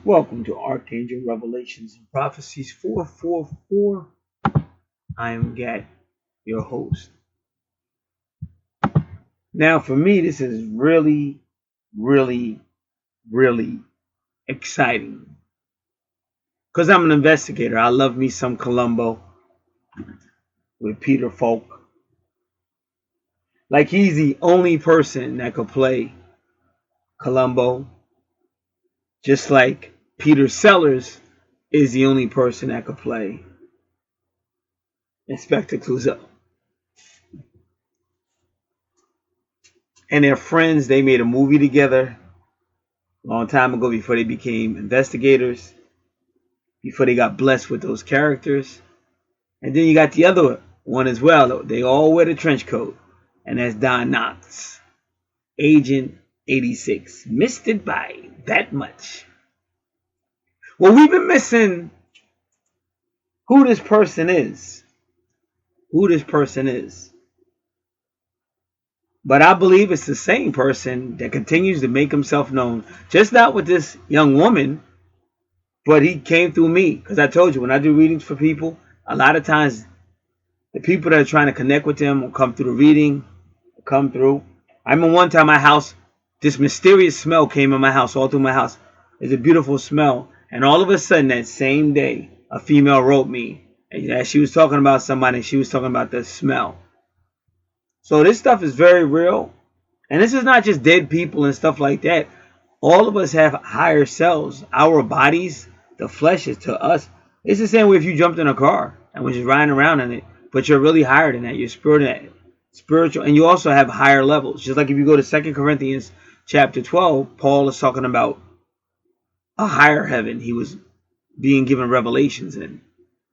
Welcome to Archangel Revelations and Prophecies 444. I am Gat, your host. Now, for me, this is really, really, really exciting because I'm an investigator. I love me some Columbo with Peter Falk. Like, he's the only person that could play Columbo, just like Peter Sellers is the only person that could play Inspector Clouseau. And they're friends. They made a movie together a long time ago before they became investigators, before they got blessed with those characters. And then you got the other one as well. They all wear the trench coat. And that's Don Knotts, Agent 86. Missed it by that much. Well, we've been missing who this person is. Who this person is. But I believe it's the same person that continues to make himself known. Just not with this young woman, but he came through me. Because I told you, when I do readings for people, a lot of times the people that are trying to connect with them will come through the reading, come through. I remember one time my house, this mysterious smell came in my house, all through my house. It's a beautiful smell. And all of a sudden, that same day, a female wrote me. And as she was talking about somebody, she was talking about the smell. So this stuff is very real. And this is not just dead people and stuff like that. All of us have higher selves. Our bodies, the flesh is to us. It's the same way if you jumped in a car and was just riding around in it. But you're really higher than that. You're spiritual. And you also have higher levels. Just like if you go to 2 Corinthians chapter 12, Paul is talking about a higher heaven he was being given revelations in.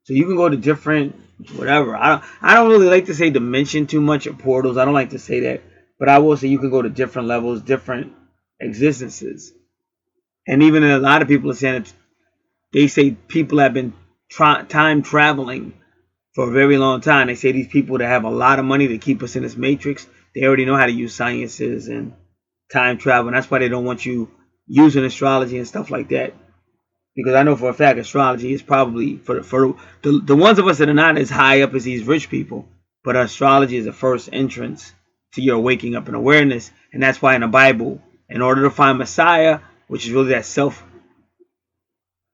So you can go to different, whatever. I don't really like to say dimension too much or portals. I don't like to say that. But I will say you can go to different levels, different existences. And even a lot of people are saying that they say people have been time traveling for a very long time. They say these people that have a lot of money to keep us in this matrix, they already know how to use sciences and time travel. And that's why they don't want you using astrology and stuff like that. Because I know for a fact astrology is probably, for the ones of us that are not as high up as these rich people, but astrology is the first entrance to your waking up in awareness. And that's why in the Bible, in order to find Messiah, which is really that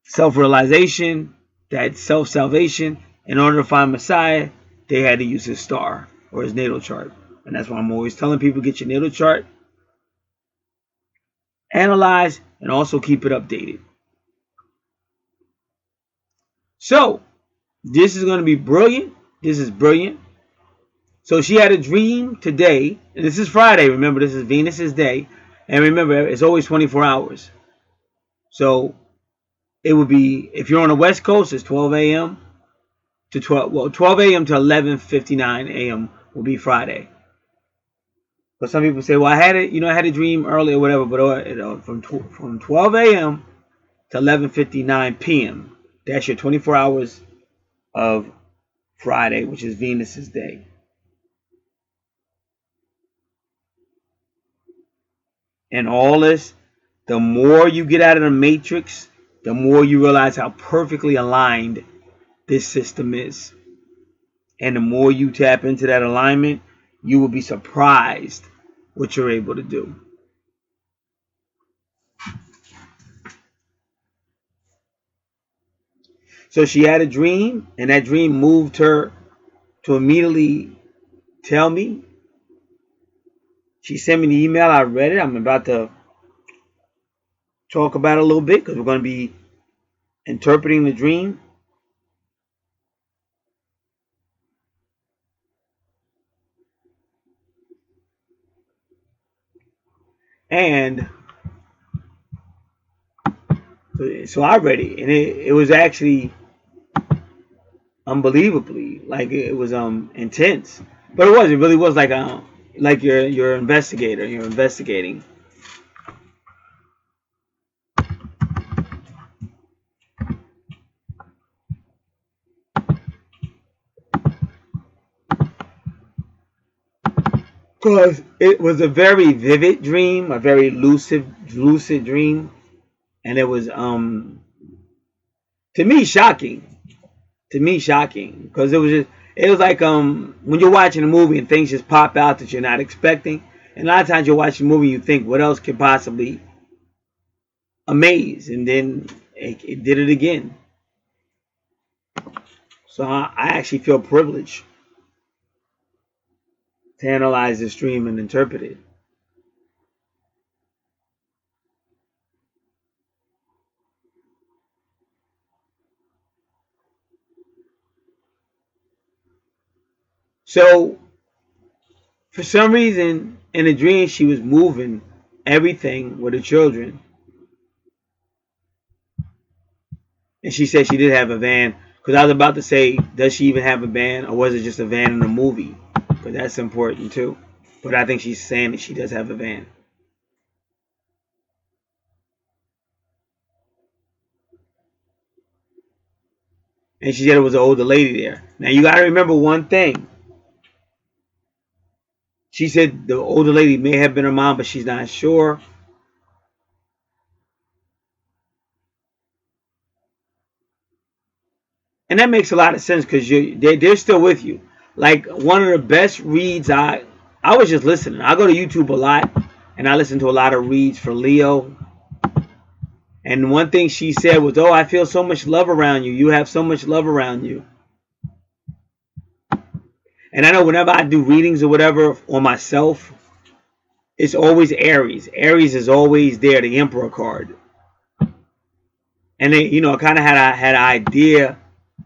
self-realization, that self-salvation, in order to find Messiah, they had to use his star or his natal chart. And that's why I'm always telling people, get your natal chart, analyze, and also keep it updated. So, this is going to be brilliant. This is brilliant. So she had a dream today, and this is Friday. Remember, this is Venus's day. And remember, it's always 24 hours. So, it would be, if you're on the West Coast, it's 12 a.m. to 12 a.m. to 11:59 a.m. will be Friday. But some people say, well, I had a dream earlier or whatever, but from 12 a.m. to 11:59 p.m. That's your 24 hours of Friday, which is Venus's day. And all this, the more you get out of the matrix, the more you realize how perfectly aligned this system is. And the more you tap into that alignment, you will be surprised what you're able to do. So she had a dream, and that dream moved her to immediately tell me. She sent me the email. I read it. I'm about to talk about it a little bit because we're going to be interpreting the dream. And so I read it, and it was actually unbelievably, like, it was intense. But it really was like you're investigator, you're investigating. Because it was a very vivid dream, a very lucid dream. and it was to me shocking. To me shocking because it was like when you're watching a movie and things just pop out that you're not expecting. And a lot of times you're watching a movie, you think what else could possibly amaze, and then it did it again. So I actually feel privileged to analyze this dream and interpret it. So for some reason in the dream she was moving everything with the children, and she said she did have a van. Because I was about to say, does she even have a van, or was it just a van in a movie? But that's important too. But I think she's saying that she does have a van. And she said it was an older lady there. Now you got to remember one thing. She said the older lady may have been her mom, but she's not sure. And that makes a lot of sense because they're still with you. Like one of the best reads I was just listening. I go to YouTube a lot, and I listen to a lot of reads for Leo. And one thing she said was, "Oh, I feel so much love around you. You have so much love around you." And I know whenever I do readings or whatever on myself, it's always Aries. Aries is always there, the Emperor card. And they, I kind of had an idea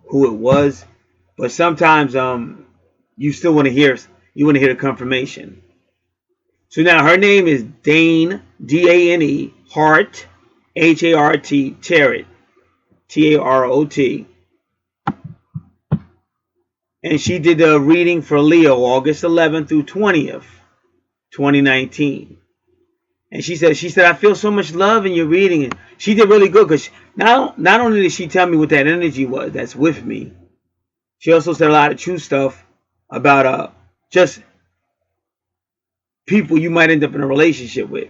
who it was, but sometimes you still want to hear the confirmation. So now her name is Dane, Dane, Hart, Hart, Tarot, Tarot. And she did the reading for Leo August 11th through 20th, 2019. And she said, I feel so much love in your reading. And she did really good because not only did she tell me what that energy was that's with me, she also said a lot of true stuff about just people you might end up in a relationship with.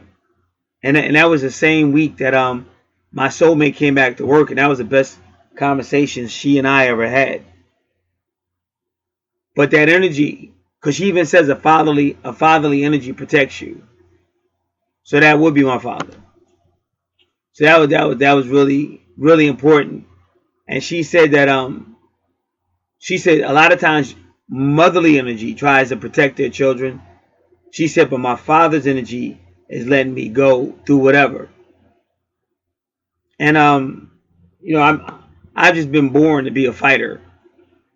And that was the same week that my soulmate came back to work, and that was the best conversation she and I ever had. But that energy, because she even says a fatherly energy protects you. So that would be my father. So that was really, really important. And she said that she said a lot of times motherly energy tries to protect their children. She said, but my father's energy is letting me go through whatever. And I've just been born to be a fighter.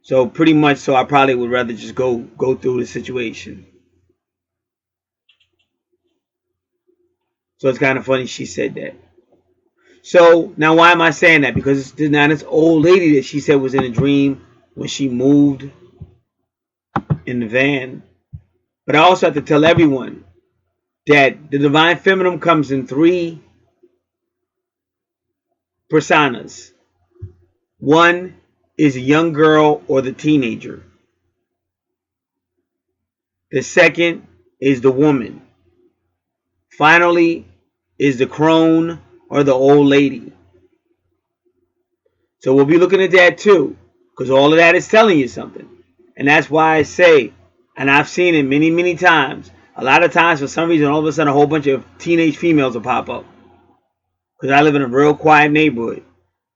So pretty much so I probably would rather just go through the situation. So it's kind of funny she said that. So now why am I saying that? Because it's now this old lady that she said was in a dream when she moved in the van. But I also have to tell everyone that the divine feminine comes in 3 personas. One is a young girl or the teenager. The second is the woman. Finally is the crone or the old lady. So we'll be looking at that too, because all of that is telling you something. And that's why I say, and I've seen it many, many times, a lot of times for some reason all of a sudden a whole bunch of teenage females will pop up. Because I live in a real quiet neighborhood.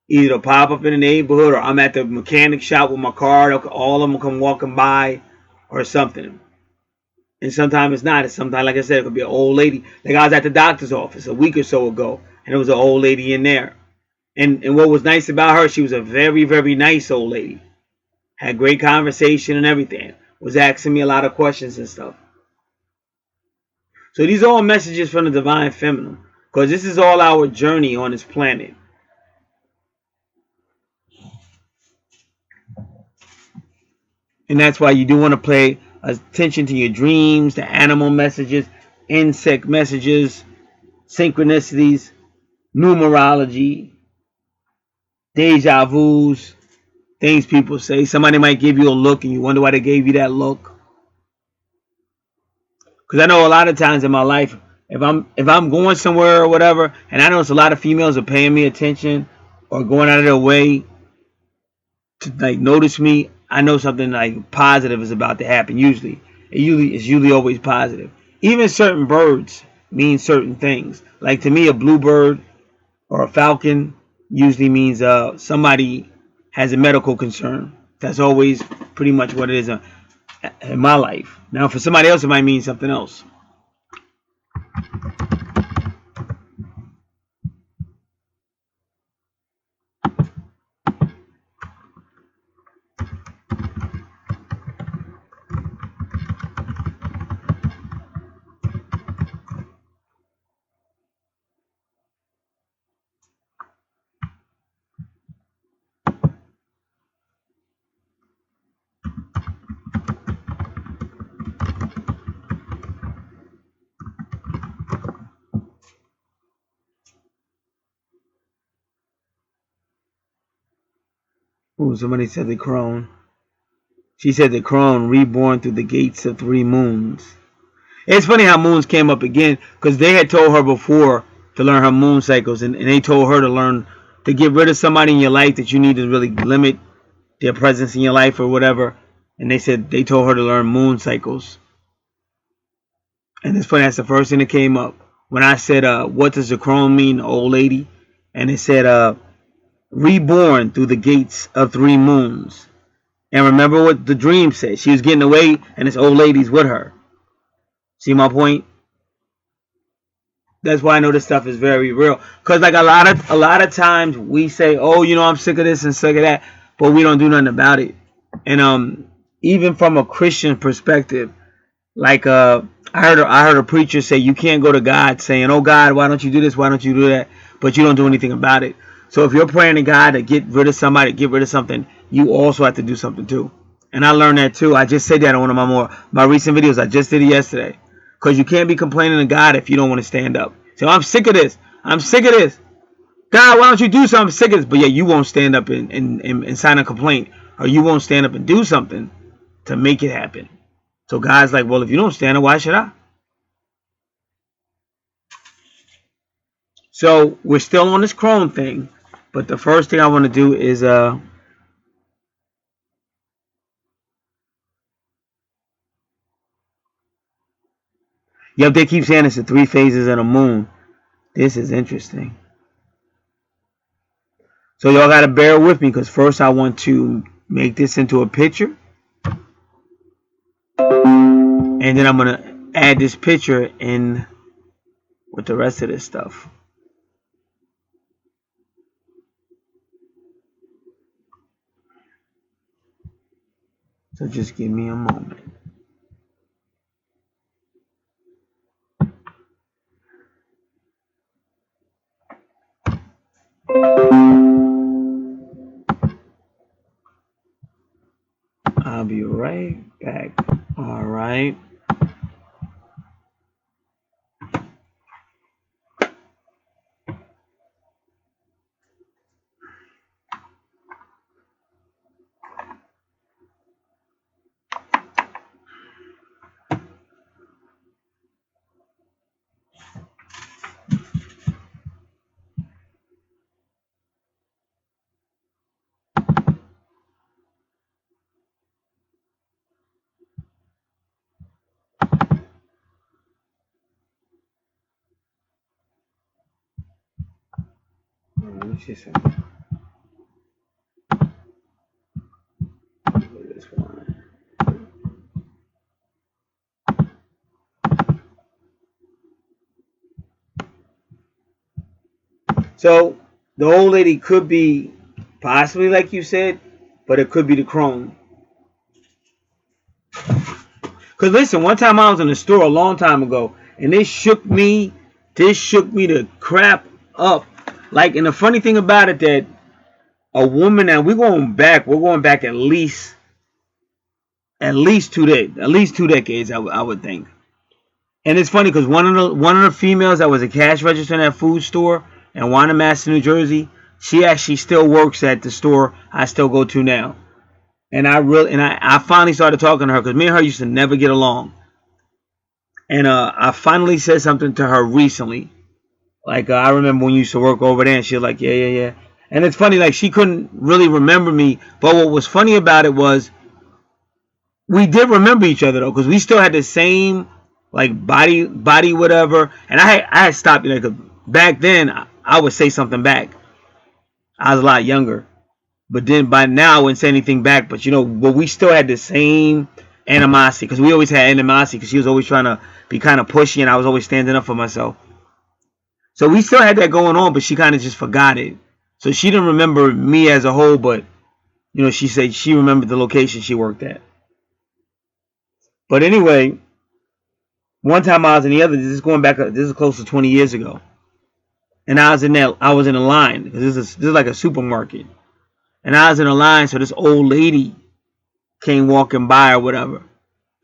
Either they'll pop up in the neighborhood, or I'm at the mechanic shop with my car, all of them will come walking by or something. And sometimes it's not. Sometimes, like I said, it could be an old lady. Like I was at the doctor's office a week or so ago, and there was an old lady in there. And what was nice about her, she was a very, very nice old lady. Had great conversation and everything. Was asking me a lot of questions and stuff. So these are all messages from the divine feminine, because this is all our journey on this planet. And that's why you do want to pay attention to your dreams, the animal messages, insect messages, synchronicities, numerology, deja vus, things people say. Somebody might give you a look and you wonder why they gave you that look. Because I know a lot of times in my life, if I'm going somewhere or whatever, and I notice a lot of females are paying me attention or going out of their way to like notice me, I know something like positive is about to happen. It's usually always positive. Even certain birds mean certain things. Like to me, a bluebird or a falcon usually means somebody has a medical concern. That's always pretty much what it is in my life. Now, for somebody else, it might mean something else. Ooh, somebody said the crone. She said the crone reborn through the gates of 3 moons. It's funny how moons came up again because they had told her before to learn her moon cycles, and they told her to learn to get rid of somebody in your life that you need to really limit their presence in your life or whatever. And they told her to learn moon cycles. And it's funny, that's the first thing that came up when I said, "What does the crone mean, old lady?" And it said, "Reborn through the gates of 3 moons." And remember what the dream said? She was getting away, and this old lady's with her. See my point? That's why I know this stuff is very real. Cause like a lot of times we say, "Oh, I'm sick of this and sick of that," but we don't do nothing about it. And even from a Christian perspective, like I heard a preacher say you can't go to God saying, "Oh God, why don't you do this? Why don't you do that?" But you don't do anything about it. So if you're praying to God to get rid of somebody, get rid of something, you also have to do something too. And I learned that too. I just said that on one of my recent videos. I just did it yesterday. Because you can't be complaining to God if you don't want to stand up. So I'm sick of this. I'm sick of this. God, why don't you do something? I'm sick of this. But yeah, you won't stand up and sign a complaint. Or you won't stand up and do something to make it happen. So God's like, well, if you don't stand up, why should I? So we're still on this crone thing. But the first thing I want to do is yep, they keep saying it's the 3 phases of the moon. This is interesting. So y'all gotta bear with me because first I want to make this into a picture. And then I'm gonna add this picture in with the rest of this stuff. So just give me a moment. I'll be right back. All right. This one. So the old lady could be possibly like you said, but it could be the crone. Cause listen, one time I was in the store a long time ago, and this shook me the crap up. Like, and the funny thing about it that a woman, and we're going back at least 2 decades, I would think. And it's funny because one of the females that was a cash register in that food store in Wanamass, New Jersey, she actually still works at the store I still go to now. And I finally started talking to her because me and her used to never get along. And I finally said something to her recently. Like I remember when you used to work over there, and she was like, yeah, yeah, yeah. And it's funny, like she couldn't really remember me, but what was funny about it was we did remember each other though, because we still had the same like body whatever. And I had stopped, you know, 'cause back then I would say something back. I was a lot younger, but then by now I wouldn't say anything back. But you know, but we still had the same animosity, because we always had animosity, because she was always trying to be kind of pushy, and I was always standing up for myself. So we still had that going on, but she kind of just forgot it. So she didn't remember me as a whole, but you know, she said she remembered the location she worked at. But anyway, one time I was in the other. This is going back. This is close to 20 years ago, and I was in that. I was in a line, because this is like a supermarket, and I was in a line. So this old lady came walking by or whatever,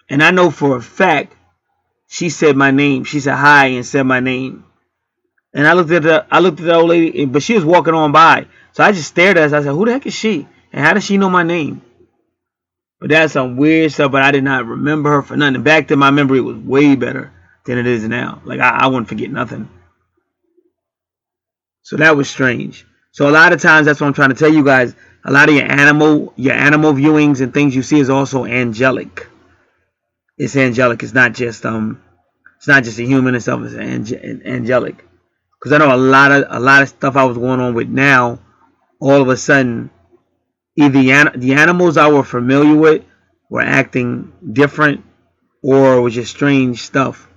and I know for a fact she said my name. She said hi and said my name, and I looked at the old lady, but she was walking on by. So I just stared at her. I said, "Who the heck is she? And how does she know my name?" But that's some weird stuff. But I did not remember her for nothing. Back then, my memory was way better than it is now. Like I wouldn't forget nothing. So that was strange. So a lot of times, that's what I'm trying to tell you guys. A lot of your animal viewings and things you see is also angelic. It's angelic. It's not just a human itself. It's angelic. Because I know a lot of stuff I was going on with now. All of a sudden, either the animals I were familiar with were acting different, or it was just strange stuff.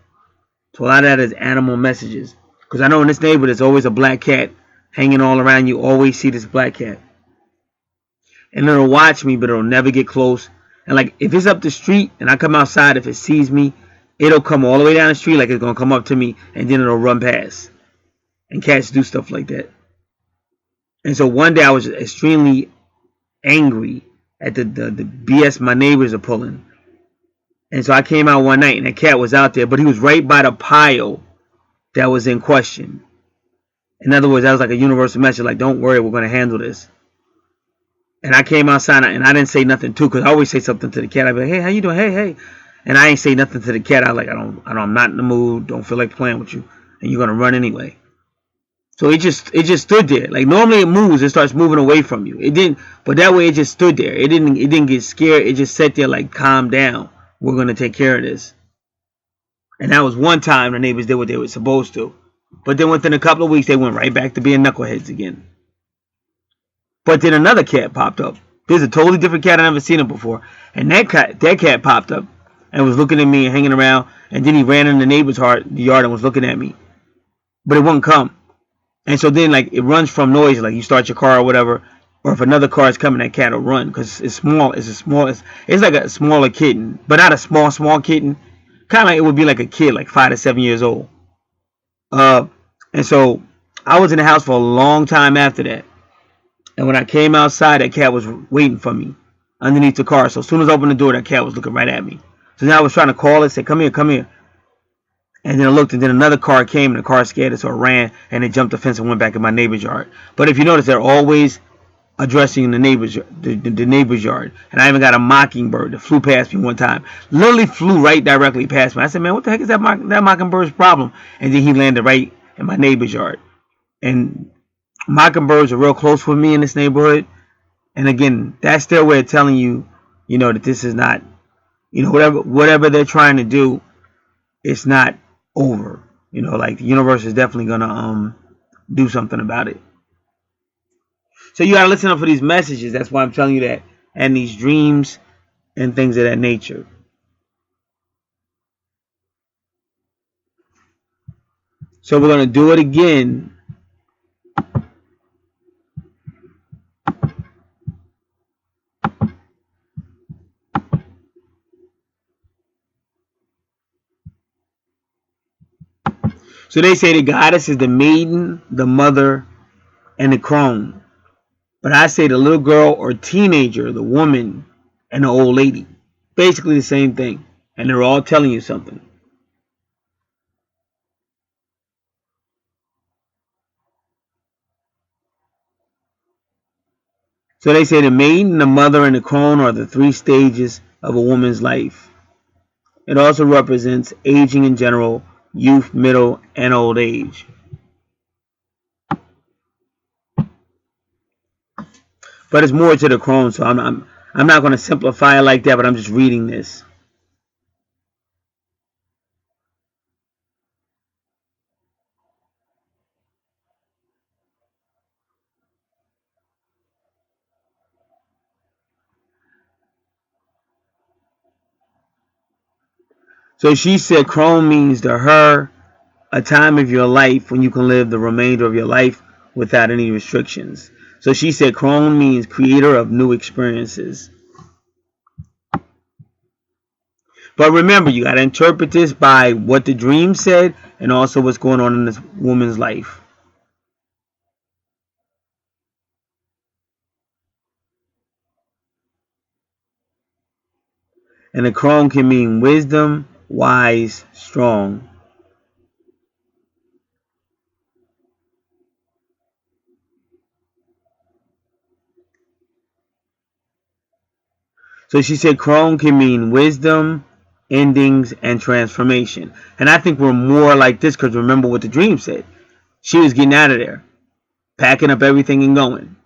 So a lot of that is animal messages. Because I know in this neighborhood there's always a black cat hanging all around. You always see this black cat. And it'll watch me, but it'll never get close. And like if it's up the street and I come outside, if it sees me, it'll come all the way down the street like it's gonna come up to me, and then it'll run past. And cats do stuff like that. And so one day I was extremely angry at the BS my neighbors are pulling. And so I came out one night and the cat was out there, but he was right by the pile that was in question. In other words, that was like a universal message, like, don't worry, we're going to handle this. And I came outside and I didn't say nothing too, because I always say something to the cat. I'd be like, hey, how you doing? Hey, hey. And I ain't say nothing to the cat. I was like, I'm not in the mood. Don't feel like playing with you. And you're going to run anyway. So it just stood there. Like normally it moves, it starts moving away from you. It didn't, but that way it just stood there. It didn't get scared. It just sat there like, calm down. We're gonna take care of this. And that was one time the neighbors did what they were supposed to. But then within a couple of weeks they went right back to being knuckleheads again. But then another cat popped up. There's a totally different cat. I never seen it before. And that cat popped up and was looking at me and hanging around. And then he ran in the neighbor's yard and was looking at me. But it wouldn't come. And so then, like, it runs from noise, like you start your car or whatever, or if another car is coming, that cat will run because it's small. It's like a smaller kitten, but not a small kitten. Kind of like it would be like a kid, like 5 to 7 years old. Uh, and so I was in the house for a long time after that. And when I came outside, that cat was waiting for me underneath the car. So as soon as I opened the door, that cat was looking right at me. So now I was trying to call it, say, come here, come here. And then I looked, and then another car came, and the car scared it, so it ran, and it jumped the fence and went back in my neighbor's yard. But if you notice, they're always addressing the neighbor's yard. And I even got a mockingbird that flew past me one time. Literally flew right directly past me. I said, man, what the heck is that mockingbird's problem? And then he landed right in my neighbor's yard. And mockingbirds are real close with me in this neighborhood. And again, that's their way of telling you, that this is not, whatever they're trying to do, it's not over. Like the universe is definitely gonna do something about it. So you gotta listen up for these messages. That's why I'm telling you that, and these dreams and things of that nature. So we're gonna do it again. So they say the goddess is the maiden, the mother, and the crone. But I say the little girl or teenager, the woman, and the old lady. Basically the same thing. And they're all telling you something. So they say the maiden, the mother, and the crone are the three stages of a woman's life. It also represents aging in general, youth, middle, and old age. But it's more to the crone, so I'm not going to simplify it like that, but I'm just reading this. So she said crone means to her a time of your life when you can live the remainder of your life without any restrictions. So she said crone means creator of new experiences. But remember, you got to interpret this by what the dream said and also what's going on in this woman's life. And the crone can mean wisdom, wise, strong. So she said crone can mean wisdom, endings, and transformation. And I think we're more like this because remember what the dream said. She was getting out of there, packing up everything and going.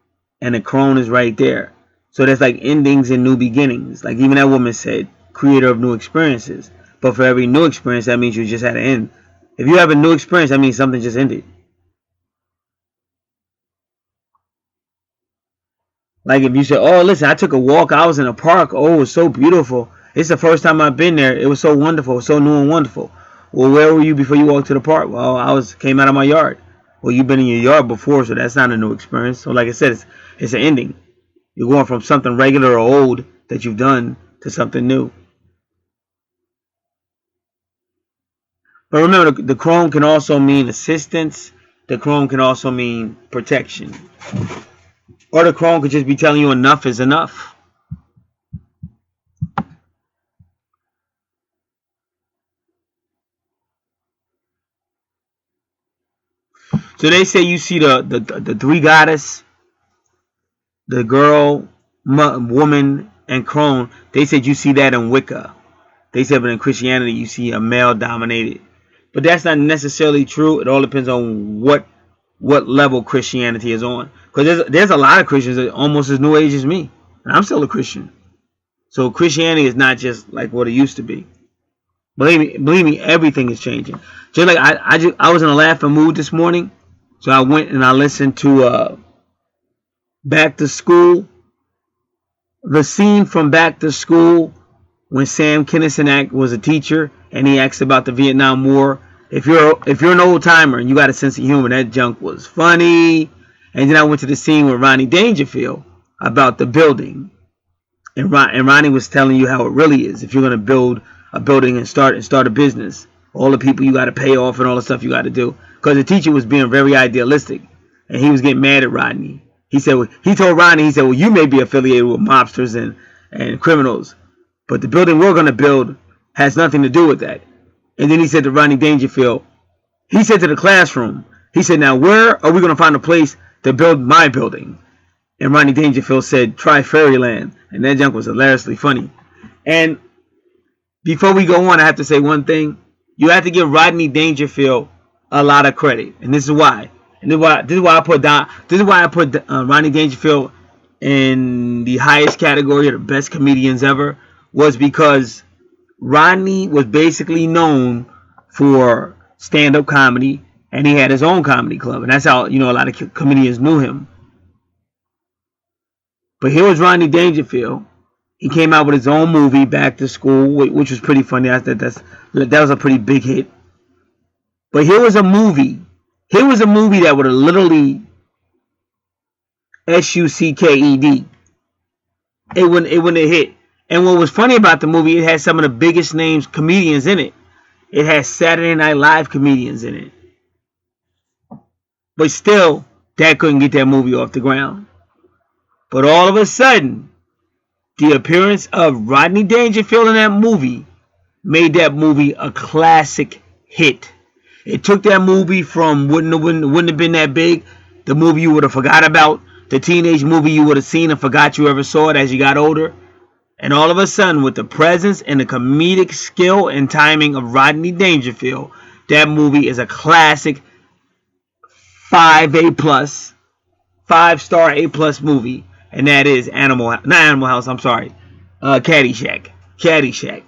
And the crone is right there. So that's like endings and new beginnings. Like even that woman said, creator of new experiences. But for every new experience, that means you just had an end. If you have a new experience, that means something just ended. Like if you say, oh, listen, I took a walk. I was in a park. Oh, it was so beautiful. It's the first time I've been there. It was so wonderful. It was so new and wonderful. Well, where were you before you walked to the park? Well, came out of my yard. Well, you've been in your yard before, so that's not a new experience. So like I said, it's an ending. You're going from something regular or old that you've done to something new. But remember, the crone can also mean assistance. The crone can also mean protection. Or the crone could just be telling you enough is enough. So they say you see the three goddess, the girl, woman, and crone. They said you see that in Wicca. They said, but in Christianity you see a male dominated. But that's not necessarily true. It all depends on what level Christianity is on. Because there's a lot of Christians that are almost as new age as me, and I'm still a Christian. So Christianity is not just like what it used to be. Believe me, everything is changing. Just like I was in a laughing mood this morning, so I went and I listened to Back to School, the scene from Back to School when Sam Kinison was a teacher and he asked about the Vietnam War. If you're an old timer and you got a sense of humor, that junk was funny. And then I went to the scene with Ronnie Dangerfield about the building, and Ronnie was telling you how it really is. If you're gonna build a building and start a business, all the people you got to pay off and all the stuff you got to do. Because the teacher was being very idealistic, and he was getting mad at Rodney. He told Rodney, he said, well, you may be affiliated with mobsters and criminals, but the building we're going to build has nothing to do with that. And then he said to Rodney Dangerfield, he said to the classroom, he said, now where are we going to find a place to build my building? And Rodney Dangerfield said, try Fairyland. And that junk was hilariously funny. And before we go on, I have to say one thing. You have to give Rodney Dangerfield a lot of credit, and this is why. And this is why I put Rodney Dangerfield in the highest category of the best comedians ever, was because Rodney was basically known for stand-up comedy, and he had his own comedy club, and that's how a lot of comedians knew him. But here was Rodney Dangerfield. He came out with his own movie, Back to School, which was pretty funny. That was a pretty big hit. But here was a movie. Here was a movie that would have literally SUCKED. It wouldn't have hit. And what was funny about the movie, it had some of the biggest names comedians in it. It had Saturday Night Live comedians in it. But still, that couldn't get that movie off the ground. But all of a sudden, the appearance of Rodney Dangerfield in that movie made that movie a classic hit. It took that movie from wouldn't have been that big, the movie you would have forgot about, the teenage movie you would have seen and forgot you ever saw it as you got older. And all of a sudden, with the presence and the comedic skill and timing of Rodney Dangerfield, that movie is a classic 5A plus, 5-star A plus movie. And that is not Animal House, I'm sorry, Caddyshack. Caddyshack.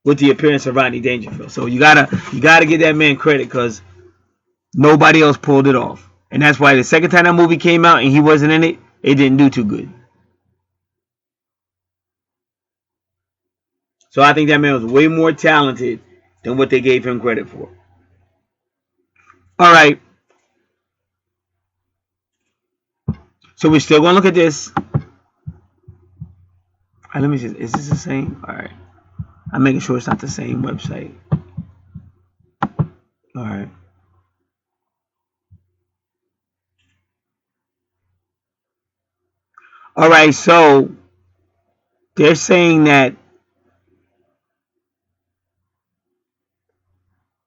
With the appearance of Rodney Dangerfield. So you gotta give that man credit, because nobody else pulled it off. And that's why the second time that movie came out and he wasn't in it, it didn't do too good. So I think that man was way more talented than what they gave him credit for. All right. So we're still going to look at this. All right, let me see. Is this the same? All right. I'm making sure it's not the same website. All right. All right. So they're saying that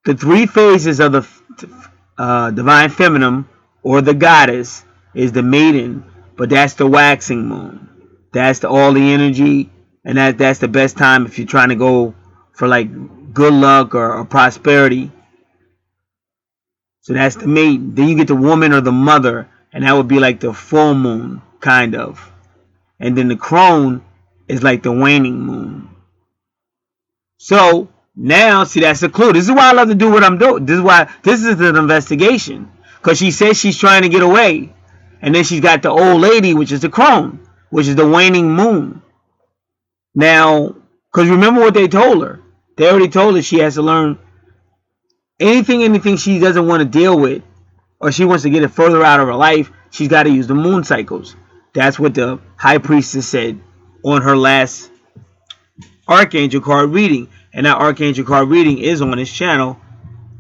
the 3 phases of the divine feminine, or the goddess, is the maiden, but that's the waxing moon. That's all the energy, and that's the best time if you're trying to go for like good luck or prosperity. So that's the maiden. Then you get the woman or the mother, and that would be like the full moon, kind of. And then the crone is like the waning moon. So now, see, that's a clue. This is why I love to do what I'm doing. This is an investigation. Because she says she's trying to get away. And then she's got the old lady, which is the crone, which is the waning moon. Now, because remember what they told her. They already told her she has to learn anything she doesn't want to deal with, or she wants to get it further out of her life, she's got to use the moon cycles. That's what the high priestess said on her last Archangel card reading. And that Archangel card reading is on this channel,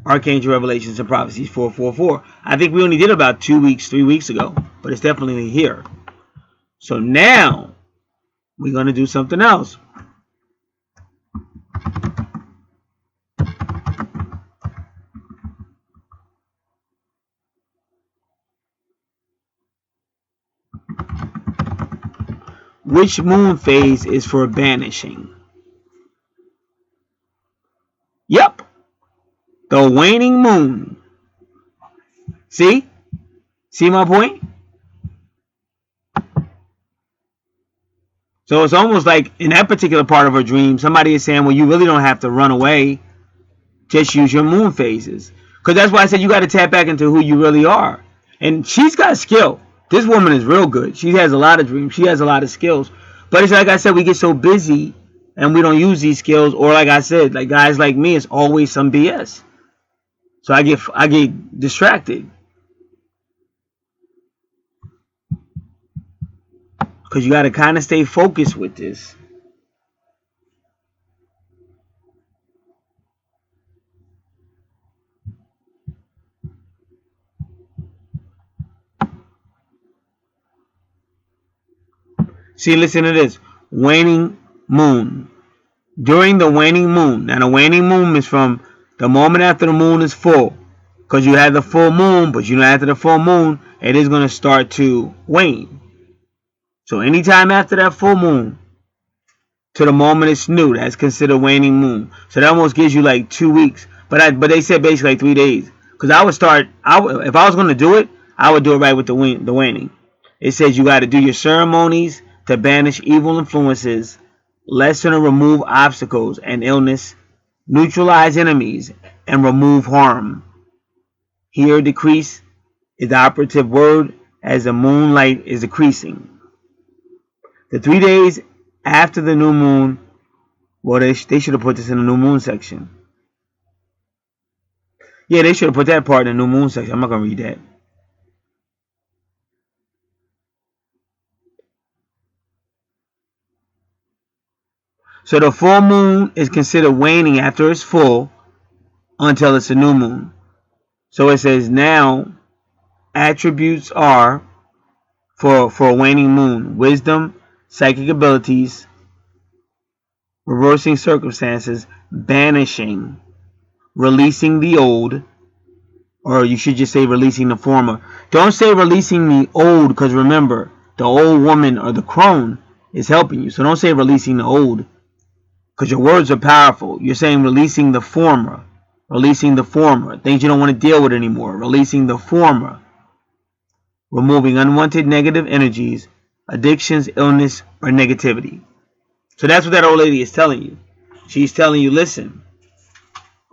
Archangel Revelations and Prophecies 444. I think we only did about 3 weeks ago, but it's definitely here. So now we're going to do something else. Which moon phase is for banishing? Yep. The waning moon. See? See my point? So it's almost like in that particular part of her dream, somebody is saying, well, you really don't have to run away. Just use your moon phases. Because that's why I said you got to tap back into who you really are. And she's got skill. This woman is real good. She has a lot of dreams. She has a lot of skills. But it's like I said, we get so busy and we don't use these skills. Or like I said, like guys like me, it's always some BS. So I get distracted. Because you got to kind of stay focused with this. See, listen to this. Waning moon. During the waning moon. Now, the waning moon is from the moment after the moon is full. Because you have the full moon, but you know after the full moon, it is going to start to wane. So anytime after that full moon to the moment it's new, that's considered waning moon. So that almost gives you like 2 weeks. But they said basically like 3 days. Because if I was going to do it, I would do it right with the waning. It says you got to do your ceremonies to banish evil influences, lessen or remove obstacles and illness, neutralize enemies, and remove harm. Here, decrease is the operative word, as the moonlight is decreasing. The 3 days after the new moon, well, they should have put this in the new moon section. Yeah, they should have put that part in the new moon section. I'm not going to read that. So the full moon is considered waning after it's full until it's a new moon. So it says now attributes are for a waning moon: wisdom, psychic abilities, reversing circumstances, banishing, releasing the old, or you should just say releasing the former. Don't say releasing the old, because remember, the old woman or the crone is helping you. So don't say releasing the old, because your words are powerful. You're saying releasing the former. Releasing the former. Things you don't want to deal with anymore. Releasing the former. Removing unwanted negative energies, addictions, illness, or negativity. So that's what that old lady is telling you. She's telling you, listen,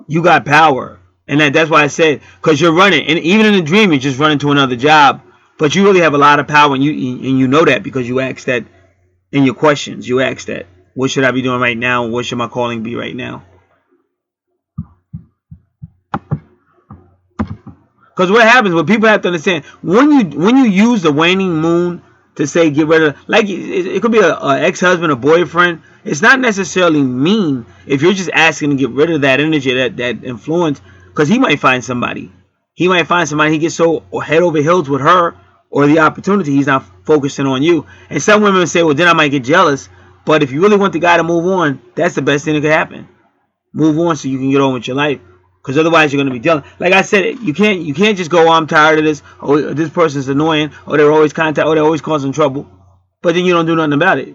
you got power. And that's why I said, because you're running. And even in a dream, you're just running to another job. But you really have a lot of power, and you know that because you asked that in your questions. You asked that. What should I be doing right now? What should my calling be right now? Because what happens, what people have to understand, when you use the waning moon to say get rid of, like it could be a ex-husband, a boyfriend. It's not necessarily mean if you're just asking to get rid of that energy, that influence, because he might find somebody. He might find somebody. He gets so head over heels with her or the opportunity, he's not focusing on you. And some women say, well, then I might get jealous. But if you really want the guy to move on, that's the best thing that could happen. Move on so you can get on with your life. Because otherwise you're going to be dealing. Like I said, you can't just go, oh, I'm tired of this. Oh, this person's annoying. Oh, they're always contact. Oh, they're always causing trouble. But then you don't do nothing about it.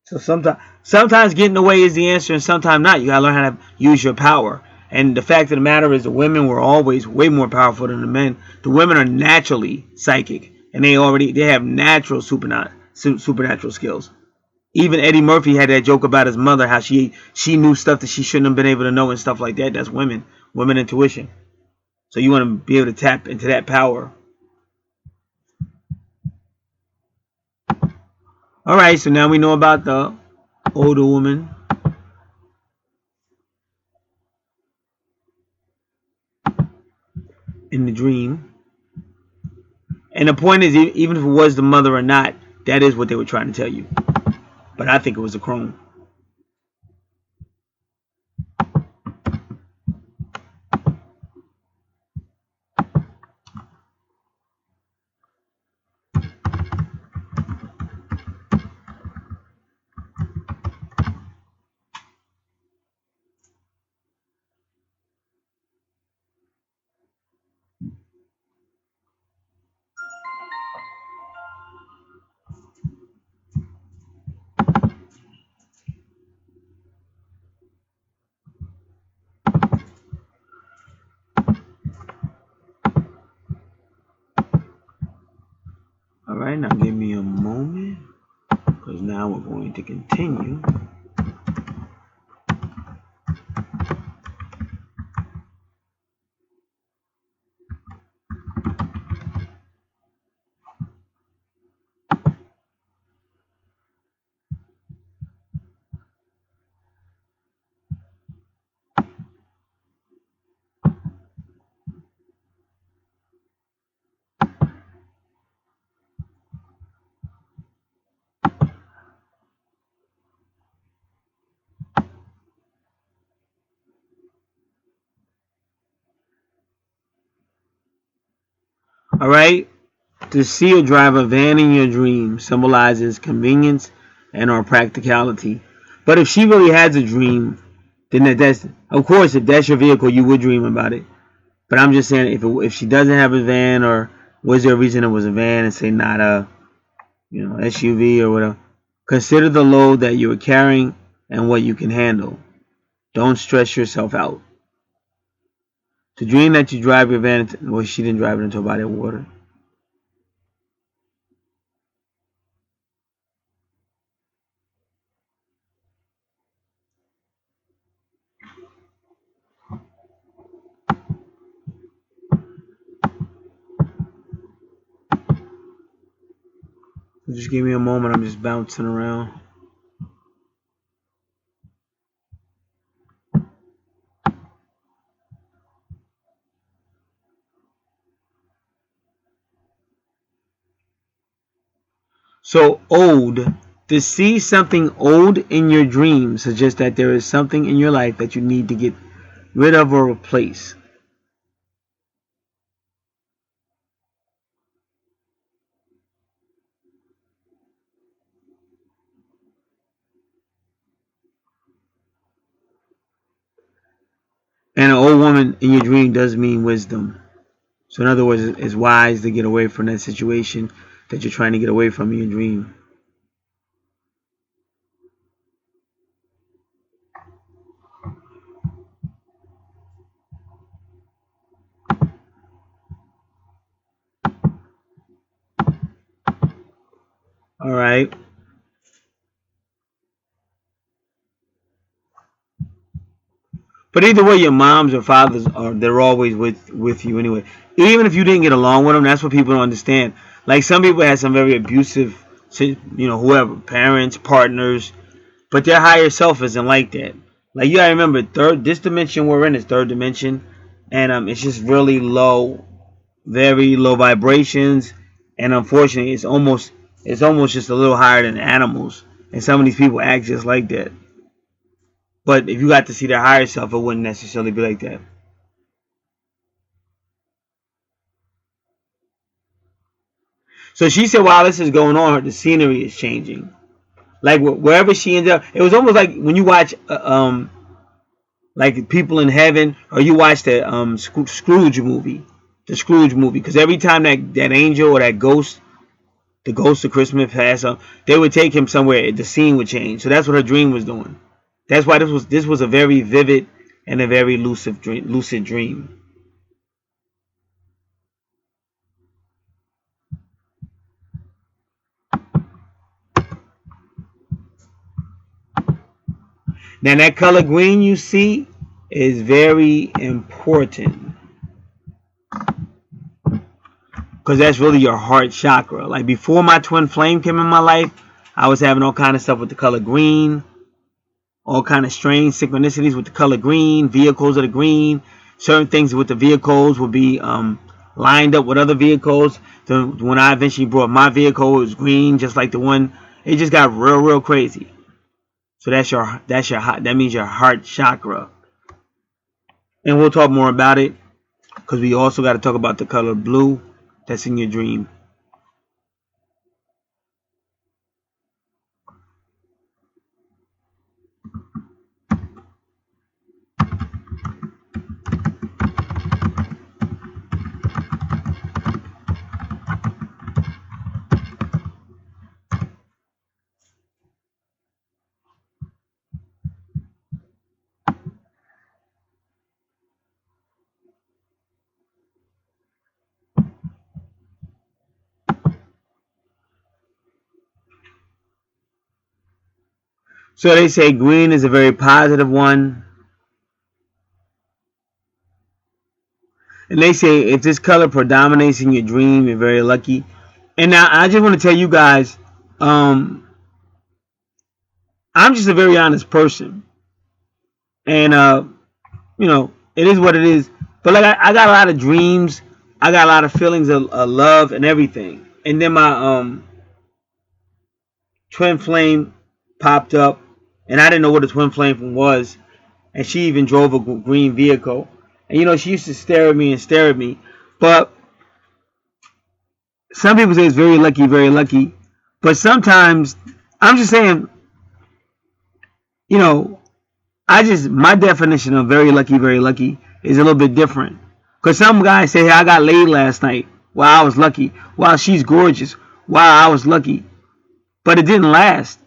So sometimes getting away is the answer, and sometimes not. You got to learn how to use your power. And the fact of the matter is, the women were always way more powerful than the men. The women are naturally psychic, and they have natural supernatural skills. Even Eddie Murphy had that joke about his mother, how she knew stuff that she shouldn't have been able to know and stuff like that. That's women intuition. So you want to be able to tap into that power. All right, so now we know about the older woman in the dream. And the point is, even if it was the mother or not, that is what they were trying to tell you. But I think it was a crone. All right, now give me a moment, because now we're going to continue. All right, to see or drive a van in your dream symbolizes convenience and or practicality. But if she really has a dream, then that's, of course, if that's your vehicle, you would dream about it. But I'm just saying, if she doesn't have a van, or was there a reason it was a van and say not a SUV or whatever, consider the load that you are carrying and what you can handle. Don't stress yourself out. To dream that you drive your van, well, she didn't drive it into a body of water. Just give me a moment. I'm just bouncing around. So old. To see something old in your dream suggests that there is something in your life that you need to get rid of or replace. And an old woman in your dream does mean wisdom. So in other words, it's wise to get away from that situation. that you're trying to get away from in your dream. All right. But either way, your moms or fathers they're always with you anyway. Even if you didn't get along with them, that's what people don't understand. Like some people had some very abusive, whoever, parents, partners, but their higher self isn't like that. Like you gotta remember, this dimension we're in is third dimension, and it's just really low, very low vibrations, and unfortunately, it's almost just a little higher than animals, and some of these people act just like that. But if you got to see their higher self, it wouldn't necessarily be like that. So she said, while this is going on, the scenery is changing. Like wherever she ends up, it was almost like when you watch, like People in Heaven, or you watch the Scrooge movie, because every time that angel or that ghost, the ghost of Christmas past, they would take him somewhere, the scene would change. So that's what her dream was doing. That's why this was a very vivid and a very lucid dream. Now that color green you see is very important because that's really your heart chakra. Like before my twin flame came in my life, I was having all kind of stuff with the color green, all kind of strange synchronicities with the color green, vehicles of the green. Certain things with the vehicles would be lined up with other vehicles. So when I eventually brought my vehicle, it was green, just like the one. It just got real crazy. So that means your heart chakra. And we'll talk more about it because we also got to talk about the color blue that's in your dream. So they say green is a very positive one. And they say if this color predominates in your dream, you're very lucky. And now I just want to tell you guys, I'm just a very honest person. And it is what it is. But like I got a lot of dreams. I got a lot of feelings of love and everything. And then my twin flame popped up, and I didn't know what a twin flame was. And she even drove a green vehicle. And she used to stare at me and stare at me. But some people say it's very lucky, very lucky. But sometimes I'm just saying, my definition of very lucky is a little bit different. Because some guys say, hey, I got laid last night. Wow, I was lucky. Wow, she's gorgeous. Wow, I was lucky. But it didn't last.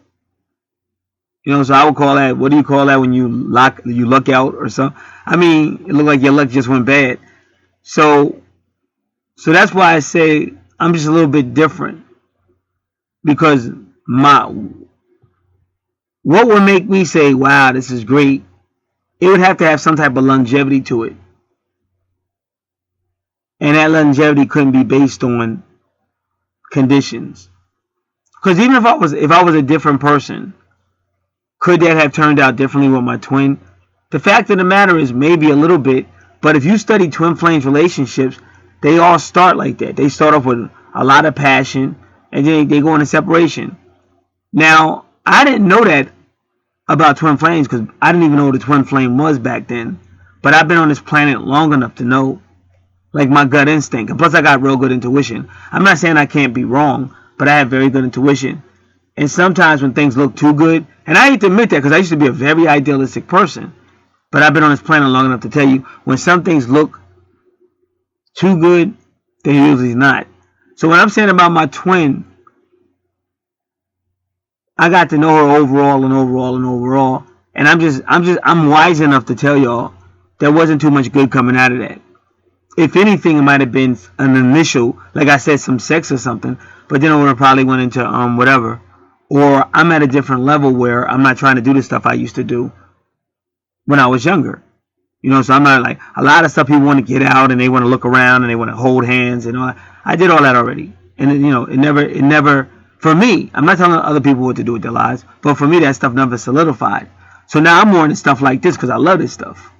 So I would call that, what do you call that when you luck out or something? I mean, it looked like your luck just went bad. So that's why I say I'm just a little bit different. Because what would make me say, wow, this is great? It would have to have some type of longevity to it. And that longevity couldn't be based on conditions. Because even if I was a different person, could that have turned out differently with my twin? The fact of the matter is maybe a little bit. But if you study twin flames relationships, they all start like that. They start off with a lot of passion, and then they go into separation. Now, I didn't know that about twin flames because I didn't even know what a twin flame was back then. But I've been on this planet long enough to know, like my gut instinct. And plus, I got real good intuition. I'm not saying I can't be wrong, but I have very good intuition. And sometimes when things look too good, and I hate to admit that because I used to be a very idealistic person, but I've been on this planet long enough to tell you when some things look too good, they're usually not. So when I'm saying about my twin, I got to know her overall and overall and overall, and I'm wise enough to tell y'all there wasn't too much good coming out of that. If anything, it might have been an initial, like I said, some sex or something, but then it would have probably went into whatever. Or I'm at a different level where I'm not trying to do the stuff I used to do when I was younger. You know, so I'm not like a lot of stuff people want to get out and they want to look around and they want to hold hands and all that. I did all that already. And it never for me, I'm not telling other people what to do with their lives, but for me that stuff never solidified. So now I'm more into stuff like this because I love this stuff.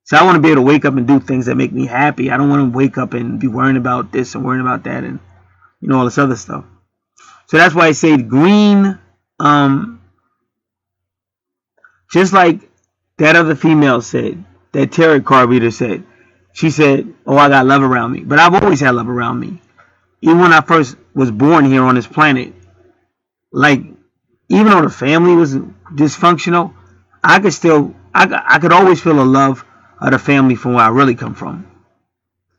So I want to be able to wake up and do things that make me happy. I don't want to wake up and be worrying about this and worrying about that and all this other stuff. So that's why I say green, just like that other female said, that tarot card reader said. She said, "Oh, I got love around me," but I've always had love around me. Even when I first was born here on this planet, like even though the family was dysfunctional, I could always feel the love of the family from where I really come from.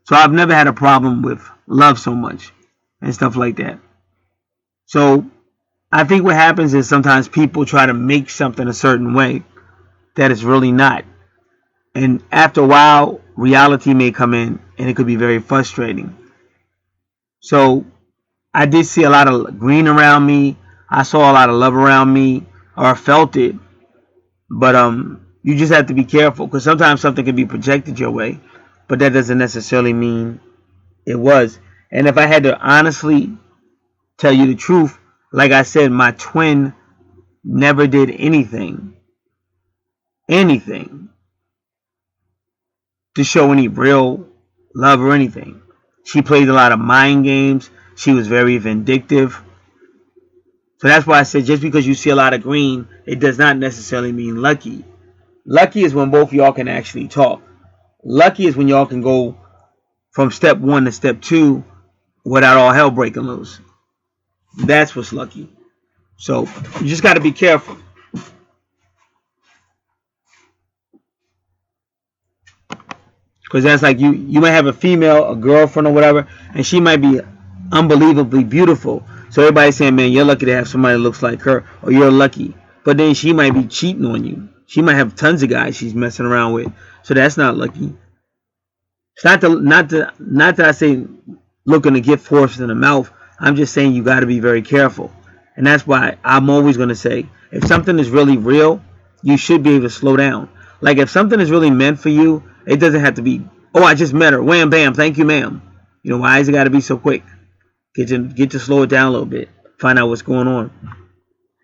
So I've never had a problem with love so much and stuff like that. So I think what happens is sometimes people try to make something a certain way that it's really not. And after a while, reality may come in and it could be very frustrating. So I did see a lot of green around me. I saw a lot of love around me, or felt it. But you just have to be careful because sometimes something can be projected your way, but that doesn't necessarily mean it was. And if I had to honestly tell you the truth, like I said, my twin never did anything to show any real love or anything. She played a lot of mind games. She was very vindictive. So that's why I said just because you see a lot of green, it does not necessarily mean lucky. Lucky is when both y'all can actually talk. Lucky is when y'all can go from step one to step two without all hell breaking loose. That's what's lucky. So you just got to be careful. Because that's like you might have a female, a girlfriend or whatever, and she might be unbelievably beautiful. So everybody's saying, man, you're lucky to have somebody that looks like her, or you're lucky. But then she might be cheating on you. She might have tons of guys she's messing around with. So that's not lucky. It's not that I say looking to get force in the mouth. I'm just saying you got to be very careful. And that's why I'm always going to say, if something is really real, you should be able to slow down. Like if something is really meant for you, it doesn't have to be, oh, I just met her. Wham, bam, thank you, ma'am. You know, why has it got to be so quick? Get to slow it down a little bit. Find out what's going on.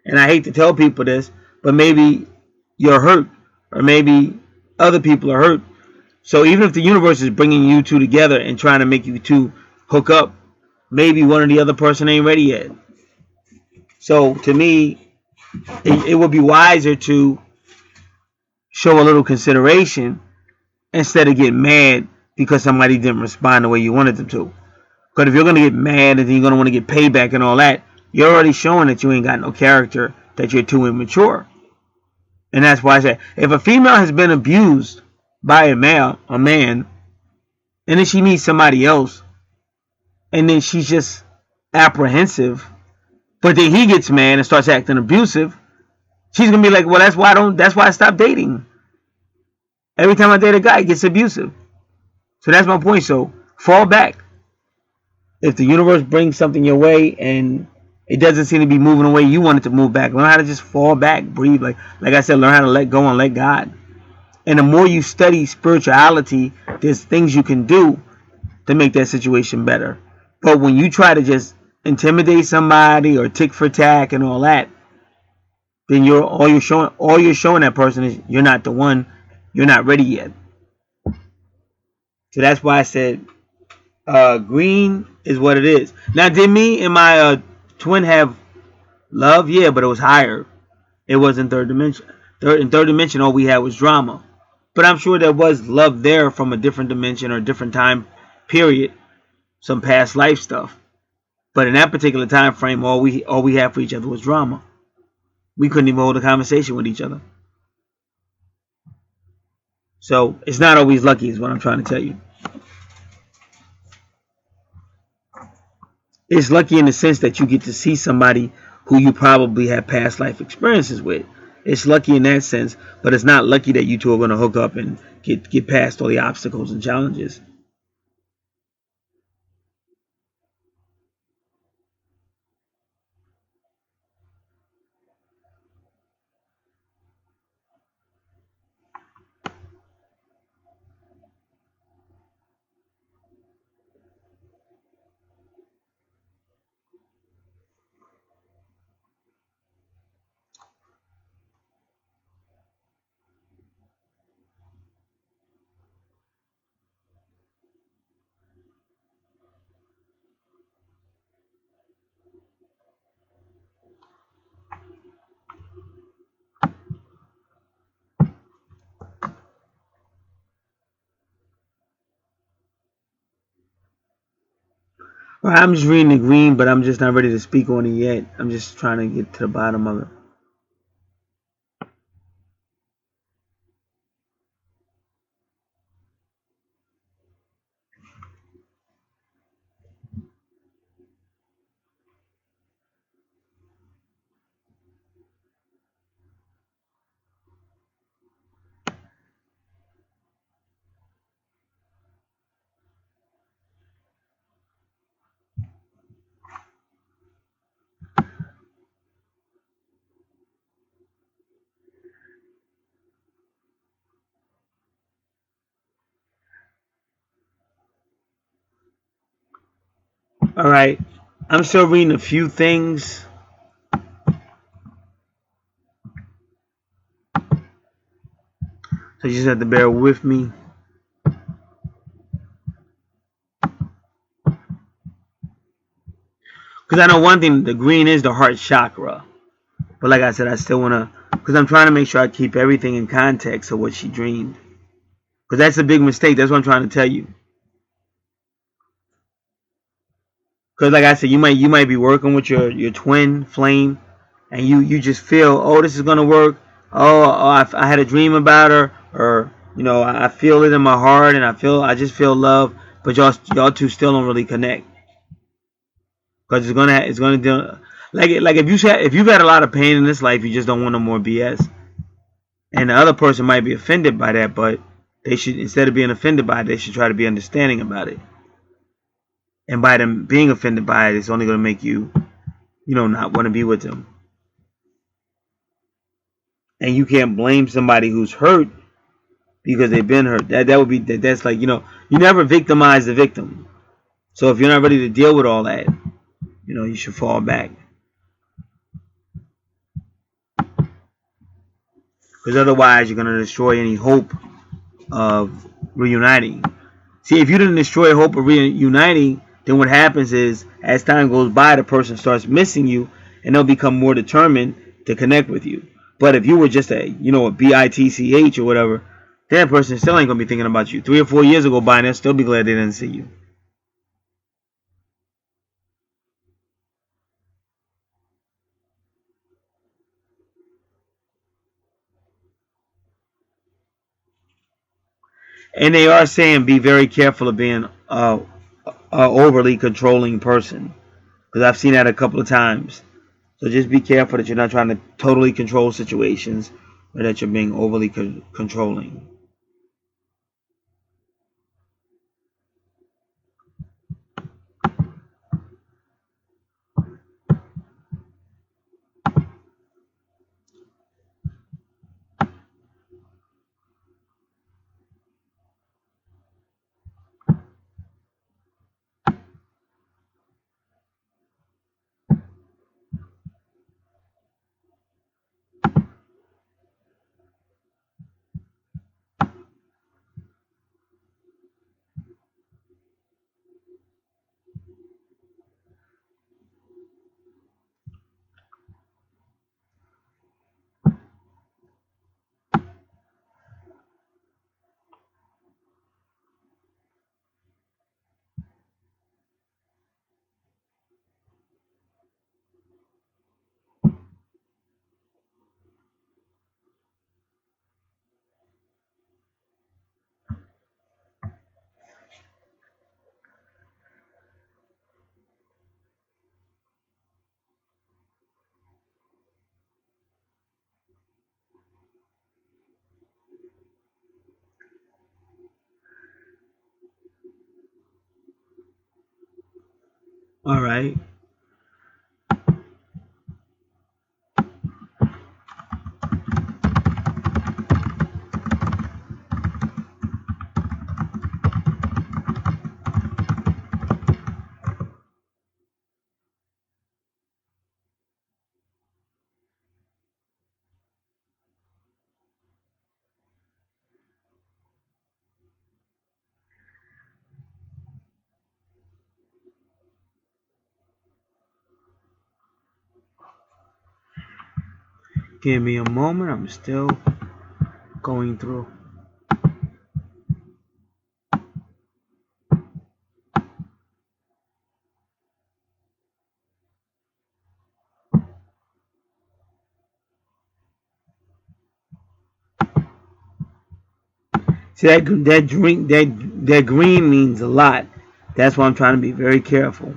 And I hate to tell people this, but maybe you're hurt, or maybe other people are hurt. So even if the universe is bringing you two together and trying to make you two hook up, maybe one or the other person ain't ready yet. So to me, it would be wiser to show a little consideration instead of getting mad because somebody didn't respond the way you wanted them to. Because if you're going to get mad and then you're going to want to get payback and all that, you're already showing that you ain't got no character, that you're too immature. And that's why I say, if a female has been abused by a man, and then she meets somebody else, and then she's just apprehensive, but then he gets mad and starts acting abusive, she's gonna be like, well, that's why I stopped dating. Every time I date a guy, he gets abusive. So that's my point. So fall back. If the universe brings something your way and it doesn't seem to be moving the way you want it to move back, learn how to just fall back, breathe. Like I said, learn how to let go and let God. And the more you study spirituality, there's things you can do to make that situation better. But when you try to just intimidate somebody or tick for tack and all that, then all you're showing that person is you're not the one, you're not ready yet. So that's why I said green is what it is. Now, did me and my twin have love? Yeah, but it was higher. It was in third dimension. In third dimension, all we had was drama. But I'm sure there was love there from a different dimension or a different time period, some past life stuff. But in that particular time frame, all we had for each other was drama. We couldn't even hold a conversation with each other. So it's not always lucky, is what I'm trying to tell you. It's lucky in the sense that you get to see somebody who you probably have past life experiences with. It's lucky in that sense, but it's not lucky that you two are going to hook up and get past all the obstacles and challenges. Well, I'm just reading the green, but I'm just not ready to speak on it yet. I'm just trying to get to the bottom of it. All right. I'm still reading a few things, so you just have to bear with me. Because I know one thing, the green is the heart chakra. But like I said, I still want to, because I'm trying to make sure I keep everything in context of what she dreamed. Because that's a big mistake. That's what I'm trying to tell you. Because like I said, you might be working with your twin flame, and you just feel, oh, this is gonna work. I had a dream about her, or I feel it in my heart, and I just feel love. But y'all two still don't really connect, because it's gonna do like if you've had a lot of pain in this life, you just don't want no more BS. And the other person might be offended by that, but they should, instead of being offended by it, they should try to be understanding about it. And by them being offended by it, it's only going to make you, not want to be with them. And you can't blame somebody who's hurt because they've been hurt. That would be that's like, you never victimize the victim. So if you're not ready to deal with all that, you should fall back, because otherwise you're going to destroy any hope of reuniting. See, if you didn't destroy hope of reuniting, then what happens is, as time goes by, the person starts missing you, and they'll become more determined to connect with you. But if you were just a bitch or whatever, that person still ain't gonna be thinking about you. 3 or 4 years ago by, and they'll still be glad they didn't see you. And they are saying be very careful of being a overly controlling person, because I've seen that a couple of times. So just be careful that you're not trying to totally control situations, or that you're being overly controlling. All right. Give me a moment. I'm still going through. See that green means a lot. That's why I'm trying to be very careful.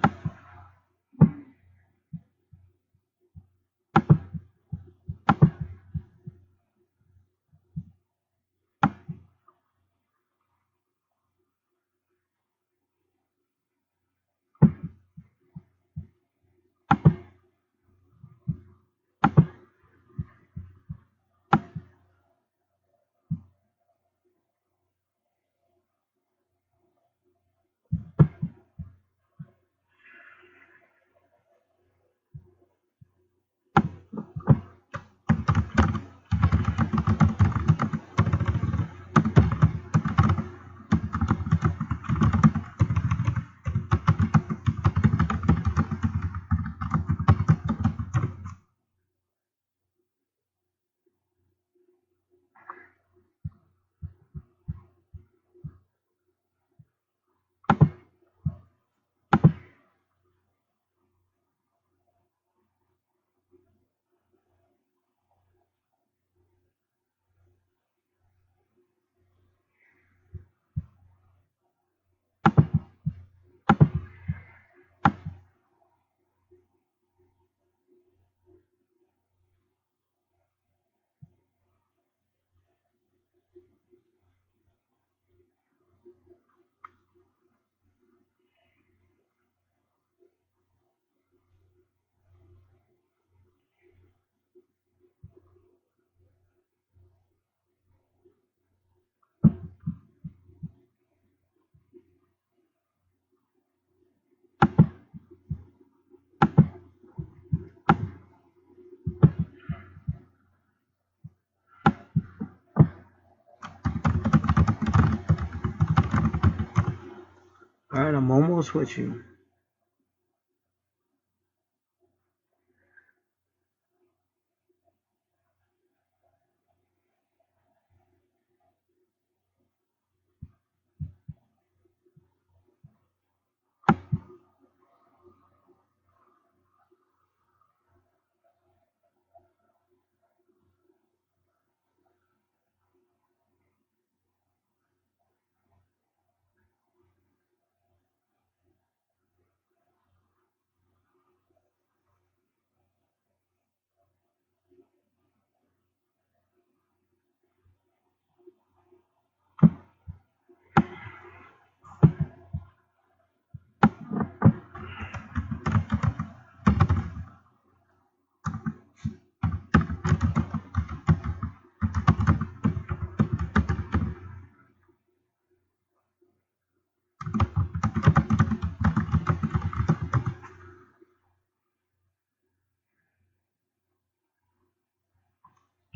All right, I'm almost with you.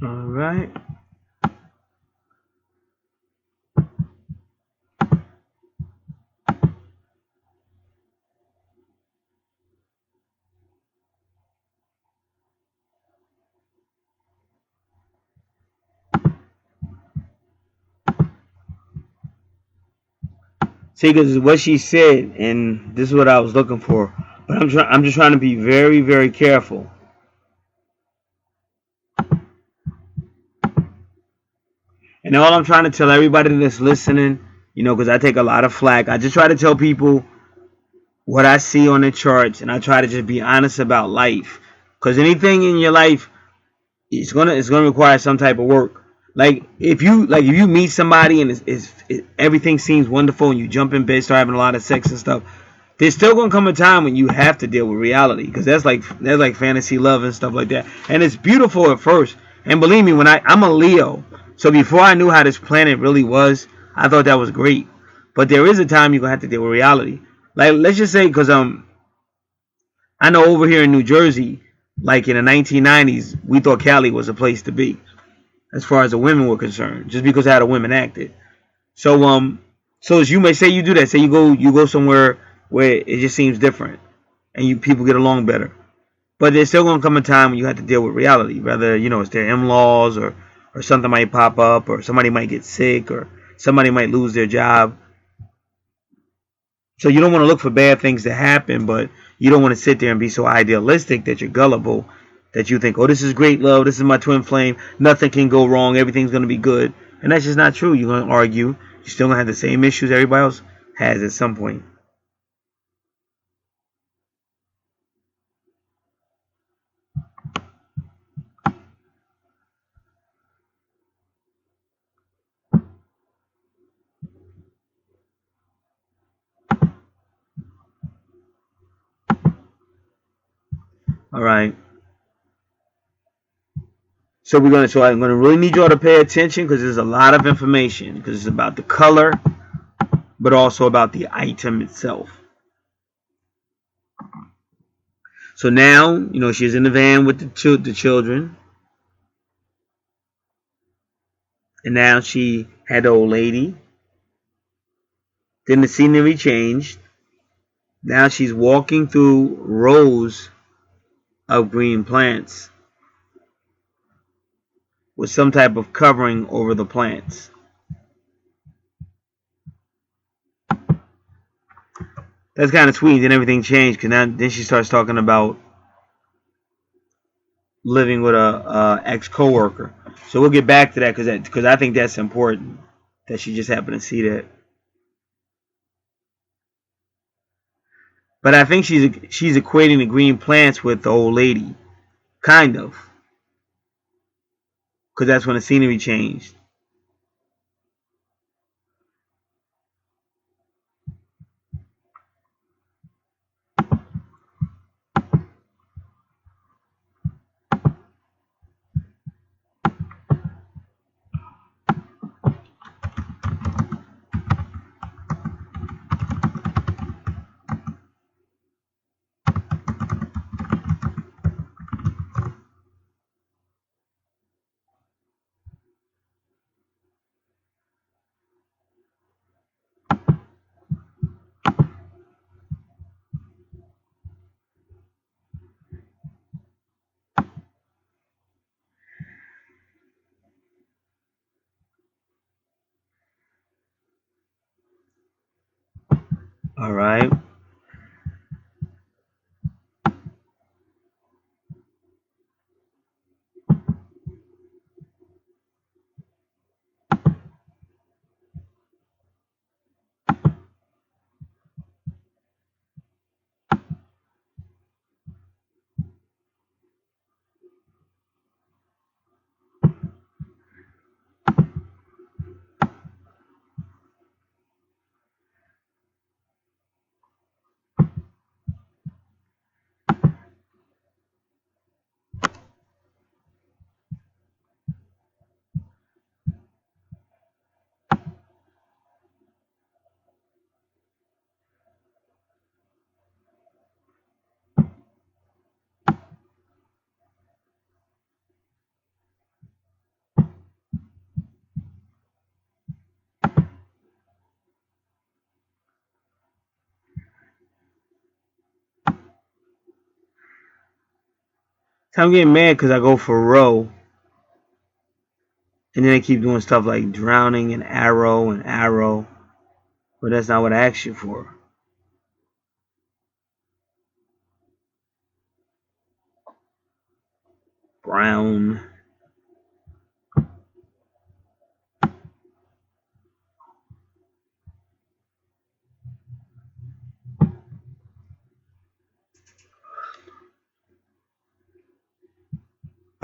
All right. See, because what she said, and this is what I was looking for. But I'm just trying to be very, very careful. And all I'm trying to tell everybody that's listening, because I take a lot of flack. I just try to tell people what I see on the charts, and I try to just be honest about life. Because anything in your life, it's gonna require some type of work. Like if you meet somebody and everything seems wonderful, and you jump in bed, start having a lot of sex and stuff, there's still gonna come a time when you have to deal with reality, because that's like fantasy love and stuff like that, and it's beautiful at first. And believe me, when I'm a Leo, so before I knew how this planet really was, I thought that was great. But there is a time you're gonna have to deal with reality. Like, let's just say, because I know over here in New Jersey, like in the 1990s, we thought Cali was a place to be as far as the women were concerned, just because how the women acted. So as you may say, you do that. Say you go somewhere where it just seems different, and people get along better. But there's still gonna come a time when you have to deal with reality. Whether it's their in-laws, or something might pop up, or somebody might get sick, or somebody might lose their job. So you don't want to look for bad things to happen, but you don't want to sit there and be so idealistic that you're gullible, that you think, oh, this is great love, this is my twin flame, nothing can go wrong, everything's going to be good. And that's just not true. You're going to argue. You're still going to have the same issues everybody else has at some point. All right. So I'm gonna really need y'all to pay attention, because there's a lot of information, because it's about the color, but also about the item itself. So now, she's in the van with the children, and now she had the old lady. Then the scenery changed. Now she's walking through rows of green plants with some type of covering over the plants. That's kind of sweet. Then everything changed, because then she starts talking about living with a ex coworker. So we'll get back to that, because I think that's important, that she just happened to see that. But I think she's equating the green plants with the old lady, kind of, because that's when the scenery changed. All right. So I'm getting mad because I go for row, and then they keep doing stuff like drowning and arrow, but that's not what I asked you for. Brown.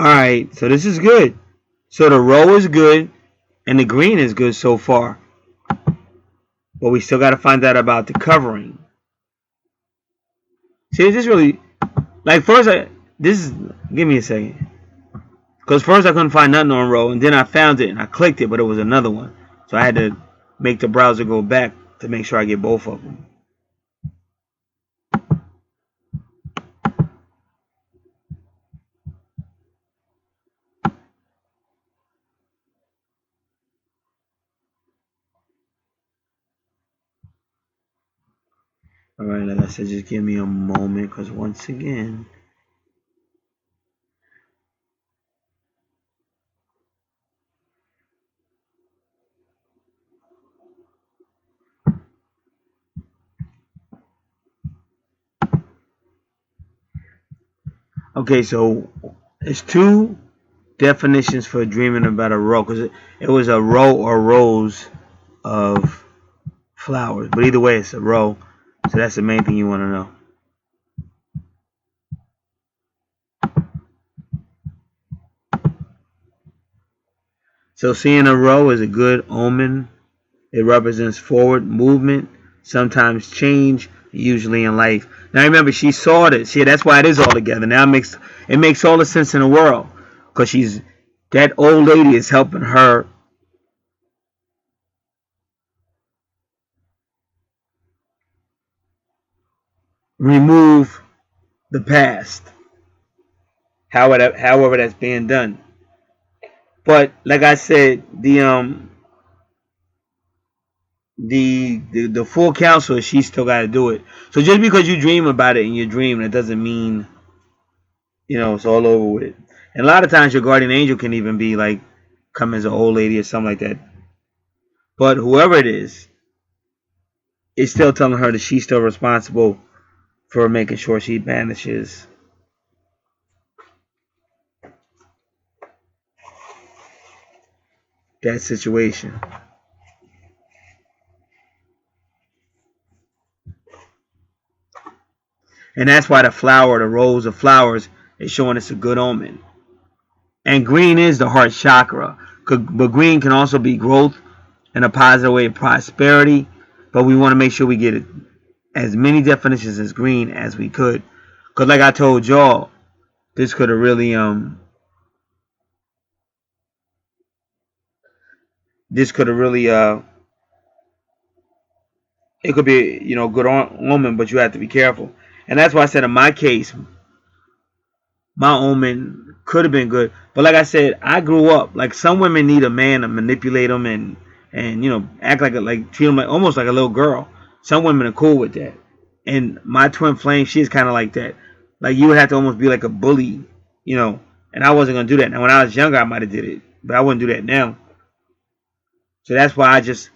Alright, so this is good. So the row is good, and the green is good so far. But we still got to find out about the covering. See, this really like first give me a second. Because first I couldn't find nothing on Row, and then I found it and I clicked it, but it was another one. So I had to make the browser go back to make sure I get both of them. Alright, like I said, just give me a moment, because once again, okay, so it's two definitions for dreaming about a row, because it was a row or rows of flowers, but either way, it's a row. So that's the main thing you want to know. So seeing a row is a good omen. It represents forward movement, sometimes change, usually in life. Now remember, she saw this. Yeah, that's why it is all together. Now it makes all the sense in the world, because she's that old lady is helping her remove the past, however that's being done. But like I said, the full counsel, she still got to do it. So just because you dream about it in your dream, that doesn't mean it's all over with. And a lot of times your guardian angel can even be like come as an old lady or something like that. But whoever it is still telling her that she's still responsible for making sure she banishes that situation. And that's why the rose of flowers, is showing us a good omen. And green is the heart chakra. But green can also be growth in a positive way, prosperity. But we want to make sure we get as many definitions as green as we could. Because like I told y'all, this could have really this could have really it could be good omen, but you have to be careful. And that's why I said in my case, my omen could have been good. But like I said, I grew up like some women need a man to manipulate them and act like treat them like almost like a little girl. Some women are cool with that. And my twin flame, she's kind of like that. Like you would have to almost be like a bully, you know. And I wasn't gonna do that. Now when I was younger, I might have did it, but I wouldn't do that now. So that's why I just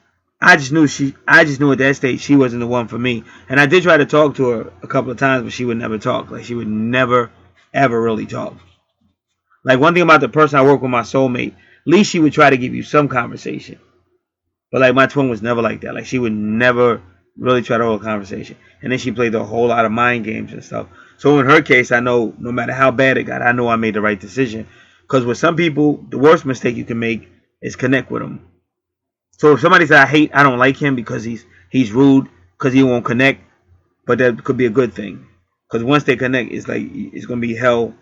knew at that stage she wasn't the one for me. And I did try to talk to her a couple of times, but she would never talk. Like she would never ever really talk. Like one thing about the person I work with, my soulmate, at least she would try to give you some conversation. But like my twin was never like that. Like she would never really try to hold a conversation. And then she played a whole lot of mind games and stuff. So in her case, I know no matter how bad it got, I know I made the right decision. Because with some people, the worst mistake you can make is connect with them. So if somebody says I don't like him because he's rude, because he won't connect, but that could be a good thing. Because once they connect, it's gonna be hell,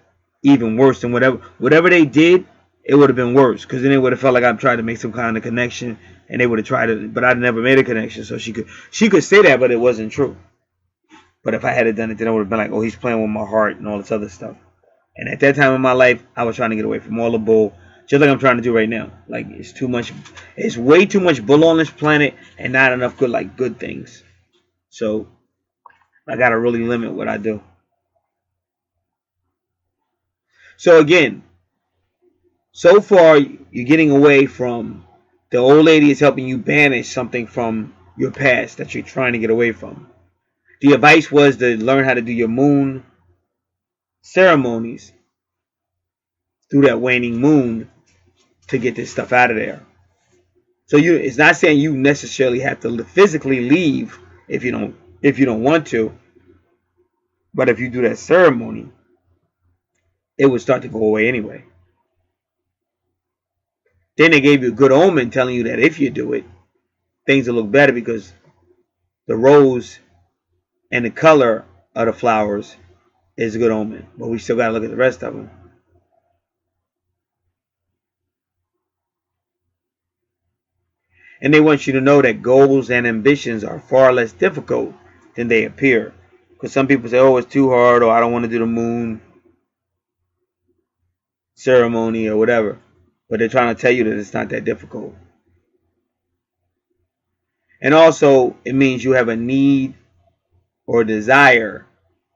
even worse than whatever they did. It would have been worse because then it would have felt like I'm trying to make some kind of connection, and they would have tried it, but I never made a connection. So she could say that, but it wasn't true. But if I had done it, then I would have been like, oh, he's playing with my heart and all this other stuff. And at that time in my life, I was trying to get away from all the bull, just like I'm trying to do right now. Like it's too much, it's way too much bull on this planet, and not enough good things. So I gotta really limit what I do. So again, so far you're getting away from the old lady is helping you banish something from your past that you're trying to get away from. The advice was to learn how to do your moon ceremonies through that waning moon to get this stuff out of there. So it's not saying you necessarily have to physically leave if you don't want to, but if you do that ceremony, it would start to go away anyway. Then they gave you a good omen telling you that if you do it, things will look better because the rose and the color of the flowers is a good omen. But we still got to look at the rest of them. And they want you to know that goals and ambitions are far less difficult than they appear. Because some people say, oh, it's too hard, or I don't want to do the moon ceremony or whatever. But they're trying to tell you that it's not that difficult. And also, it means you have a need or desire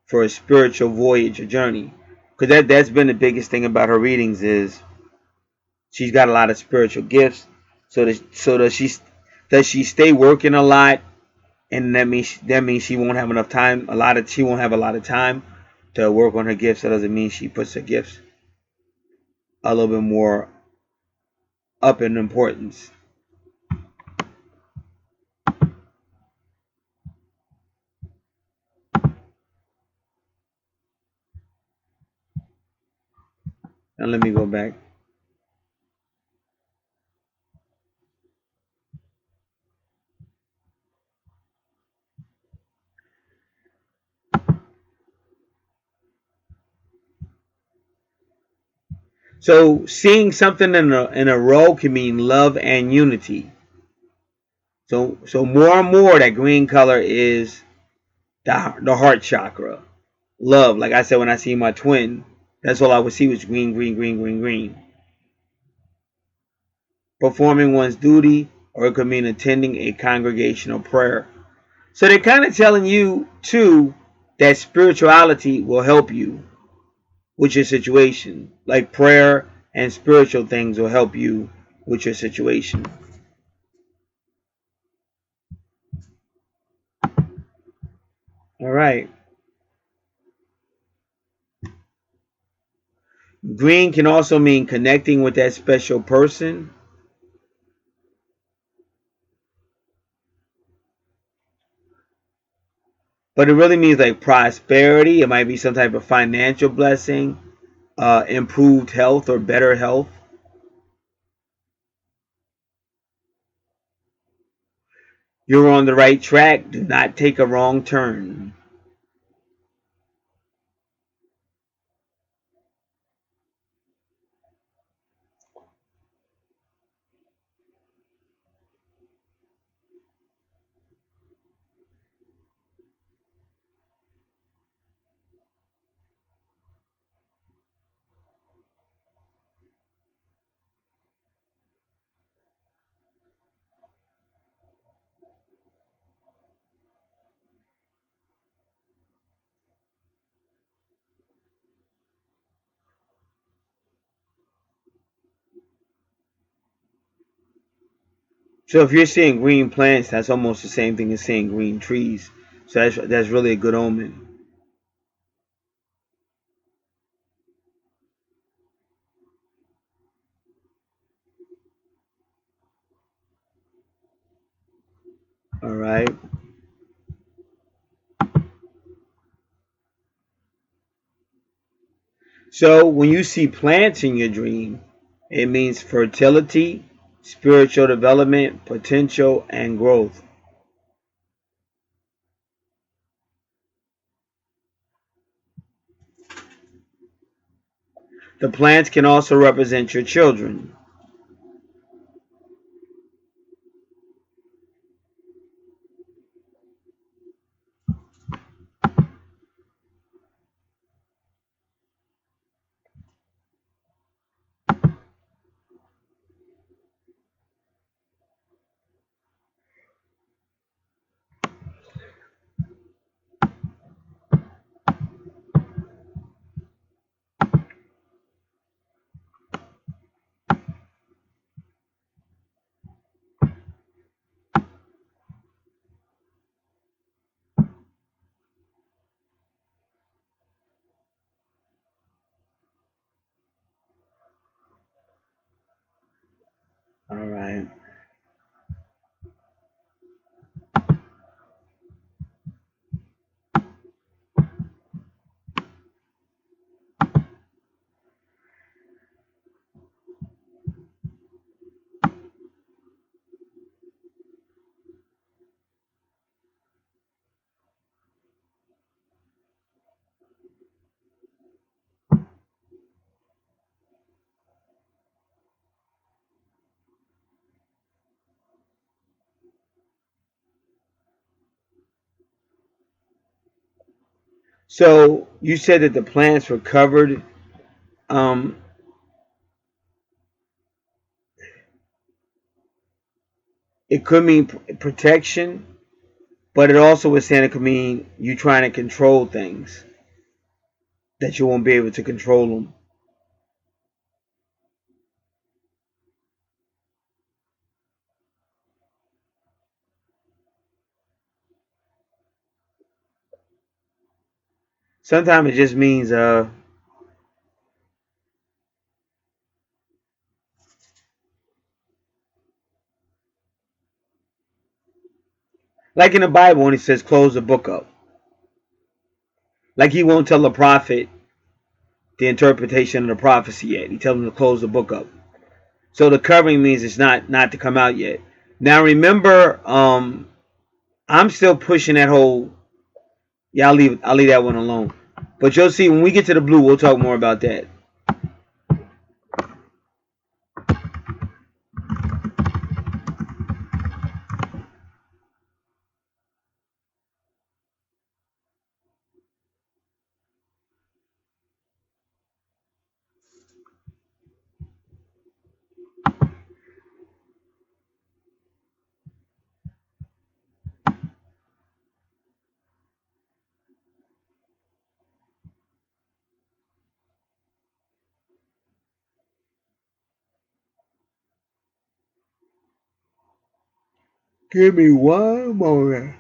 for a spiritual voyage or journey. Because that's been the biggest thing about her readings is she's got a lot of spiritual gifts. So does she stay working a lot, and that means she won't have enough time. She won't have a lot of time to work on her gifts. That doesn't mean she puts her gifts a little bit more up in importance. Now let me go back. So seeing something in a row can mean love and unity. So more and more that green color is the heart chakra. Love. Like I said, when I see my twin, that's all I would see was green, green, green, green, green. Performing one's duty, or it could mean attending a congregational prayer. So they're kind of telling you too that spirituality will help you with your situation. Like prayer and spiritual things will help you with your situation. All right. Green can also mean connecting with that special person. But it really means like prosperity. It might be some type of financial blessing, improved health or better health. You're on the right track. Do not take a wrong turn. So if you're seeing green plants, that's almost the same thing as seeing green trees. So that's really a good omen. All right. So when you see plants in your dream, it means fertility, spiritual development, potential, and growth. The plants can also represent your children. All right. So you said that the plants were covered. Um, it could mean protection, but it also was saying it could mean you trying to control things that you won't be able to control them. Sometimes it just means like in the Bible when it says close the book up. Like he won't tell the prophet the interpretation of the prophecy yet. He tells him to close the book up. So the covering means it's not to come out yet. Now remember, I'm still pushing that whole. Yeah, I'll leave that one alone. But you'll see when we get to the blue, we'll talk more about that. Give me one moment.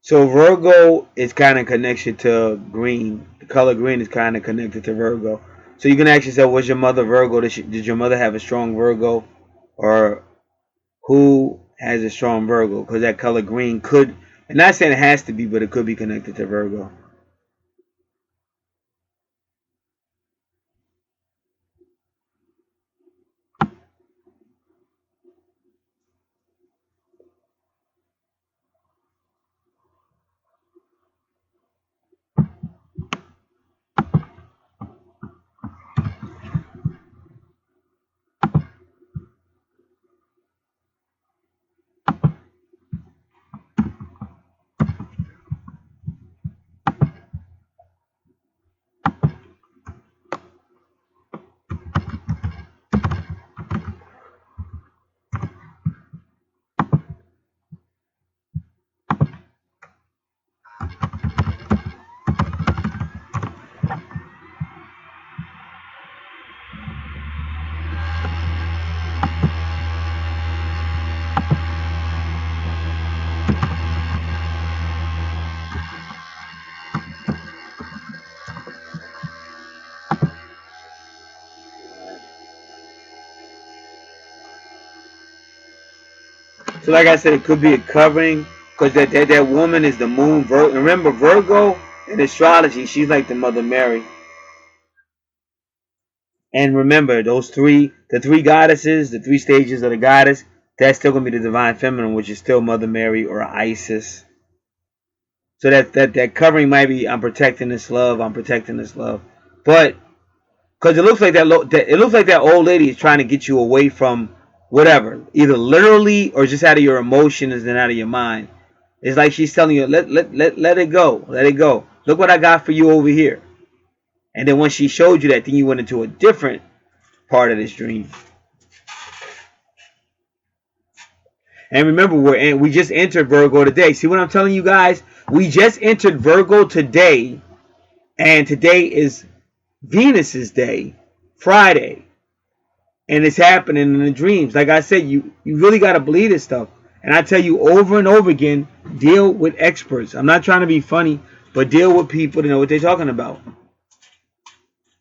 So Virgo is kind of connected to green. The color green is kind of connected to Virgo. So you can ask yourself, was your mother Virgo? Did your mother have a strong Virgo? Or who has a strong Virgo? Because that color green could, and not saying it has to be, but it could be connected to Virgo. So like I said, it could be a covering because that woman is the moon. Remember Virgo in astrology, she's like the Mother Mary. And remember the three goddesses, the three stages of the goddess. That's still gonna be the divine feminine, which is still Mother Mary or Isis. So that covering might be I'm protecting this love, I'm protecting this love, but because it looks like it looks like that old lady is trying to get you away from whatever, either literally or just out of your emotions and out of your mind. It's like she's telling you, let it go, let it go. Look what I got for you over here. And then once she showed you that, then you went into a different part of this dream. And remember, we just entered Virgo today. See what I'm telling you guys? We just entered Virgo today, and today is Venus's day, Friday, and it's happening in the dreams. Like I said, you really got to believe this stuff. And I tell you over and over again, deal with experts. I'm not trying to be funny, but deal with people to know what they're talking about.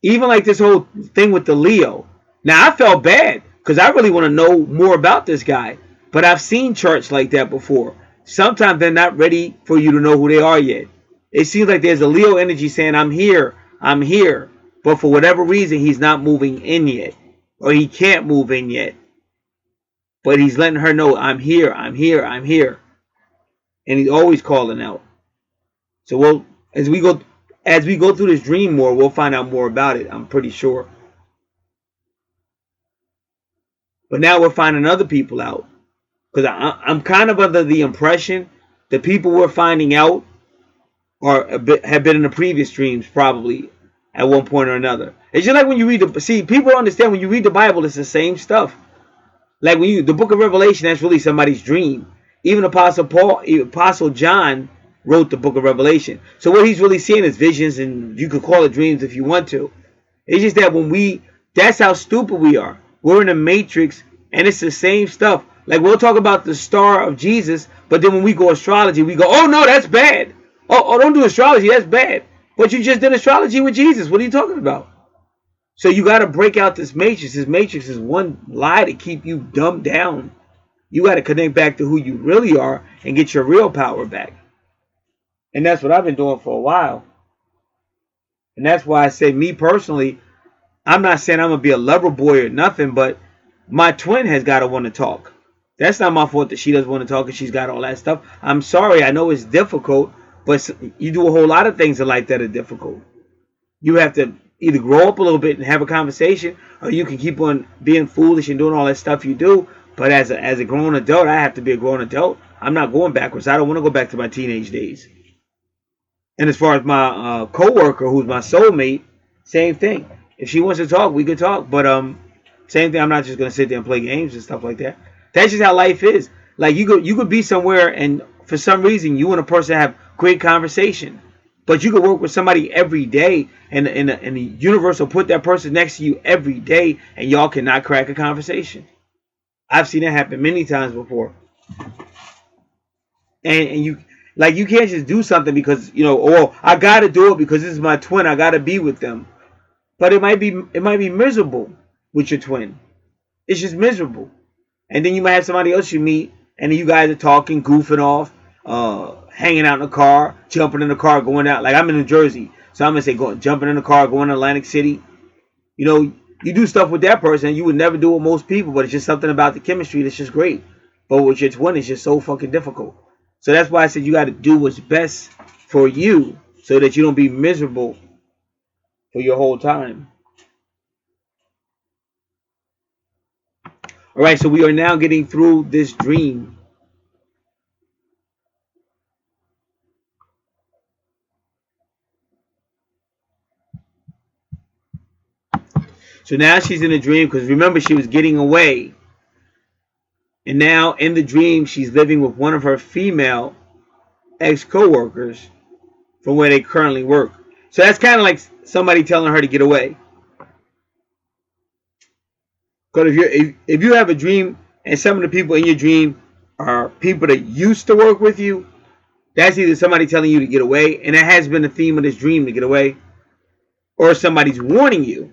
Even like this whole thing with the Leo. Now, I felt bad because I really want to know more about this guy. But I've seen charts like that before. Sometimes they're not ready for you to know who they are yet. It seems like there's a Leo energy saying, I'm here, I'm here. But for whatever reason, he's not moving in yet. Or he can't move in yet. But he's letting her know, I'm here, I'm here, I'm here. And he's always calling out. So we'll, as we go through this dream more, we'll find out more about it. I'm pretty sure. But now we're finding other people out. Because I'm kind of under the impression the people we're finding out have been in the previous dreams probably at one point or another. It's just like when you read people don't understand when you read the Bible, it's the same stuff. Like when the book of Revelation, that's really somebody's dream. Even Apostle John wrote the book of Revelation. So what he's really seeing is visions, and you could call it dreams if you want to. It's just that that's how stupid we are. We're in a matrix, and it's the same stuff. Like we'll talk about the star of Jesus, but then when we go astrology, we go, oh no, that's bad. Oh, don't do astrology, that's bad. But you just did astrology with Jesus. What are you talking about? So you got to break out this matrix. This matrix is one lie to keep you dumbed down. You got to connect back to who you really are and get your real power back. And that's what I've been doing for a while. And that's why I say, me personally, I'm not saying I'm going to be a lover boy or nothing, but my twin has got to want to talk. That's not my fault that she doesn't want to talk and she's got all that stuff. I'm sorry. I know it's difficult, but you do a whole lot of things in life that are difficult. You have to either grow up a little bit and have a conversation, or you can keep on being foolish and doing all that stuff you do. But as a grown adult, I have to be a grown adult. I'm not going backwards. I don't want to go back to my teenage days. And as far as my coworker, who's my soulmate, same thing. If she wants to talk, we could talk. But same thing. I'm not just gonna sit there and play games and stuff like that. That's just how life is. Like you could be somewhere, and for some reason, you and a person have great conversation. But you could work with somebody every day, and the universe will put that person next to you every day, and y'all cannot crack a conversation. I've seen that happen many times before. And you can't just do something because I gotta do it because this is my twin. I gotta be with them. But it might be miserable with your twin. It's just miserable. And then you might have somebody else you meet, and then you guys are talking, goofing off, hanging out in the car, jumping in the car, going out. Like I'm in New Jersey, so I'm gonna say jumping in the car, going to Atlantic City. You do stuff with that person you would never do with most people, but it's just something about the chemistry that's just great. But with your twin, it's just so fucking difficult. So that's why I said you got to do what's best for you, so that you don't be miserable for your whole time. All right, so we are now getting through this dream. So now she's in a dream because remember she was getting away. And now in the dream she's living with one of her female ex-co-workers from where they currently work. So that's kind of like somebody telling her to get away. Because if you have a dream and some of the people in your dream are people that used to work with you, that's either somebody telling you to get away, and that has been the theme of this dream, to get away, or somebody's warning you.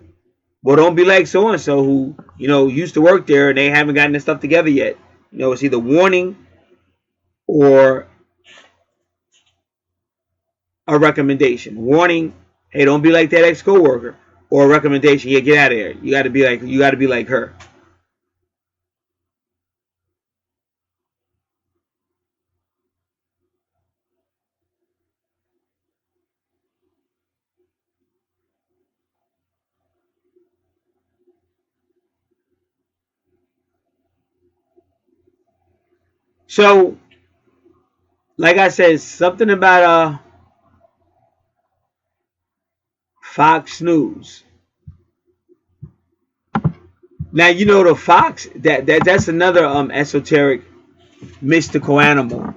Well, don't be like so and so who used to work there and they haven't gotten their stuff together yet. It's either warning or a recommendation. Warning, hey, don't be like that ex-coworker, or a recommendation, yeah, get out of here. You got to be like her. So, like I said, something about Fox News. Now the fox that's another esoteric mystical animal.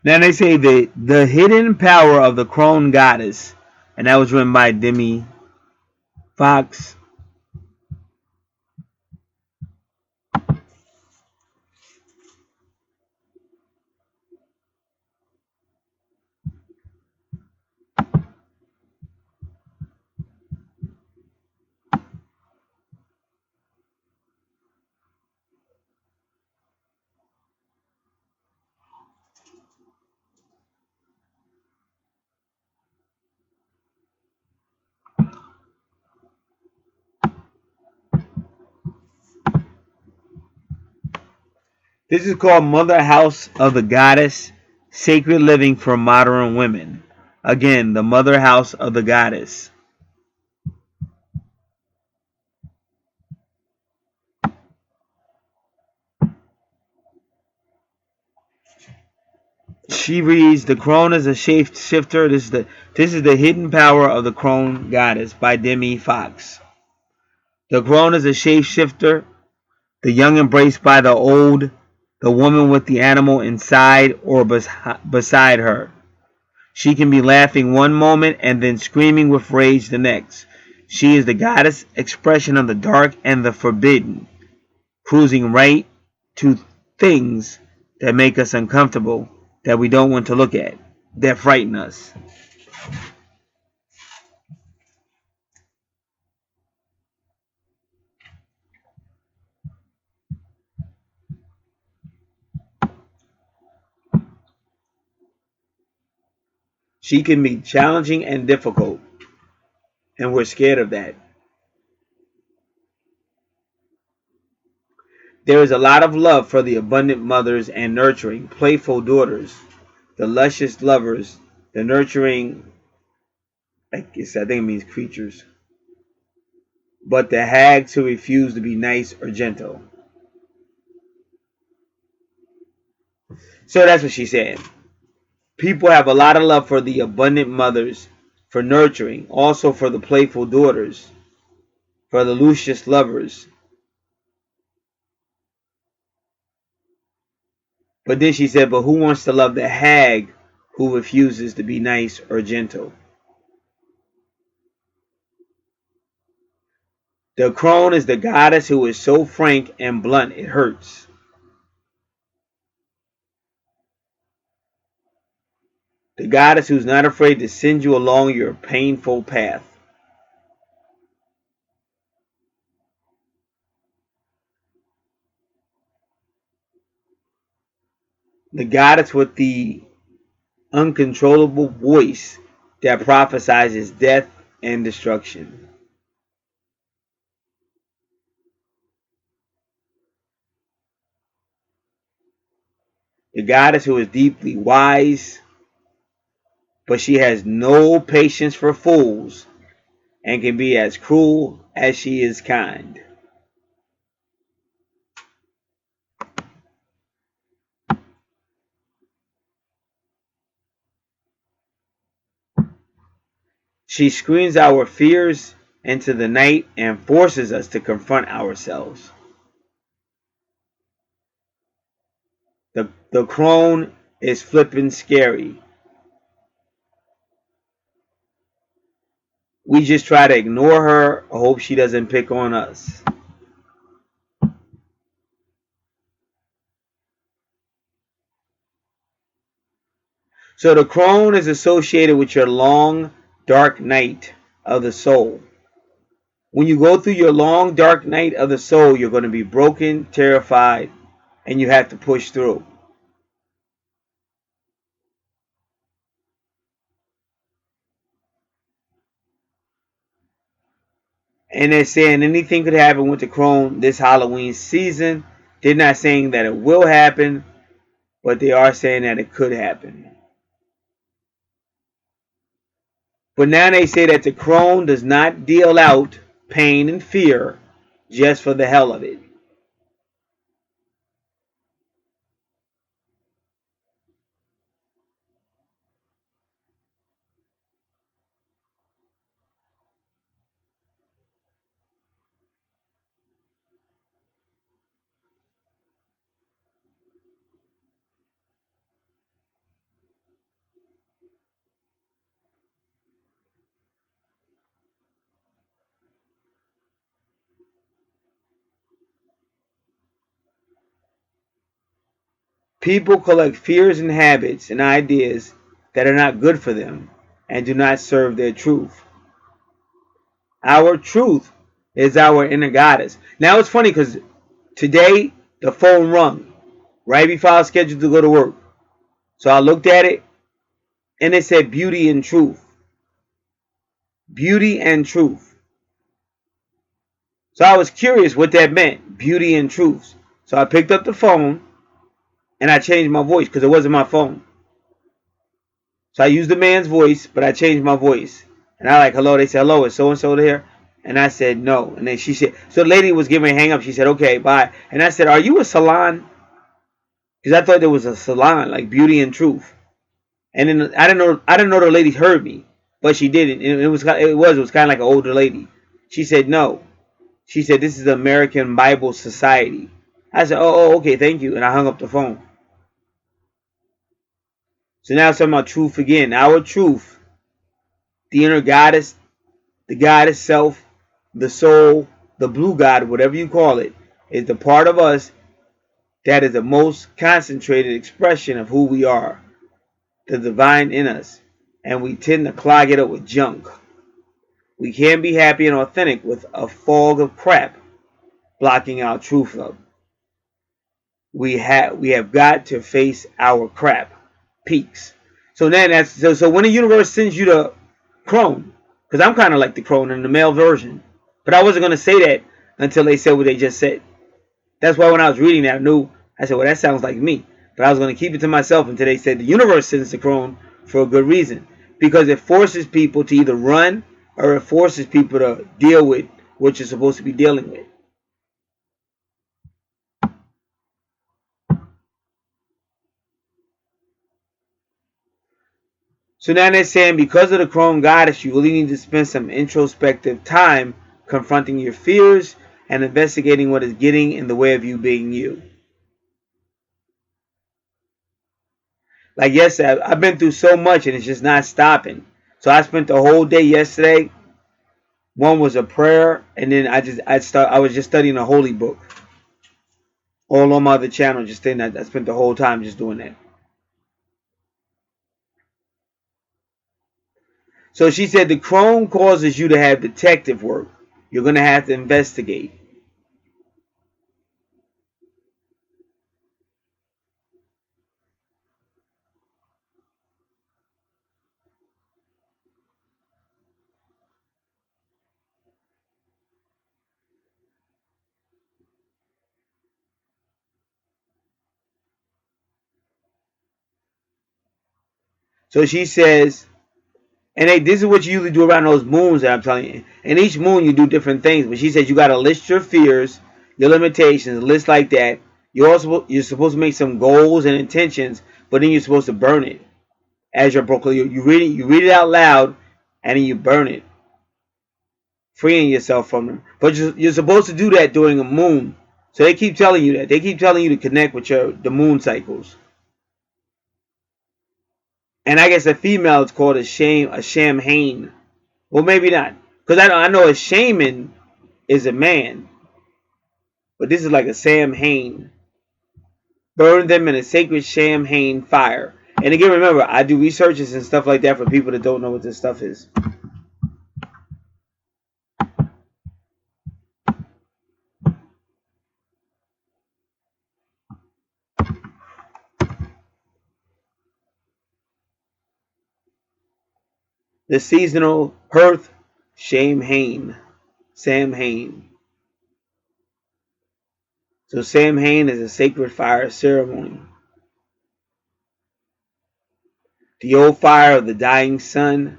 Now they say the hidden power of the crone goddess, and that was written by Demi Fox. This is called Mother House of the Goddess, Sacred Living for Modern Women. Again, the Mother House of the Goddess. She reads, "The crone is a shapeshifter. This is the hidden power of the crone goddess" by Demi Fox. The crone is a shapeshifter, the young embraced by the old, the woman with the animal inside or beside her. She can be laughing one moment and then screaming with rage the next. She is the goddess expression of the dark and the forbidden, cruising right to things that make us uncomfortable, that we don't want to look at, that frighten us. She can be challenging and difficult, and we're scared of that. There is a lot of love for the abundant mothers and nurturing, playful daughters, the luscious lovers, the nurturing, I think it means creatures, but the hags who refuse to be nice or gentle. So that's what she said. People have a lot of love for the abundant mothers, for nurturing, also for the playful daughters, for the luscious lovers. But then she said, but who wants to love the hag who refuses to be nice or gentle? The crone is the goddess who is so frank and blunt it hurts. The goddess who's not afraid to send you along your painful path. The goddess with the uncontrollable voice that prophesies death and destruction. The goddess who is deeply wise, but she has no patience for fools and can be as cruel as she is kind. She screams our fears into the night and forces us to confront ourselves. The crone is flippin' scary. We just try to ignore her or hope she doesn't pick on us. So the crone is associated with your long, dark night of the soul. When you go through your long, dark night of the soul, you're going to be broken, terrified, and you have to push through. And they're saying anything could happen with the crone this Halloween season. They're not saying that it will happen, but they are saying that it could happen. But now they say that the crone does not deal out pain and fear just for the hell of it. People collect fears and habits and ideas that are not good for them and do not serve their truth. Our truth is our inner goddess. Now it's funny because today the phone rung right before I was scheduled to go to work. So I looked at it and it said beauty and truth. Beauty and truth. So I was curious what that meant. Beauty and truth. So I picked up the phone and I changed my voice because it wasn't my phone. So I used the man's voice, but I changed my voice. And I like, hello. They said, hello, is so and so here? And I said, no. And then she said, so the lady was giving me a hang up. She said, okay, bye. And I said, are you a salon? Because I thought there was a salon, like Beauty and Truth. And then I didn't know the lady heard me, but she didn't. And it was kind of like an older lady. She said, no. She said, this is the American Bible Society. I said, okay, thank you. And I hung up the phone. So now it's talking about truth again. Our truth, the inner goddess, the goddess self, the soul, the blue god, whatever you call it, is the part of us that is the most concentrated expression of who we are, the divine in us. And we tend to clog it up with junk. We can't be happy and authentic with a fog of crap blocking our truth up. We have got to face our crap peaks. So then so when the universe sends you the crone, because I'm kind of like the crone in the male version, but I wasn't gonna say that until they said what they just said. That's why when I was reading that, I said, well, that sounds like me. But I was gonna keep it to myself until they said the universe sends the crone for a good reason, because it forces people to either run or it forces people to deal with what you're supposed to be dealing with. So now they're saying because of the Chrome Goddess, you really need to spend some introspective time confronting your fears and investigating what is getting in the way of you being you. Like yesterday, I've been through so much and it's just not stopping. So I spent the whole day yesterday. One was a prayer, and then I was just studying a holy book. All on my other channel, just saying that I spent the whole time just doing that. So she said the Chrome causes you to have detective work. You're gonna have to investigate. So she says, this is what you usually do around those moons that I'm telling you. And each moon you do different things. But she says you got to list your fears, your limitations, list like that. You're supposed to make some goals and intentions, but then you're supposed to burn it as you're proclaiming. You read it out loud, and then you burn it, freeing yourself from them. But you're supposed to do that during a moon. So they keep telling you that. They keep telling you to connect with the moon cycles. And I guess a female is called a shamhain. Well, maybe not. Because I know a shaman is a man. But this is like a Samhain. Burn them in a sacred Samhain fire. And again, remember, I do researches and stuff like that for people that don't know what this stuff is. The seasonal hearth, Samhain. Samhain. So Samhain is a sacred fire ceremony. The old fire of the dying sun.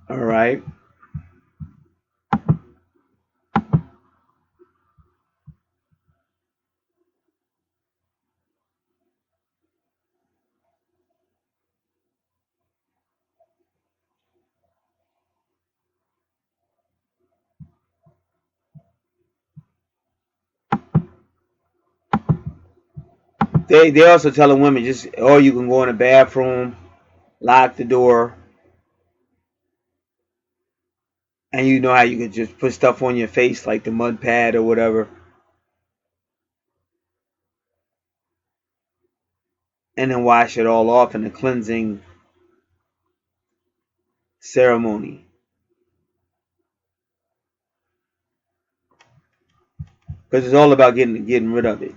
All right. They also telling women just, oh, you can go in the bathroom, lock the door, and you know how you could just put stuff on your face like the mud pad or whatever, and then wash it all off in a cleansing ceremony. Because it's all about getting rid of it.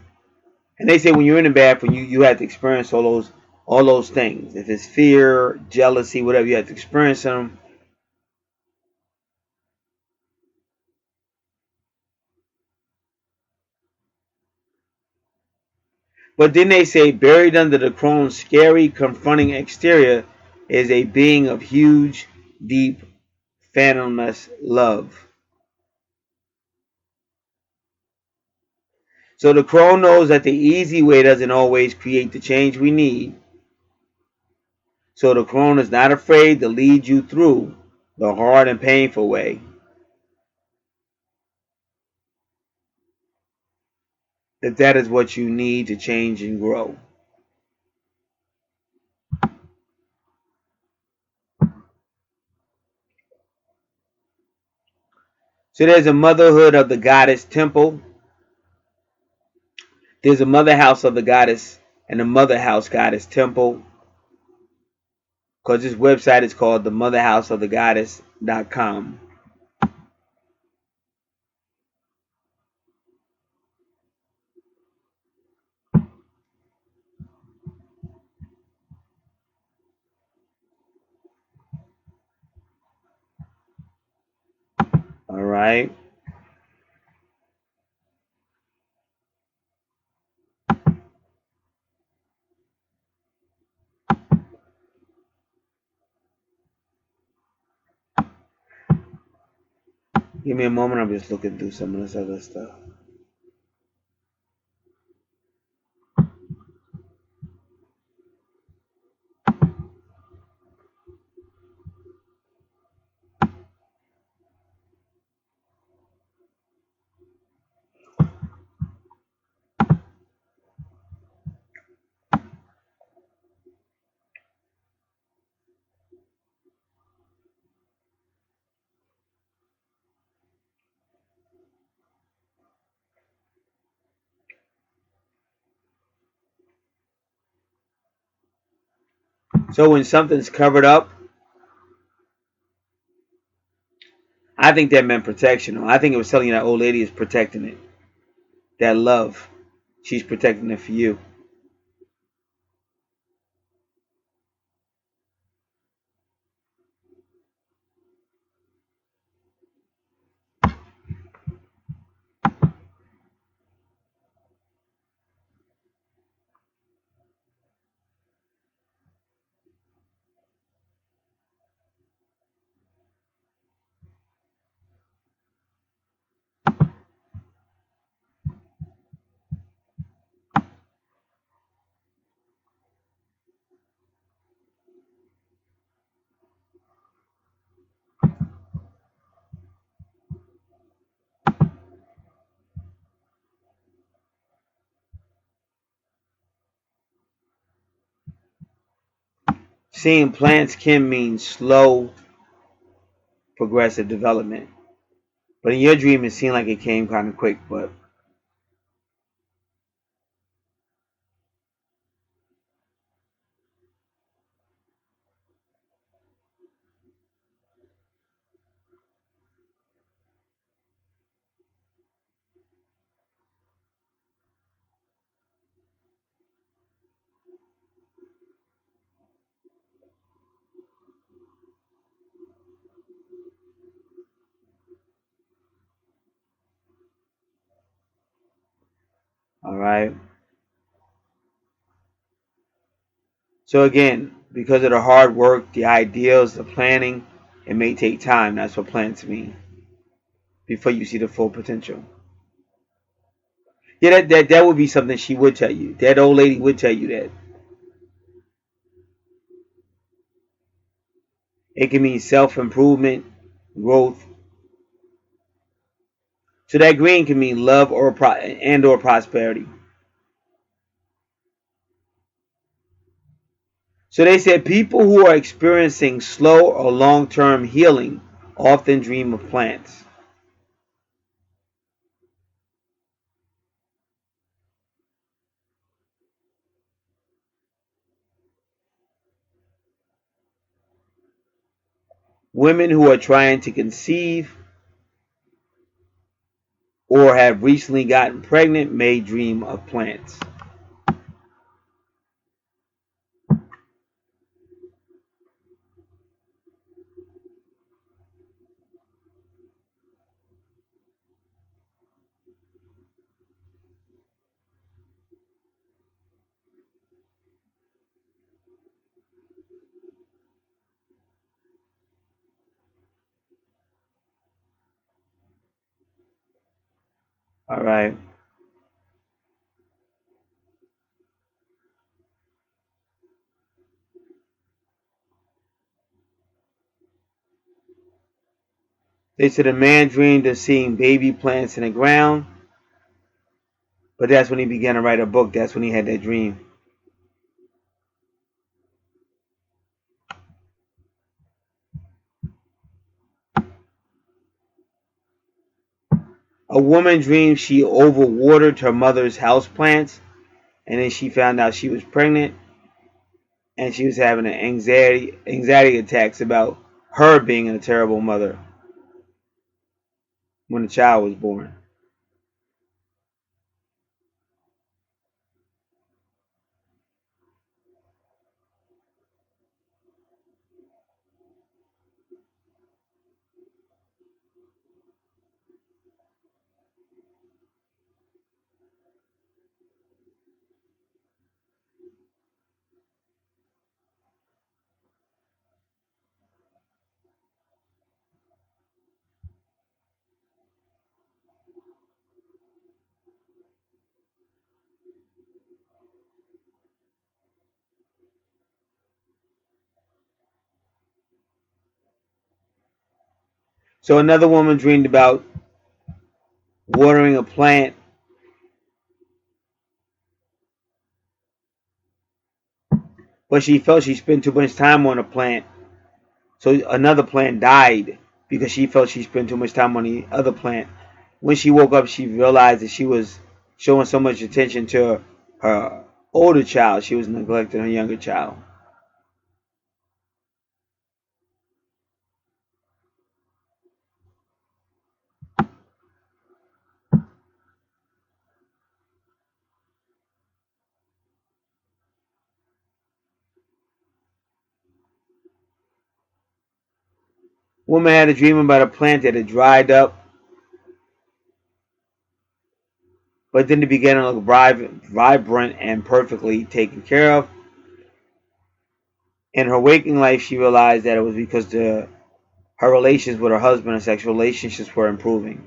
And they say when you're in the bathroom, you have to experience all those things. If it's fear, jealousy, whatever, you have to experience them. But then they say buried under the crone's scary, confronting exterior is a being of huge, deep, fathomless love. So the crone knows that the easy way doesn't always create the change we need. So the crone is not afraid to lead you through the hard and painful way, if that is what you need to change and grow. So there's a motherhood of the goddess temple. There's a mother house of the goddess and a mother house goddess temple. Because this website is called the motherhouseofthegoddess.com. All right. Give me a moment. I'm just looking through some of this other stuff. So when something's covered up, I think that meant protection. I think it was telling you that old lady is protecting it. That love. She's protecting it for you. Seeing plants can mean slow, progressive development. But in your dream, it seemed like it came kind of quick. But all right. So again, because of the hard work, the ideals, the planning, it may take time. That's what plants mean. Before you see the full potential. Yeah, that would be something she would tell you. That old lady would tell you that. It can mean self-improvement, growth. So that green can mean love or prosperity. So they said people who are experiencing slow or long-term healing often dream of plants. Women who are trying to conceive or have recently gotten pregnant may dream of plants. All right. They said a man dreamed of seeing baby plants in the ground, but that's when he began to write a book. That's when he had that dream. A woman dreamed she overwatered her mother's houseplants, and then she found out she was pregnant, and she was having an anxiety attacks about her being a terrible mother when the child was born. So another woman dreamed about watering a plant, but she felt she spent too much time on a plant. So another plant died because she felt she spent too much time on the other plant. When she woke up, she realized that she was showing so much attention to her older child, she was neglecting her younger child. Woman had a dream about a plant that had dried up, but then it began to look vibrant and perfectly taken care of. In her waking life, she realized that it was because her relations with her husband and sexual relationships were improving.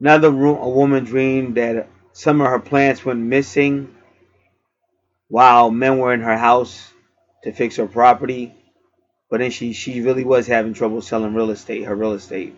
A woman dreamed that some of her plants went missing while men were in her house to fix her property. But then she really was having trouble selling real estate, her real estate.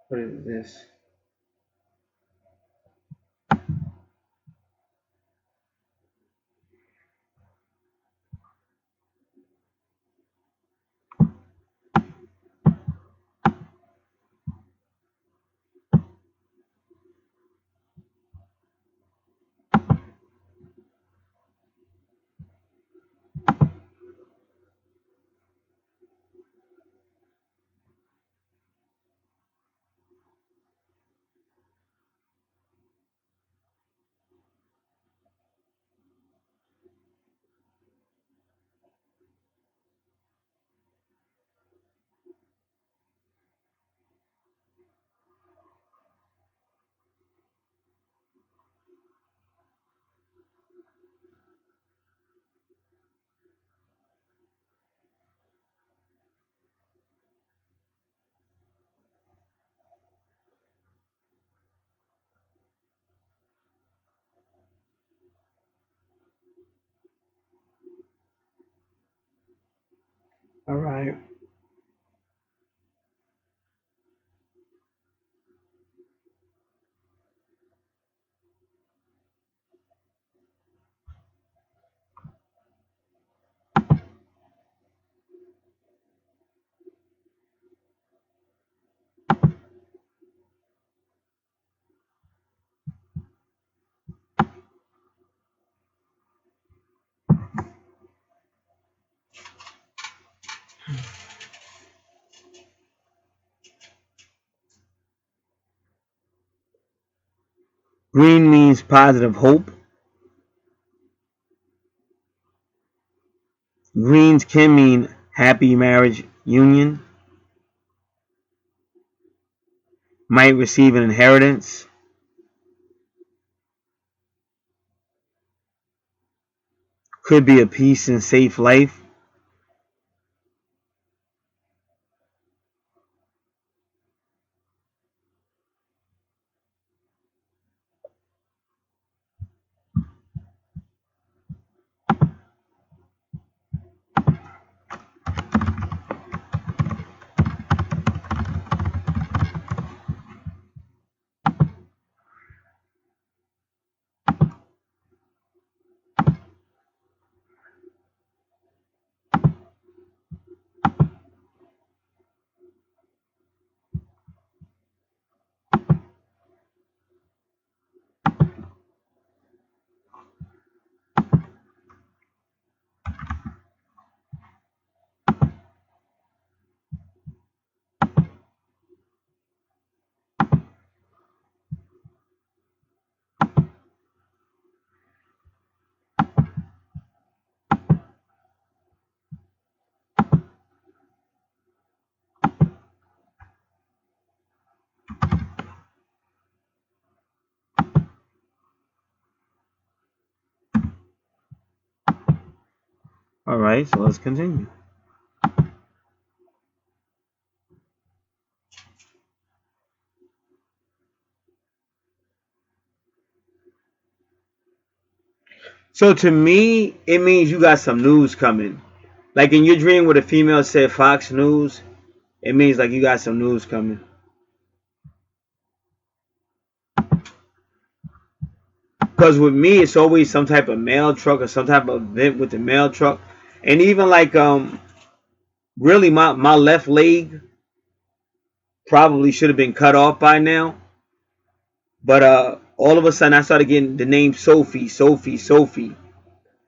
What is this? All right. Green means positive hope. Greens can mean happy marriage union. Might receive an inheritance. Could be a peace and safe life. All right, so let's continue. So to me, it means you got some news coming. Like in your dream where the female said Fox News, it means like you got some news coming. Because with me, it's always some type of mail truck or some type of event with the mail truck. And even like really my left leg probably should have been cut off by now. But all of a sudden I started getting the name Sophie, Sophie, Sophie.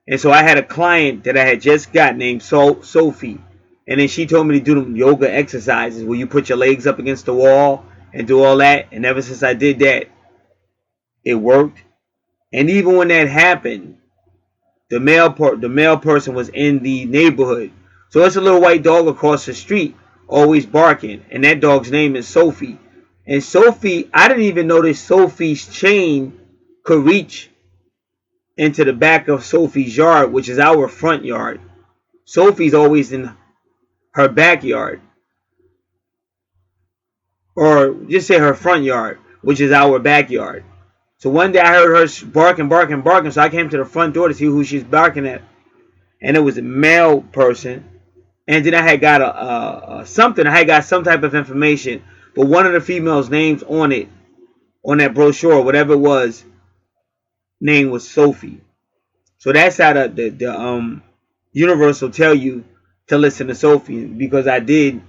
And so I had a client that I had just got named Sophie. And then she told me to do them yoga exercises where you put your legs up against the wall and do all that. And ever since I did that, it worked. And even when that happened, the male person was in the neighborhood. So it's a little white dog across the street, always barking. And that dog's name is Sophie. And Sophie, I didn't even notice Sophie's chain could reach into the back of Sophie's yard, which is our front yard. Sophie's always in her backyard, or just say her front yard, which is our backyard. So one day I heard her barking, barking, barking. So I came to the front door to see who she's barking at, and it was a male person. And then I had got something. I had got some type of information but one of the females' names on it, on that brochure, whatever it was, name was Sophie. So that's how the universe will tell you to listen to Sophie. Because I did,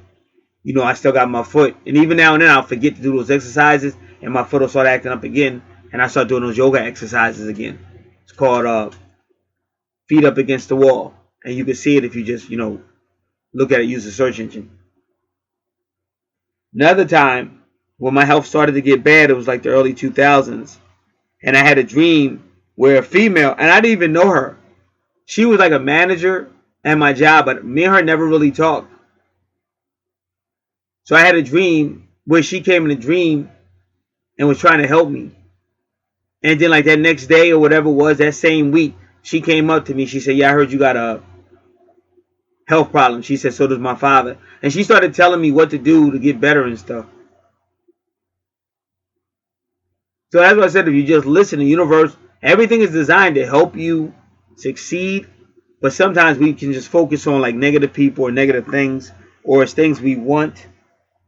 I still got my foot, and even now and then I'll forget to do those exercises, and my foot will start acting up again, and I start doing those yoga exercises again. It's called feet up against the wall, and you can see it if you just look at it, use the search engine. Another time when my health started to get bad, it was like the early 2000s, and I had a dream where a female, and I didn't even know her. She was like a manager at my job, but me and her never really talked. So I had a dream where she came in a dream and was trying to help me. And then like that next day or whatever it was, that same week, she came up to me. She said, "Yeah, I heard you got a health problem." She said, "So does my father." And she started telling me what to do to get better and stuff. So that's what I said. If you just listen, the universe, everything is designed to help you succeed. But sometimes we can just focus on like negative people or negative things, or it's things we want,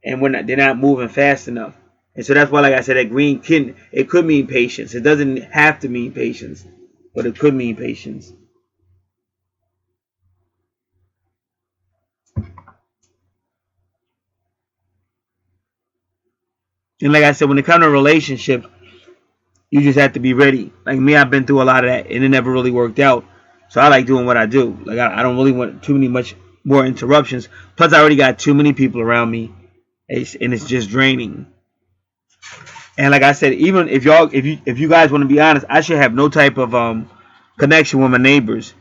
and they're not moving fast enough. And so that's why, like I said, that green kitten, it could mean patience. It doesn't have to mean patience, but it could mean patience. And like I said, when it comes to relationships, you just have to be ready. Like me, I've been through a lot of that, and it never really worked out. So I like doing what I do. Like I don't really want much more interruptions. Plus, I already got too many people around me, and it's just draining. And like I said, even if you guys want to be honest, I should have no type of connection with my neighbors,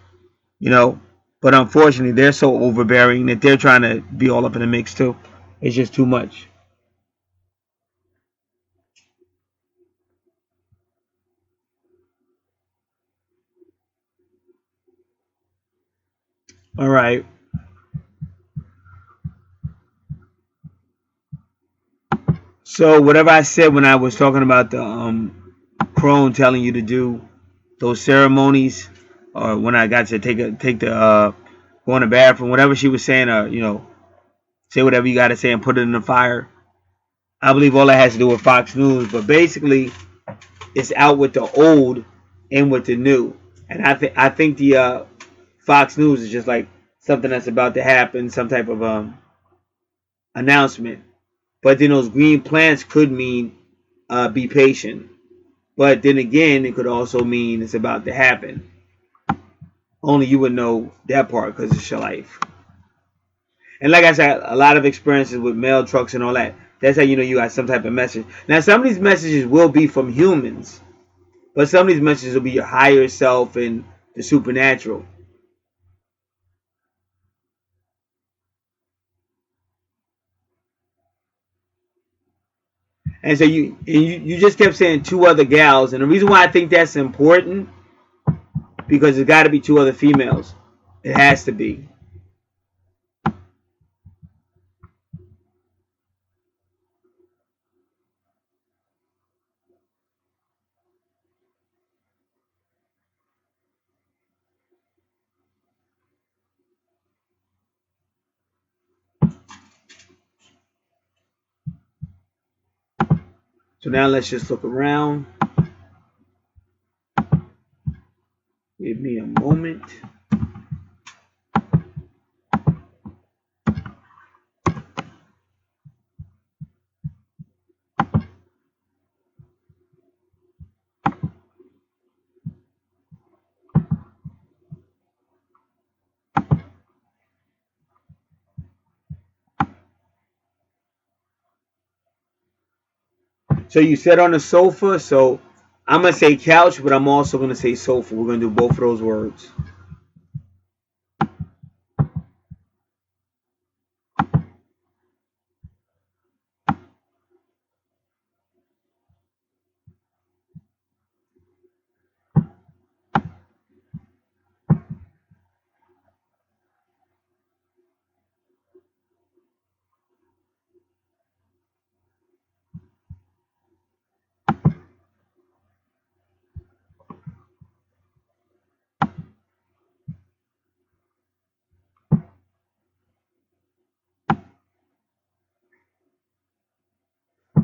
you know. But unfortunately, they're so overbearing that they're trying to be all up in the mix too. It's just too much. All right. So whatever I said when I was talking about the crone telling you to do those ceremonies, or when I got to take the go in the bathroom, whatever she was saying, say whatever you got to say and put it in the fire. I believe all that has to do with Fox News, but basically it's out with the old and with the new. And I think the Fox News is just like something that's about to happen, some type of announcement. But then those green plants could mean be patient. But then again, it could also mean it's about to happen. Only you would know that part because it's your life. And like I said, a lot of experiences with mail trucks and all that. That's how you know you got some type of message. Now, some of these messages will be from humans, but some of these messages will be your higher self and the supernatural. And so you just kept saying two other gals, and the reason why I think that's important because there's got to be two other females. It has to be. So now let's just look around. Give me a moment. So you said on the sofa, so I'm gonna say couch, but I'm also gonna say sofa. We're gonna do both of those words.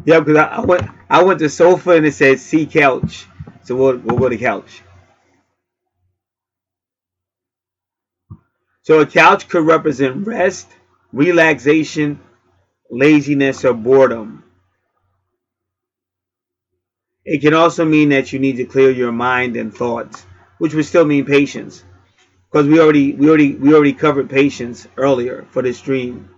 Yeah, because I went to sofa and it said see couch. So we'll go to couch. So a couch could represent rest, relaxation, laziness, or boredom. It can also mean that you need to clear your mind and thoughts, which would still mean patience. Because we already covered patience earlier for this dream.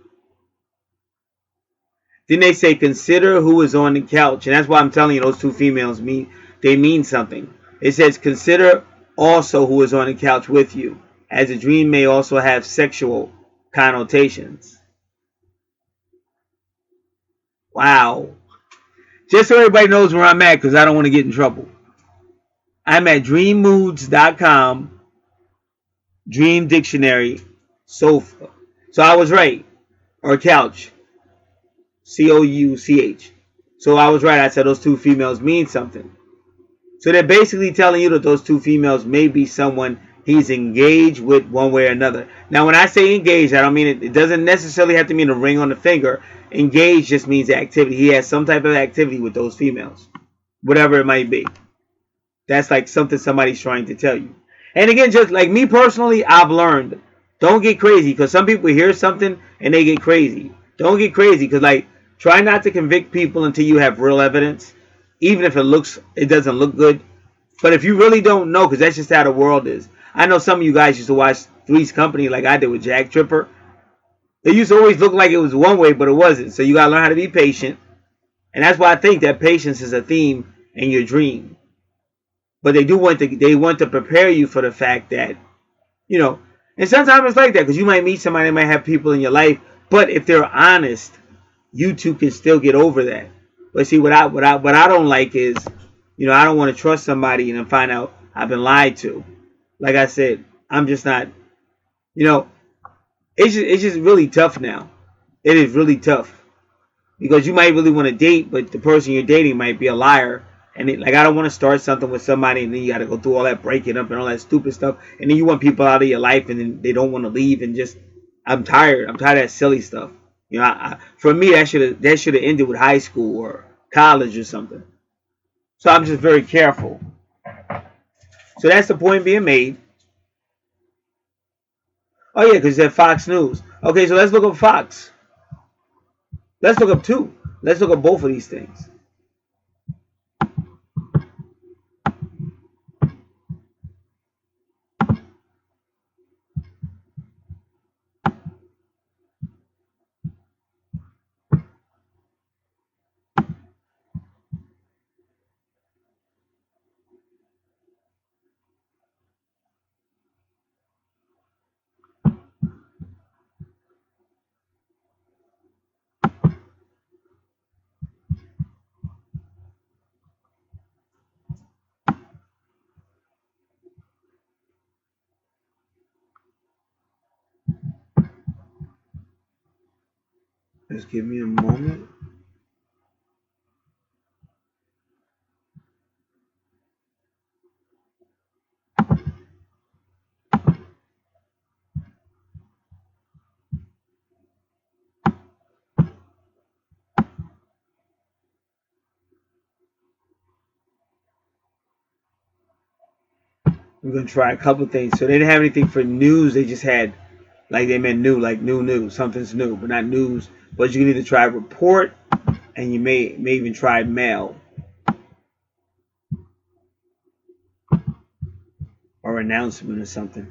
Then they say consider who is on the couch, and that's why I'm telling you those two females mean something. It says consider also who is on the couch with you, as the dream may also have sexual connotations. Wow. Just so everybody knows where I'm at, because I don't want to get in trouble. I'm at dreammoods.com, Dream Dictionary, sofa. So I was right. Or couch. Couch. So I was right. I said those two females mean something. So they're basically telling you that those two females may be someone he's engaged with one way or another. Now, when I say engaged, I don't mean it doesn't necessarily have to mean a ring on the finger. Engaged just means activity. He has some type of activity with those females, whatever it might be. That's like something somebody's trying to tell you. And again, just like me personally, I've learned, don't get crazy, because some people hear something and they get crazy. Don't get crazy, because like, try not to convict people until you have real evidence, even if it doesn't look good. But if you really don't know, because that's just how the world is. I know some of you guys used to watch Three's Company like I did with Jack Tripper. It used to always look like it was one way, but it wasn't. So you gotta learn how to be patient. And that's why I think that patience is a theme in your dream. But they want to prepare you for the fact that, you know, and sometimes it's like that, because you might meet somebody that might have people in your life, but if they're honest, you two can still get over that. But see, what I don't like is, I don't want to trust somebody and then find out I've been lied to. Like I said, I'm just not, you know, it's just really tough now. It is really tough, because you might really want to date, but the person you're dating might be a liar. And like, I don't want to start something with somebody and then you got to go through all that breaking up and all that stupid stuff, and then you want people out of your life and then they don't want to leave, and just, I'm tired. I'm tired of that silly stuff. For me, that should have ended with high school or college or something. So I'm just very careful. So that's the point being made. Oh yeah, because it's Fox News. Okay, so let's look up Fox. Let's look up two. Let's look up both of these things. Just give me a moment. We're gonna try a couple of things. So they didn't have anything for news. They just had, like, they meant new, like new news. Something's new, but not news. But you can either try report, and you may even try mail or announcement or something.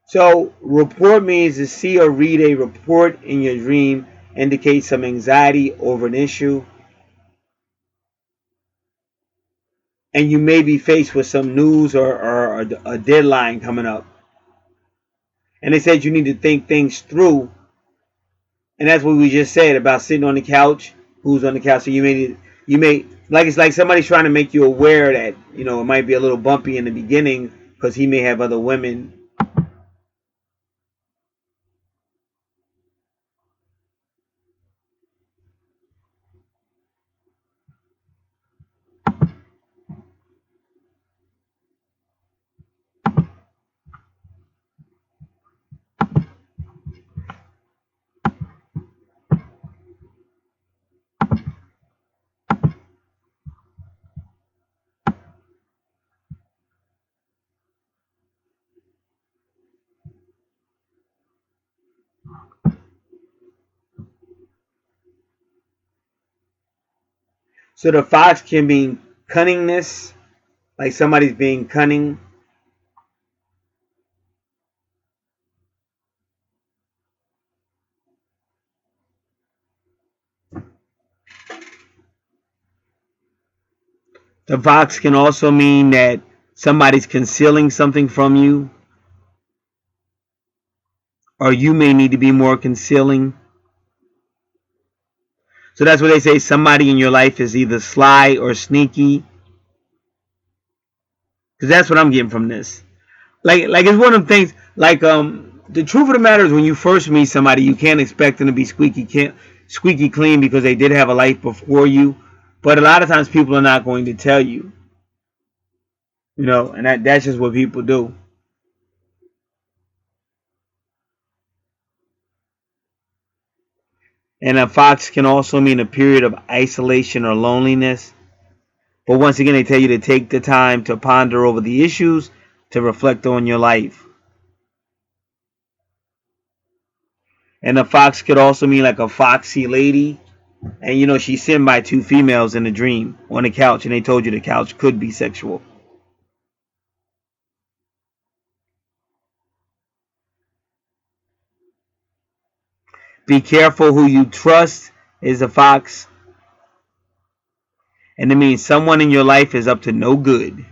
So report means to see or read a report in your dream indicates some anxiety over an issue. and you may be faced with some news or a deadline coming up. And they said you need to think things through. And that's what we just said about sitting on the couch. Who's on the couch? So you may like it's like somebody's trying to make you aware that it might be a little bumpy in the beginning because he may have other women. So the fox can mean cunningness, like somebody's being cunning. The fox can also mean that somebody's concealing something from you, or you may need to be more concealing. So that's what they say. Somebody in your life is either sly or sneaky. Because that's what I'm getting from this. Like it's one of the things. Like the truth of the matter is, when you first meet somebody, you can't expect them to be squeaky clean because they did have a life before you. But a lot of times, people are not going to tell you. And that's just what people do. And a fox can also mean a period of isolation or loneliness. But once again, they tell you to take the time to ponder over the issues, to reflect on your life. And a fox could also mean like a foxy lady. And she's sitting by two females in a dream on a couch, and they told you the couch could be sexual. Be careful who you trust is a fox. And it means someone in your life is up to no good.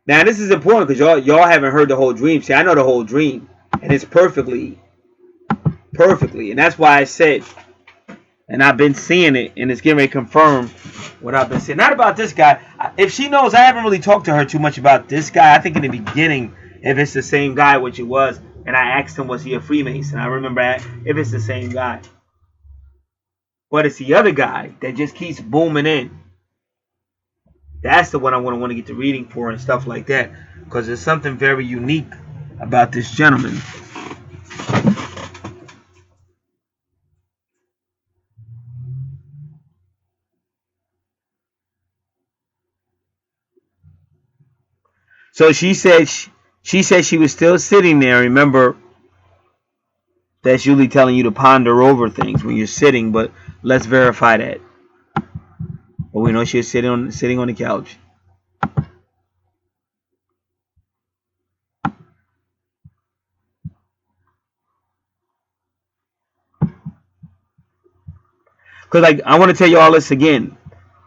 Now this is important because y'all haven't heard the whole dream. See, I know the whole dream, and it's perfectly, and that's why I said, and I've been seeing it, and it's getting ready to confirm what I've been saying. Not about this guy. If she knows, I haven't really talked to her too much about this guy. I think in the beginning, if it's the same guy, which it was, and I asked him, was he a Freemason? I remember if it's the same guy. But it's the other guy that just keeps booming in. That's the one I'm going to want to get the reading for and stuff like that. Because there's something very unique about this gentleman. So she said she was still sitting there. Remember, that's usually telling you to ponder over things when you're sitting, but let's verify that. But we know she was sitting on the couch. Because I want to tell you all this again.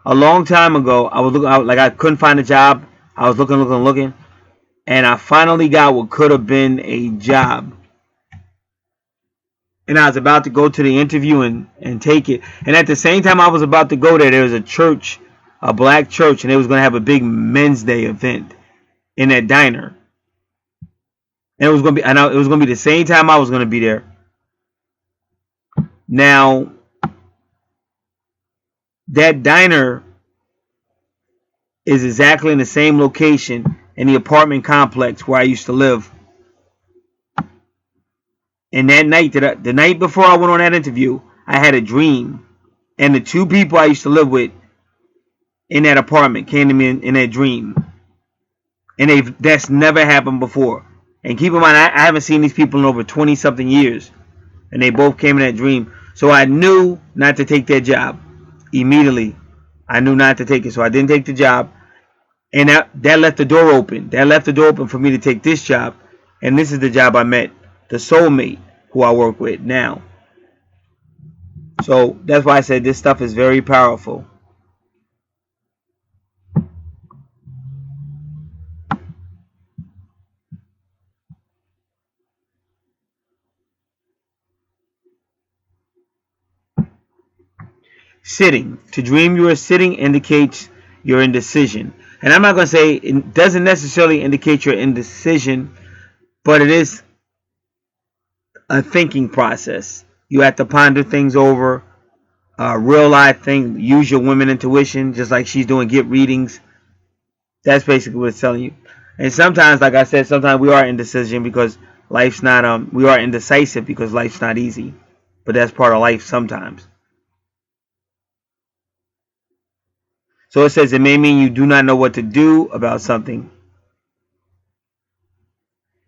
A long time ago, I was looking I couldn't find a job. I was looking, and I finally got what could have been a job. And I was about to go to the interview and take it. And at the same time I was about to go there was a church, a black church, and they was going to have a big Men's Day event in that diner. And it was going to be the same time I was going to be there. Now, that diner is exactly in the same location in the apartment complex where I used to live. And that night, the night before I went on that interview, I had a dream. And the two people I used to live with in that apartment came to me in that dream. And that's never happened before. And keep in mind, I haven't seen these people in over 20-something years. And they both came in that dream. So I knew not to take that job. Immediately, I knew not to take it. So I didn't take the job. And that left the door open. That left the door open for me to take this job. And this is the job I met. The soulmate who I work with now. So that's why I said this stuff is very powerful. Sitting. To dream you are sitting indicates your indecision. And I'm not going to say it doesn't necessarily indicate your indecision, but it is a thinking process. You have to ponder things over, real life thing. Use your women intuition, just like she's doing. Get readings. That's basically what it's telling you. And sometimes, like I said, sometimes we are indecision because life's not. We are indecisive because life's not easy. But that's part of life sometimes. So it says it may mean you do not know what to do about something.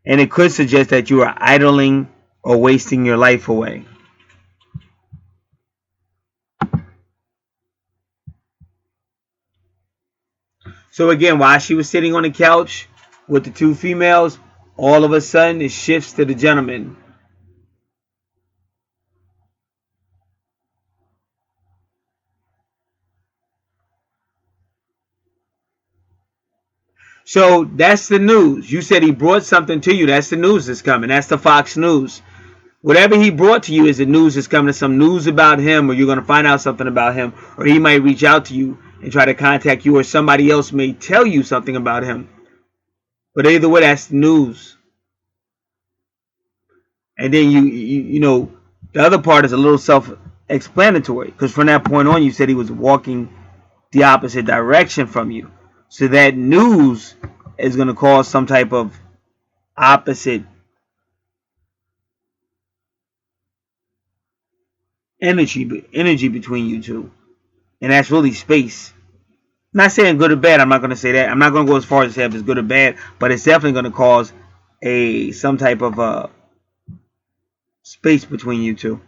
And it could suggest that you are idling or wasting your life away. So again, while she was sitting on the couch with the two females, all of a sudden it shifts to the gentleman. So that's the news. You said he brought something to you. That's the news that's coming. That's the Fox News. Whatever he brought to you is the news that's coming. Some news about him, or you're going to find out something about him, or he might reach out to you and try to contact you, or somebody else may tell you something about him. But either way, that's the news. And then you know, the other part is a little self-explanatory, because from that point on, you said he was walking the opposite direction from you. So that news is going to cause some type of opposite energy between you two, and that's really space. I'm not saying good or bad. I'm not going to say that. I'm not going to go as far as to say if it's good or bad, but it's definitely going to cause some type of space between you two.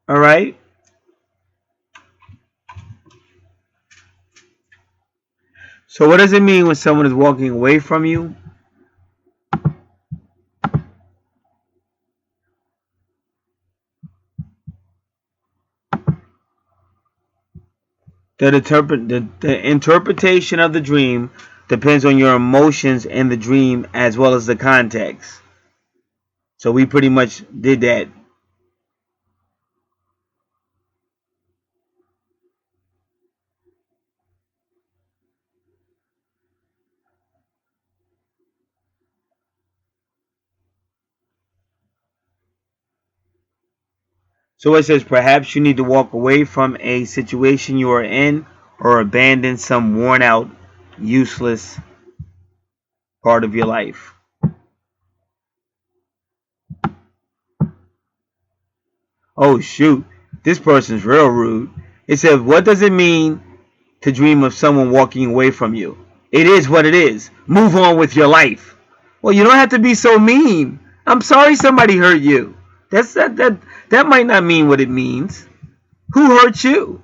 All right. So what does it mean when someone is walking away from you? The interpretation of the dream depends on your emotions in the dream as well as the context. So we pretty much did that. So it says perhaps you need to walk away from a situation you are in or abandon some worn out, useless part of your life. Oh shoot, this person's real rude. It says, what does it mean to dream of someone walking away from you? It is what it is. Move on with your life. Well, you don't have to be so mean. I'm sorry somebody hurt you. That might not mean what it means. Who hurt you?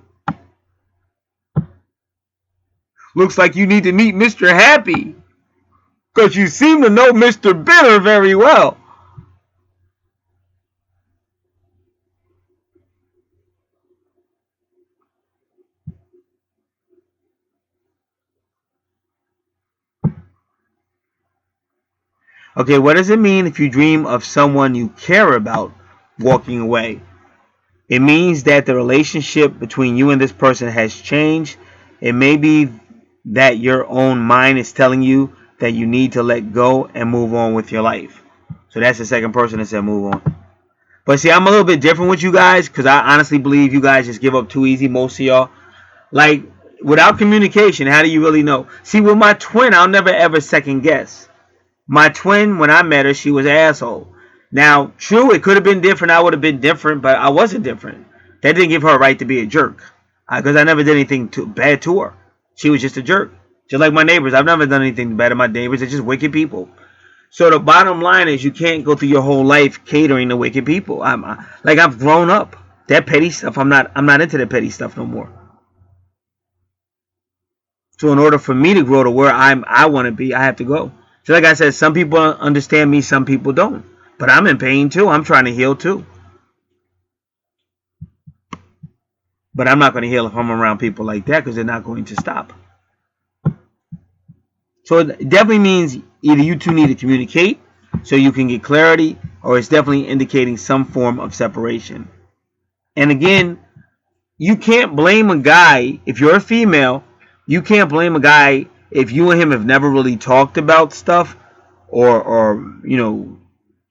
Looks like you need to meet Mr. Happy, because you seem to know Mr. Bitter very well. Okay, what does it mean if you dream of someone you care about walking away? It means that the relationship between you and this person has changed It may be that your own mind is telling you that you need to let go and move on with your life. So that's the second person that said move on. But see, I'm a little bit different with you guys because I honestly believe you guys just give up too easy, most of y'all. Like, without communication, how do you really know? See, with my twin, I'll never ever second guess. My twin, when I met her, she was an asshole. Now, true, it could have been different. I would have been different, but I wasn't different. That didn't give her a right to be a jerk. Because I never did anything bad to her. She was just a jerk. Just like my neighbors. I've never done anything bad to my neighbors. They're just wicked people. So the bottom line is you can't go through your whole life catering to wicked people. I've grown up. That petty stuff, I'm not into that petty stuff no more. So in order for me to grow to where I want to be, I have to go. So like I said, some people understand me, some people don't. But I'm in pain too. I'm trying to heal too. But I'm not going to heal if I'm around people like that because they're not going to stop. So it definitely means either you two need to communicate so you can get clarity, or it's definitely indicating some form of separation. And again, you can't blame a guy if you're a female. You can't blame a guy if you and him have never really talked about stuff, or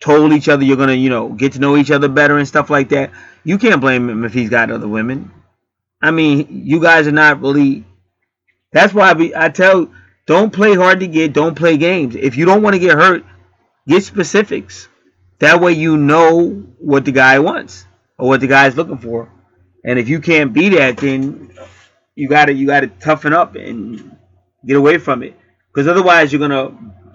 told each other you're gonna get to know each other better and stuff like that. You can't blame him if he's got other women. I mean, you guys are not really. That's why I tell, don't play hard to get. Don't play games. If you don't want to get hurt, get specifics. That way you know what the guy wants or what the guy's looking for. And if you can't be that, then you gotta toughen up and get away from it. Because otherwise you're gonna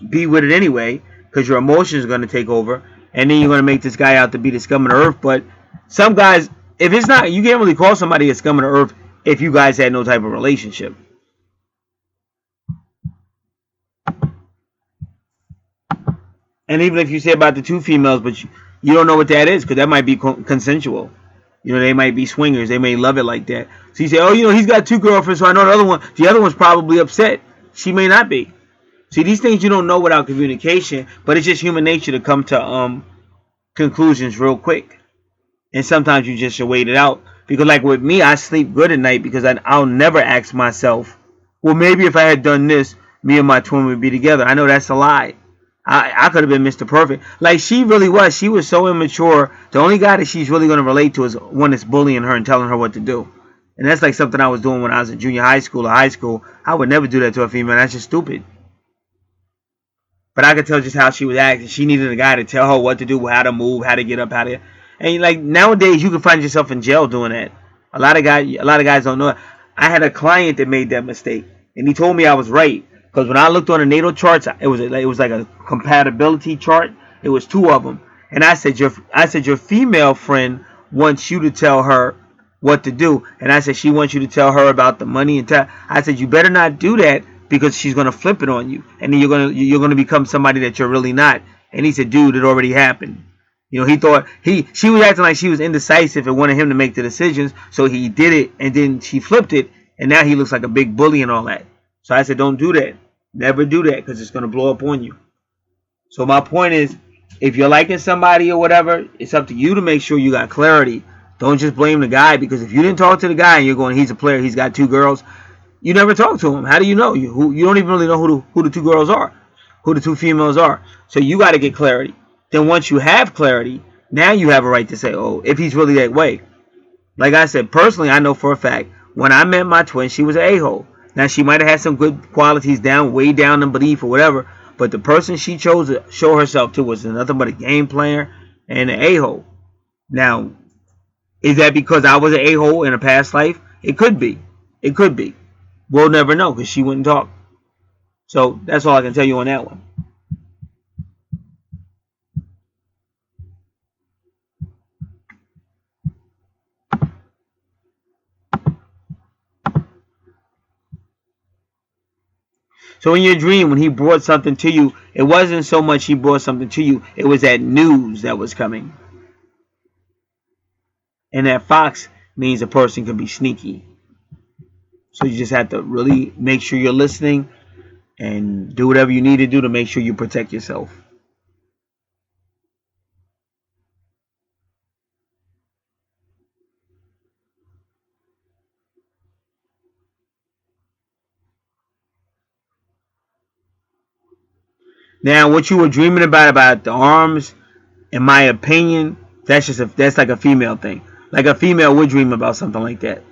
be with it anyway. Because your emotions are gonna take over, and then you're gonna make this guy out to be the scum of the earth. But some guys, if it's not, you can't really call somebody a scum of the earth if you guys had no type of relationship. And even if you say about the two females, but you don't know what that is, because that might be consensual. They might be swingers. They may love it like that. So you say, oh, he's got two girlfriends, so I know the other one's probably upset. She may not be. See, these things you don't know without communication, but it's just human nature to come to conclusions real quick. And sometimes you just should wait it out. Because like with me, I sleep good at night because I'll never ask myself, well, maybe if I had done this, me and my twin would be together. I know that's a lie. I could have been Mr. Perfect. Like she really was. She was so immature. The only guy that she's really going to relate to is one that's bullying her and telling her what to do. And that's like something I was doing when I was in junior high school or high school. I would never do that to a female. That's just stupid. But I could tell just how she was acting. She needed a guy to tell her what to do, how to move, how to get up, how to. And like nowadays, you can find yourself in jail doing that. A lot of guys don't know it. I had a client that made that mistake, and he told me I was right because when I looked on the natal charts, it was like a compatibility chart. It was two of them, and I said your female friend wants you to tell her what to do, and I said she wants you to tell her about the money and I said you better not do that because she's gonna flip it on you, and then you're gonna become somebody that you're really not. And he said, dude, it already happened. He thought she was acting like she was indecisive and wanted him to make the decisions, so he did it, and then she flipped it, and now he looks like a big bully and all that. So I said, don't do that. Never do that because it's gonna blow up on you. So my point is, if you're liking somebody or whatever, it's up to you to make sure you got clarity. Don't just blame the guy, because if you didn't talk to the guy and you're going, he's a player, he's got two girls, you never talk to him. How do you know? You don't even really know who the two girls are, who the two females are. So you got to get clarity. Then once you have clarity, now you have a right to say, oh, if he's really that way. Like I said, personally, I know for a fact, when I met my twin, she was an a-hole. Now, she might have had some good qualities way down in beneath or whatever, but the person she chose to show herself to was nothing but a game player and an a-hole. Now, is that because I was an a-hole in a past life? It could be. It could be. We'll never know because she wouldn't talk. So that's all I can tell you on that one. So in your dream, when he brought something to you, it wasn't so much he brought something to you. It was that news that was coming. And that fox means a person can be sneaky. So you just have to really make sure you're listening and do whatever you need to do to make sure you protect yourself. Now, what you were dreaming about the arms, in my opinion, that's like a female thing. Like a female would dream about something like that.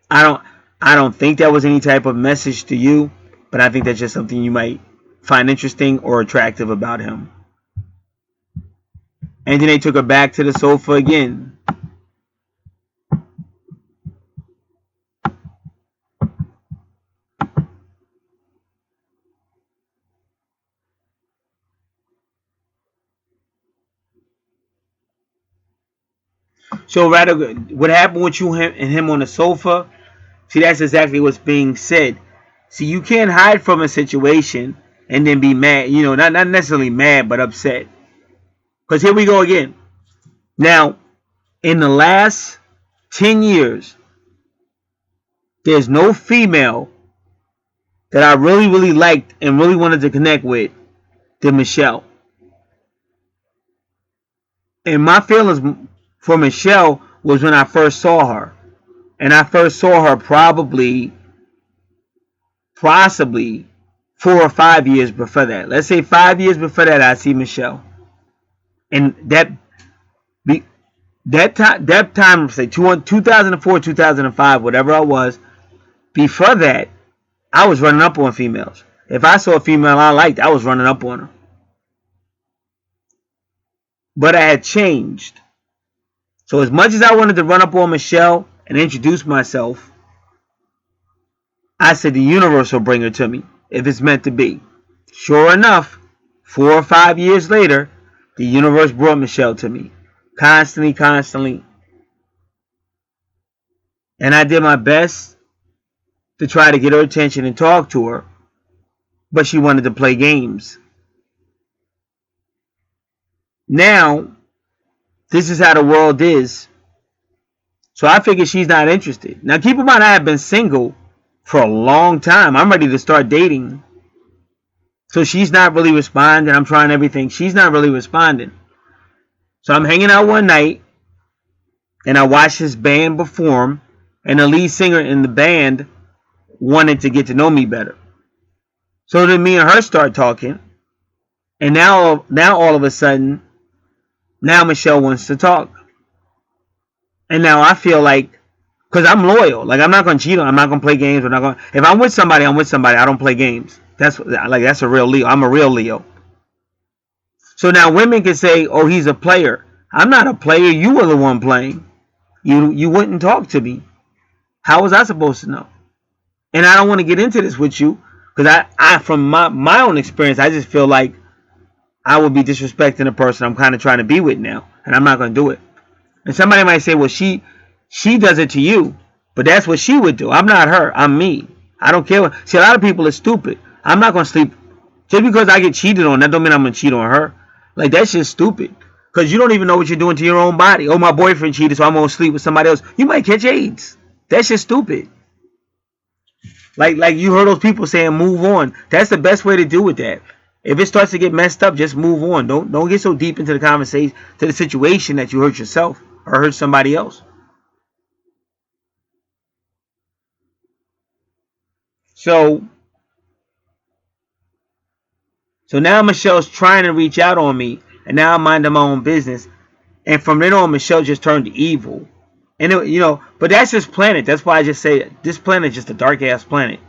I don't I don't think that was any type of message to you, but I think that's just something you might find interesting or attractive about him. And then they took her back to the sofa again. So rather, what happened with you and him on the sofa? See, that's exactly what's being said. See, you can't hide from a situation and then be mad. You know, not necessarily mad, but upset. Because here we go again. Now, in the last 10 years, there's no female that I really liked and really wanted to connect with than Michelle. And my feelings for Michelle was when I first saw her. And I first saw her possibly 4 or 5 years before that. Let's say 5 years before that, I see Michelle. And that time, say 2004, 2005, whatever I was, before that, I was running up on females. If I saw a female I liked, I was running up on her. But I had changed. So as much as I wanted to run up on Michelle and introduce myself, I said the universe will bring her to me if it's meant to be. Sure enough, 4 or 5 years later, the universe brought Michelle to me. Constantly. And I did my best to try to get her attention and talk to her, but she wanted to play games. Now, this is how the world is. So I figured she's not interested. Now keep in mind, I have been single for a long time. I'm ready to start dating. So she's not really responding. I'm trying everything. She's not really responding. So I'm hanging out one night, and I watched this band perform, and the lead singer in the band wanted to get to know me better. So then me and her start talking, and now all of a sudden, now Michelle wants to talk. And now I feel like, because I'm loyal, like I'm not going to cheat on, I'm not going to play games. If I'm with somebody, I'm with somebody. I don't play games. That's a real Leo. I'm a real Leo. So now women can say, oh, he's a player. I'm not a player. You were the one playing. You wouldn't talk to me. How was I supposed to know? And I don't want to get into this with you because I from my own experience, I just feel like I would be disrespecting the person I'm kind of trying to be with now, and I'm not going to do it. And somebody might say, well, she does it to you, but that's what she would do. I'm not her. I'm me. I don't care. See, a lot of people are stupid. I'm not going to sleep. Just because I get cheated on, that don't mean I'm going to cheat on her. Like, that's just stupid. Because you don't even know what you're doing to your own body. Oh, my boyfriend cheated, so I'm going to sleep with somebody else. You might catch AIDS. That's just stupid. Like you heard those people saying, move on. That's the best way to do with that. If it starts to get messed up, just move on. Don't get so deep into the conversation, to the situation that you hurt yourself or hurt somebody else. So now Michelle's trying to reach out on me, and now I'm minding my own business. And from then on, Michelle just turned evil. And but that's this planet. That's why I just say this planet is just a dark ass planet.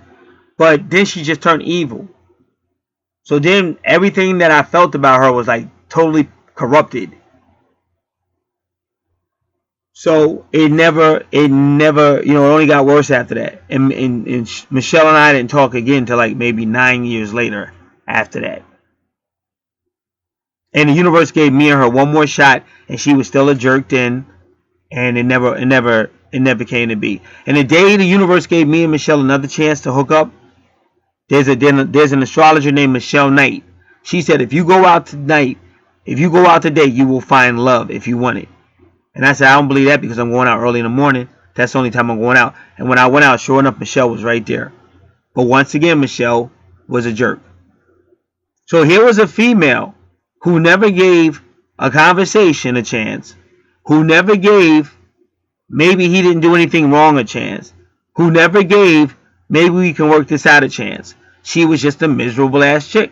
But then she just turned evil. So then everything that I felt about her was like totally corrupted. So it never, it only got worse after that. And Michelle and I didn't talk again until like maybe 9 years later after that. And the universe gave me and her one more shot, and she was still a jerk then, and it never came to be. And the day the universe gave me and Michelle another chance to hook up, there's an astrologer named Michelle Knight. She said, if you go out today, you will find love if you want it. And I said, I don't believe that because I'm going out early in the morning. That's the only time I'm going out. And when I went out, sure enough, Michelle was right there. But once again, Michelle was a jerk. So here was a female who never gave a conversation a chance, who never gave maybe he didn't do anything wrong a chance, who never gave maybe we can work this out a chance. She was just a miserable ass chick.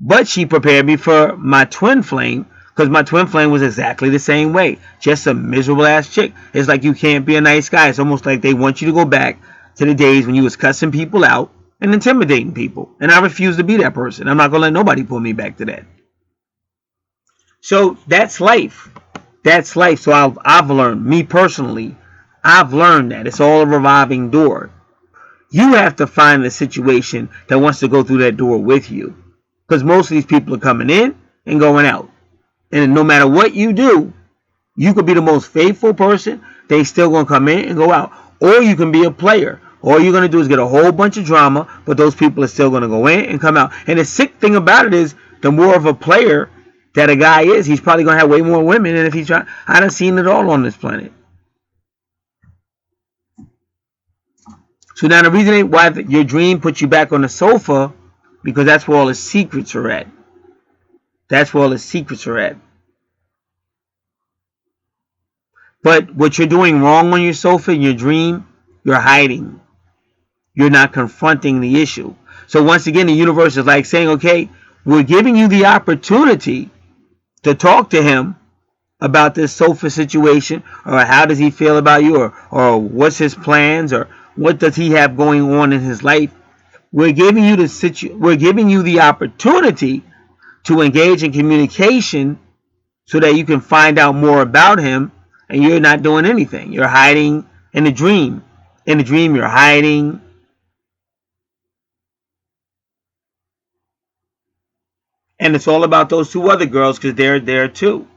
But she prepared me for my twin flame, because my twin flame was exactly the same way. Just a miserable ass chick. It's like you can't be a nice guy. It's almost like they want you to go back to the days when you was cussing people out and intimidating people. And I refuse to be that person. I'm not going to let nobody pull me back to that. So that's life. That's life. So I've learned, me personally, I've learned that it's all a revolving door. You have to find the situation that wants to go through that door with you. Because most of these people are coming in and going out. And no matter what you do, you could be the most faithful person. They still going to come in and go out. Or you can be a player. All you're going to do is get a whole bunch of drama, but those people are still going to go in and come out. And the sick thing about it is, the more of a player that a guy is, he's probably going to have way more women than if he's trying. I done seen it all on this planet. So now the reason why your dream puts you back on the sofa, because that's where all the secrets are at. That's where all the secrets are at. But what you're doing wrong on your sofa in your dream, you're hiding. You're not confronting the issue. So once again, the universe is like saying, okay, we're giving you the opportunity to talk to him about this sofa situation, or how does he feel about you, or what's his plans, or what does he have going on in his life. We're giving you the opportunity to engage in communication so that you can find out more about him, and you're not doing anything. You're hiding in the dream. In the dream, you're hiding. And it's all about those two other girls because they're there too.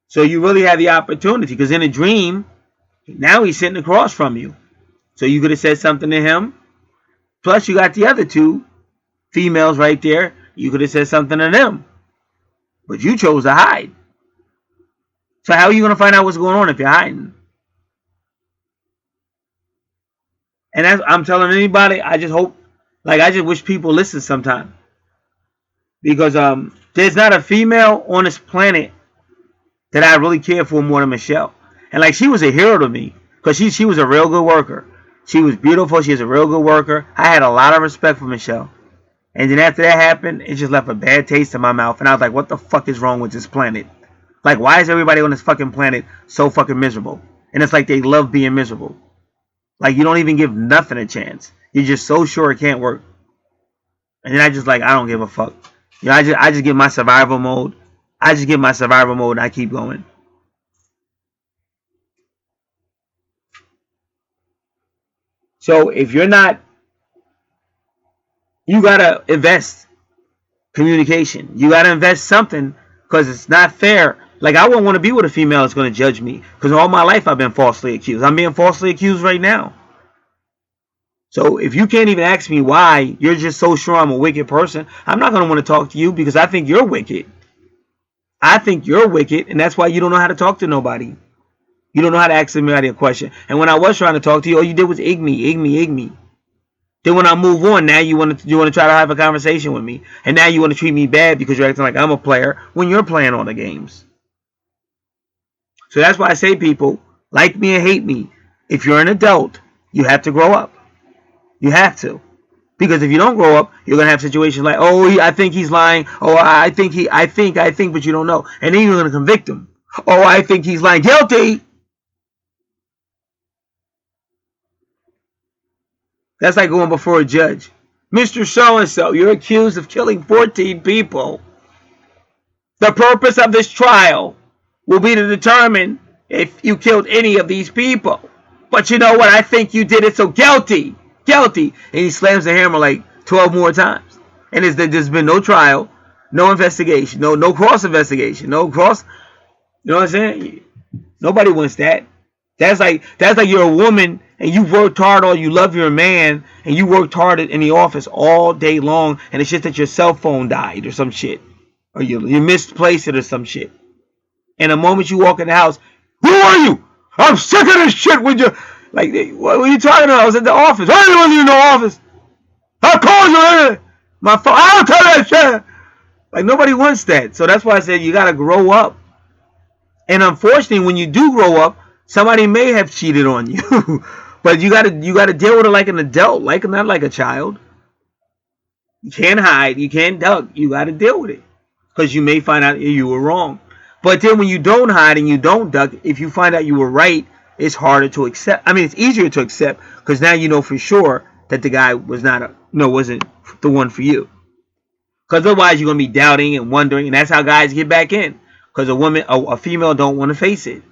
So you really have the opportunity, because in a dream, now he's sitting across from you. So you could have said something to him. Plus you got the other two females right there. You could have said something to them. But you chose to hide. So how are you going to find out what's going on if you're hiding? And I'm telling anybody, I just hope, I just wish people listen sometime. Because there's not a female on this planet that I really care for more than Michelle. And she was a hero to me, because she was a real good worker. She was beautiful. She was a real good worker. I had a lot of respect for Michelle. And then after that happened, it just left a bad taste in my mouth. And I was like, what the fuck is wrong with this planet? Why is everybody on this fucking planet so fucking miserable? And it's like they love being miserable. You don't even give nothing a chance. You're just so sure it can't work. And then I don't give a fuck. I just get my survival mode. And I keep going. So if you're not, you gotta invest communication. You gotta invest something, because it's not fair. I wouldn't want to be with a female that's going to judge me, because all my life I've been falsely accused. I'm being falsely accused right now. So if you can't even ask me why, you're just so sure I'm a wicked person, I'm not going to want to talk to you, because I think you're wicked. I think you're wicked, and that's why you don't know how to talk to nobody. You don't know how to ask somebody a question. And when I was trying to talk to you, all you did was egg me. Then when I move on, now you want to try to have a conversation with me. And now you want to treat me bad because you're acting like I'm a player when you're playing all the games. So that's why I say, people, like me or hate me, if you're an adult, you have to grow up. You have to. Because if you don't grow up, you're going to have situations like, oh, I think he's lying. Oh, I think, but you don't know. And then you're going to convict him. Oh, I think he's lying. Guilty. That's like going before a judge. Mr. So-and-so, you're accused of killing 14 people. The purpose of this trial will be to determine if you killed any of these people. But you know what? I think you did it, so guilty. Guilty. And he slams the hammer 12 more times. And there's been no trial, no investigation, no cross-investigation, no cross. You know what I'm saying? Nobody wants that. That's like you're a woman and you worked hard, or you love your man and you worked hard in the office all day long, and it's just that your cell phone died or some shit, or you misplaced it or some shit. And the moment you walk in the house, who are you? I'm sick of this shit with you. What are you talking about? I was at the office. I wasn't in the office. I called you. My phone. I don't tell that shit. Nobody wants that. So that's why I said you gotta grow up. And unfortunately, when you do grow up, somebody may have cheated on you. But you gotta deal with it like an adult, not like a child. You can't hide. You can't duck. You got to deal with it because you may find out you were wrong. But then when you don't hide and you don't duck, if you find out you were right, it's harder to accept. I mean, it's easier to accept because now you know for sure that the guy was not wasn't the one for you. Because otherwise you're gonna be doubting and wondering, and that's how guys get back in. Because a female don't want to face it.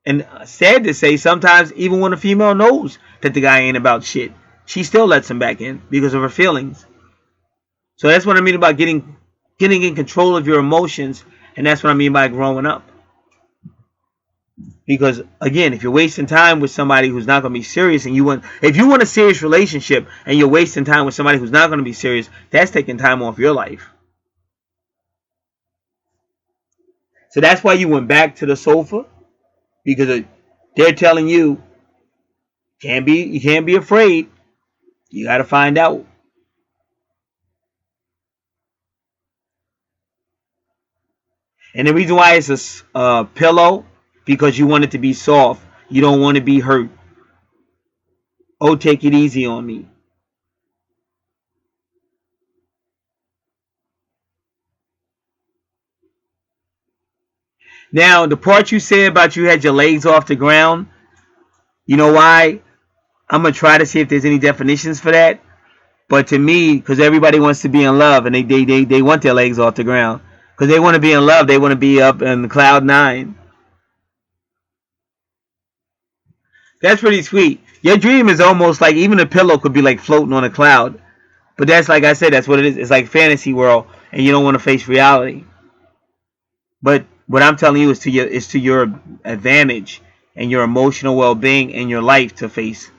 And sad to say, sometimes even when a female knows that the guy ain't about shit, she still lets him back in because of her feelings. So that's what I mean about getting in control of your emotions, and that's what I mean by growing up. Because again, if you're wasting time with somebody who's not going to be serious, and if you want a serious relationship and you're wasting time with somebody who's not going to be serious, that's taking time off your life. So that's why you went back to the sofa, because they're telling you you can't be afraid. You got to find out. And the reason why it's a pillow, because you want it to be soft. You don't want to be hurt. Oh, take it easy on me. Now, the part you said about you had your legs off the ground, you know why? I'm going to try to see if there's any definitions for that. But to me, because everybody wants to be in love, and they want their legs off the ground. Because they want to be in love, they want to be up in cloud nine. That's pretty sweet. Your dream is almost like even a pillow could be like floating on a cloud. But that's like I said, that's what it is. It's like fantasy world, and you don't want to face reality. But what I'm telling you is to your advantage and your emotional well-being and your life to face.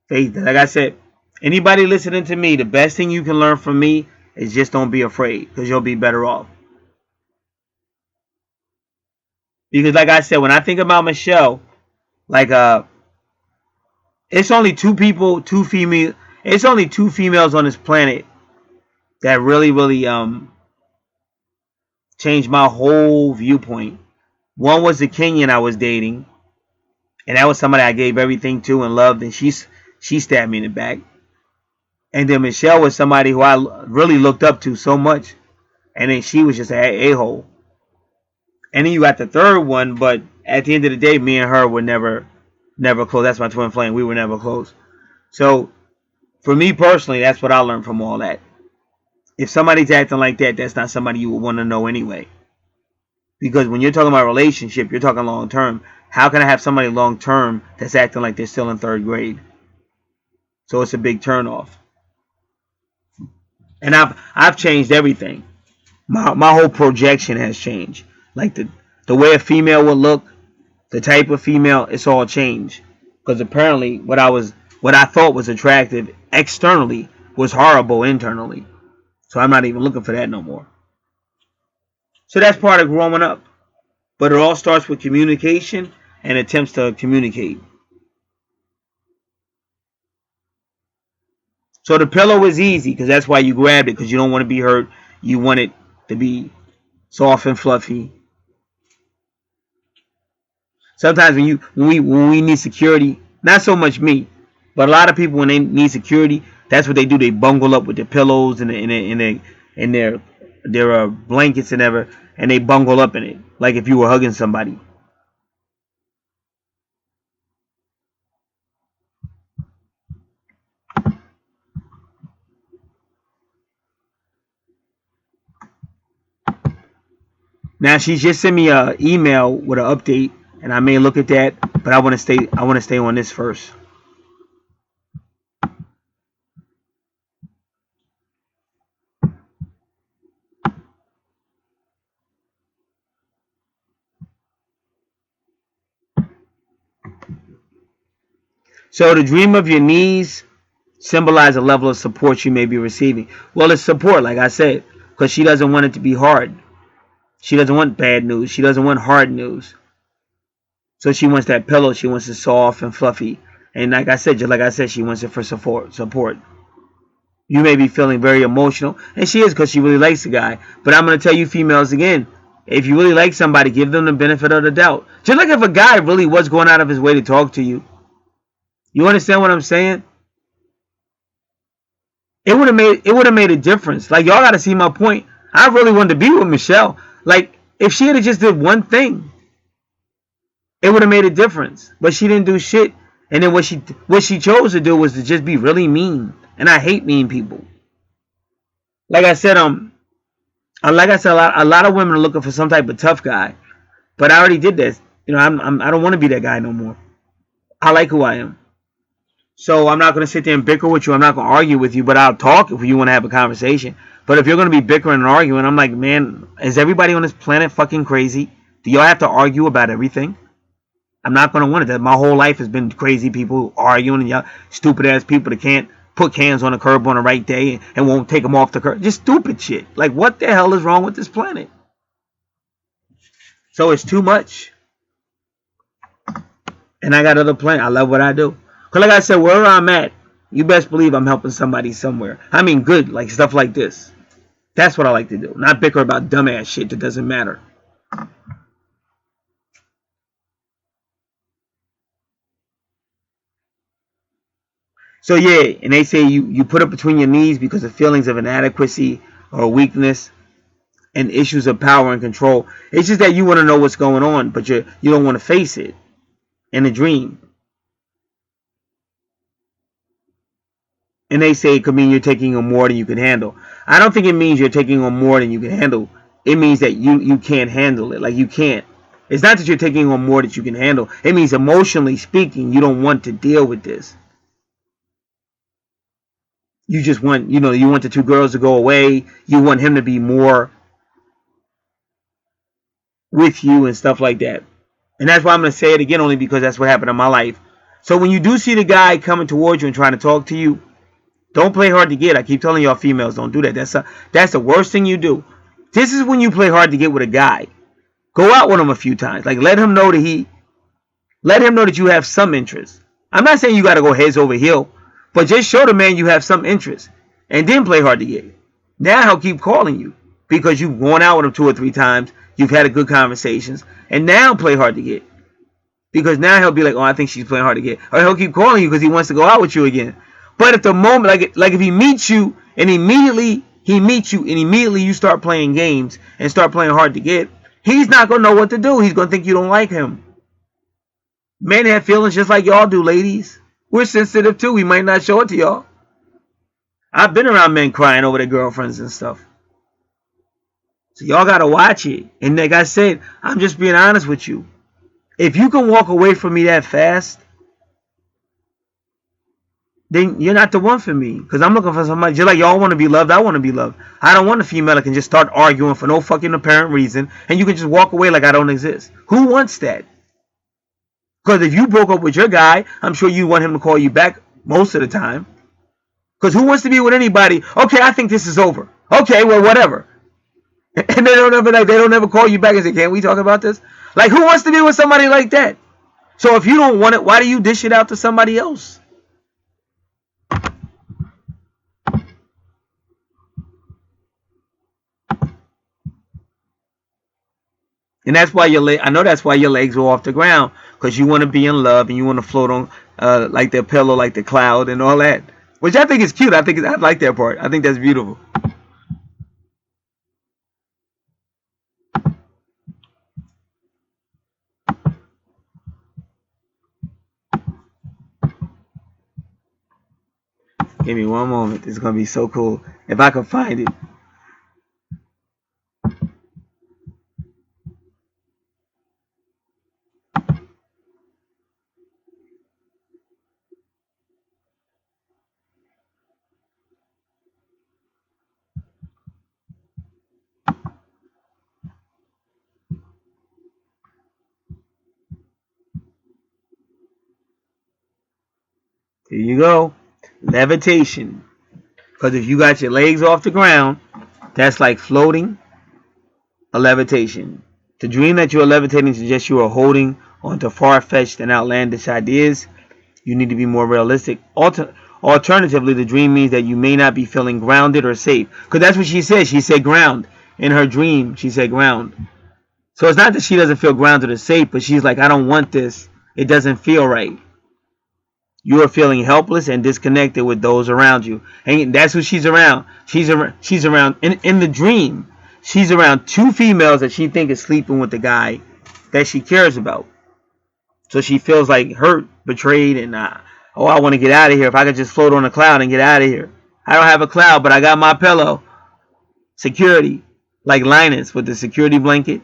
Like I said, anybody listening to me, the best thing you can learn from me is just don't be afraid, because you'll be better off. Because like I said, when I think about Michelle, like it's only it's only two females on this planet that really changed my whole viewpoint. One was the Kenyan I was dating, and that was somebody I gave everything to and loved, and she stabbed me in the back. And then Michelle was somebody who I really looked up to so much, and then she was just an a-hole. And then you got the third one, but at the end of the day, me and her were never close. That's my twin flame. We were never close. So for me personally, that's what I learned from all that. If somebody's acting like that, that's not somebody you would want to know anyway. Because when you're talking about a relationship, you're talking long term. How can I have somebody long term that's acting like they're still in third grade? So it's a big turnoff. And I've changed everything. My whole projection has changed. Like the way a female would look, the type of female, it's all changed. Because apparently what I thought was attractive externally was horrible internally. So I'm not even looking for that no more. So that's part of growing up. But it all starts with communication and attempts to communicate. So the pillow is easy because that's why you grabbed it, because you don't want to be hurt. You want it to be soft and fluffy. Sometimes when we need security, not so much me, but a lot of people when they need security, that's what they do. They bungle up with their pillows and their blankets and ever, and they bungle up in it like if you were hugging somebody. Now she just sent me an email with an update, and I may look at that, but I want to stay. I want to stay on this first. So the dream of your knees symbolize a level of support you may be receiving. Well, it's support, like I said, because she doesn't want it to be hard. She doesn't want bad news. She doesn't want hard news. So she wants that pillow. She wants it soft and fluffy. And like I said, just like I said, she wants it for support. You may be feeling very emotional, and she is because she really likes the guy. But I'm going to tell you females again, if you really like somebody, give them the benefit of the doubt. Just like if a guy really was going out of his way to talk to you. You understand what I'm saying? it would have made a difference. Like, y'all got to see my point. I really wanted to be with Michelle. Like, if she had just did one thing, it would have made a difference. But she didn't do shit. And then what she chose to do was to just be really mean. And I hate mean people. Like I said, a lot of women are looking for some type of tough guy. But I already did this. I don't want to be that guy no more. I like who I am. So I'm not going to sit there and bicker with you. I'm not going to argue with you, but I'll talk if you want to have a conversation. But if you're going to be bickering and arguing, I'm like, man, is everybody on this planet fucking crazy? Do y'all have to argue about everything? I'm not going to want it. My whole life has been crazy people arguing and y'all stupid ass people that can't put cans on the curb on the right day and won't take them off the curb. Just stupid shit. Like, what the hell is wrong with this planet? So it's too much. And I got other plans. I love what I do. Because like I said, wherever I'm at, you best believe I'm helping somebody somewhere. I mean good, like stuff like this. That's what I like to do. Not bicker about dumbass shit that doesn't matter. So yeah, and they say you put it between your knees because of feelings of inadequacy or weakness and issues of power and control. It's just that you want to know what's going on, but you don't want to face it in a dream. And they say it could mean you're taking on more than you can handle. I don't think it means you're taking on more than you can handle. It means that you can't handle it. Like, you can't. It's not that you're taking on more that you can handle. It means emotionally speaking, you don't want to deal with this. You just want, you want the two girls to go away. You want him to be more with you and stuff like that. And that's why I'm going to say it again, only because that's what happened in my life. So when you do see the guy coming towards you and trying to talk to you, don't play hard to get. I keep telling y'all females, don't do that. That's the worst thing you do. This is when you play hard to get with a guy. Go out with him a few times. Like, let him know that you have some interest. I'm not saying you got to go heads over heel, but just show the man you have some interest. And then play hard to get. Now he'll keep calling you because you've gone out with him 2 or 3 times. You've had a good conversations. And now play hard to get. Because now he'll be like, oh, I think she's playing hard to get. Or he'll keep calling you because he wants to go out with you again. But at the moment, like if he meets you and immediately you start playing games and start playing hard to get, he's not going to know what to do. He's going to think you don't like him. Men have feelings just like y'all do, ladies. We're sensitive too. We might not show it to y'all. I've been around men crying over their girlfriends and stuff. So y'all got to watch it. And like I said, I'm just being honest with you. If you can walk away from me that fast, then you're not the one for me. Because I'm looking for somebody, just like y'all want to be loved, I want to be loved. I don't want a female that can just start arguing for no fucking apparent reason, and you can just walk away like I don't exist. Who wants that? Because if you broke up with your guy, I'm sure you want him to call you back most of the time. Because who wants to be with anybody? Okay, I think this is over. Okay, well, whatever. And they don't ever call you back and say, can we talk about this? Like, who wants to be with somebody like that? So if you don't want it, why do you dish it out to somebody else? And that's why I know that's why your legs are off the ground, because you want to be in love and you want to float on like the pillow, like the cloud and all that. Which I think is cute. I like that part. I think that's beautiful. Give me one moment. This is gonna be so cool. If I can find it. Here you go. Levitation. Because if you got your legs off the ground, that's like floating a levitation. To dream that you are levitating suggests you are holding onto far-fetched and outlandish ideas. You need to be more realistic. Alternatively, the dream means that you may not be feeling grounded or safe. Because that's what she said. She said ground. In her dream, she said ground. So it's not that she doesn't feel grounded or safe, but she's like, I don't want this. It doesn't feel right. You are feeling helpless and disconnected with those around you. And that's who she's around. She's around in the dream. She's around 2 females that she thinks is sleeping with the guy that she cares about. So she feels like hurt, betrayed, and oh, I want to get out of here. If I could just float on a cloud and get out of here. I don't have a cloud, but I got my pillow. Security, like Linus with the security blanket.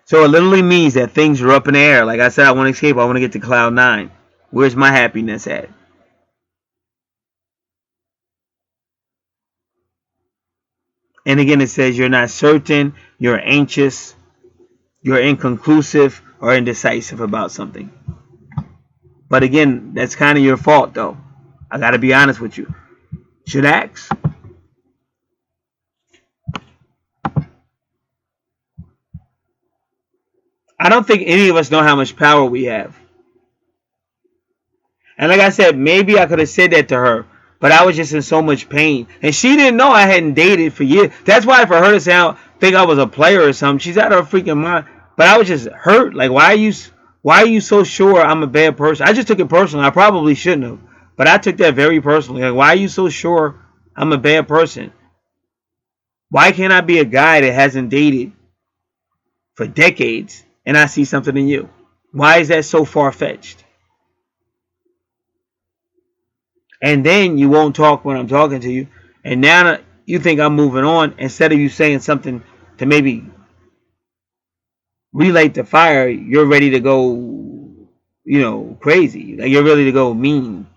So it literally means that things are up in the air. Like I said, I want to escape. I want to get to cloud 9. Where's my happiness at? And again, it says you're not certain, you're anxious, you're inconclusive or indecisive about something. But again, that's kind of your fault, though. I got to be honest with you. Should ask. I don't think any of us know how much power we have. And like I said, maybe I could have said that to her, but I was just in so much pain. And she didn't know I hadn't dated for years. That's why for her to think I was a player or something, she's out of her freaking mind. But I was just hurt. Like, why are you so sure I'm a bad person? I just took it personally. I probably shouldn't have. But I took that very personally. Like, why are you so sure I'm a bad person? Why can't I be a guy that hasn't dated for decades and I see something in you? Why is that so far-fetched? And then you won't talk when I'm talking to you. And now you think I'm moving on instead of you saying something to maybe relight the fire. You're ready to go, crazy. Like you're ready to go mean.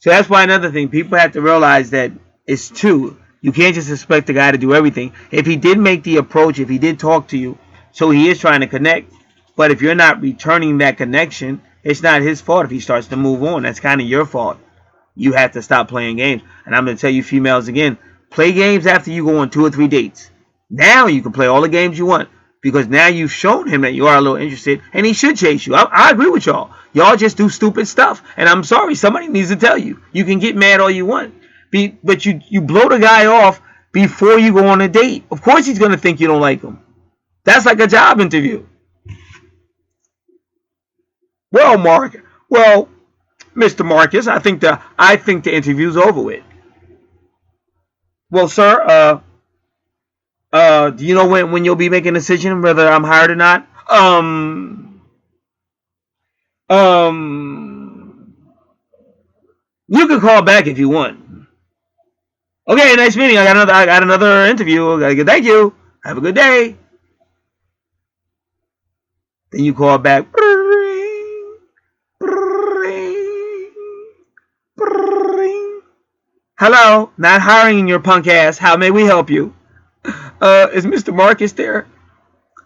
So that's why another thing, people have to realize that it's 2. You can't just expect the guy to do everything. If he did make the approach, if he did talk to you, so he is trying to connect. But if you're not returning that connection, it's not his fault if he starts to move on. That's kind of your fault. You have to stop playing games. And I'm going to tell you females again, play games after you go on 2 or 3 dates. Now you can play all the games you want. Because now you've shown him that you are a little interested. And he should chase you. I agree with y'all. Y'all just do stupid stuff. And I'm sorry, somebody needs to tell you. You can get mad all you want. But you blow the guy off before you go on a date. Of course he's going to think you don't like him. That's like a job interview. Well, Mr. Marcus, I think the interview's over with. Well, sir, do you know when you'll be making a decision whether I'm hired or not? You can call back if you want. Okay, nice meeting. I got another interview. Thank you. Have a good day. Then you call back. Hello, not hiring your punk ass. How may we help you? Is Mr. Marcus there?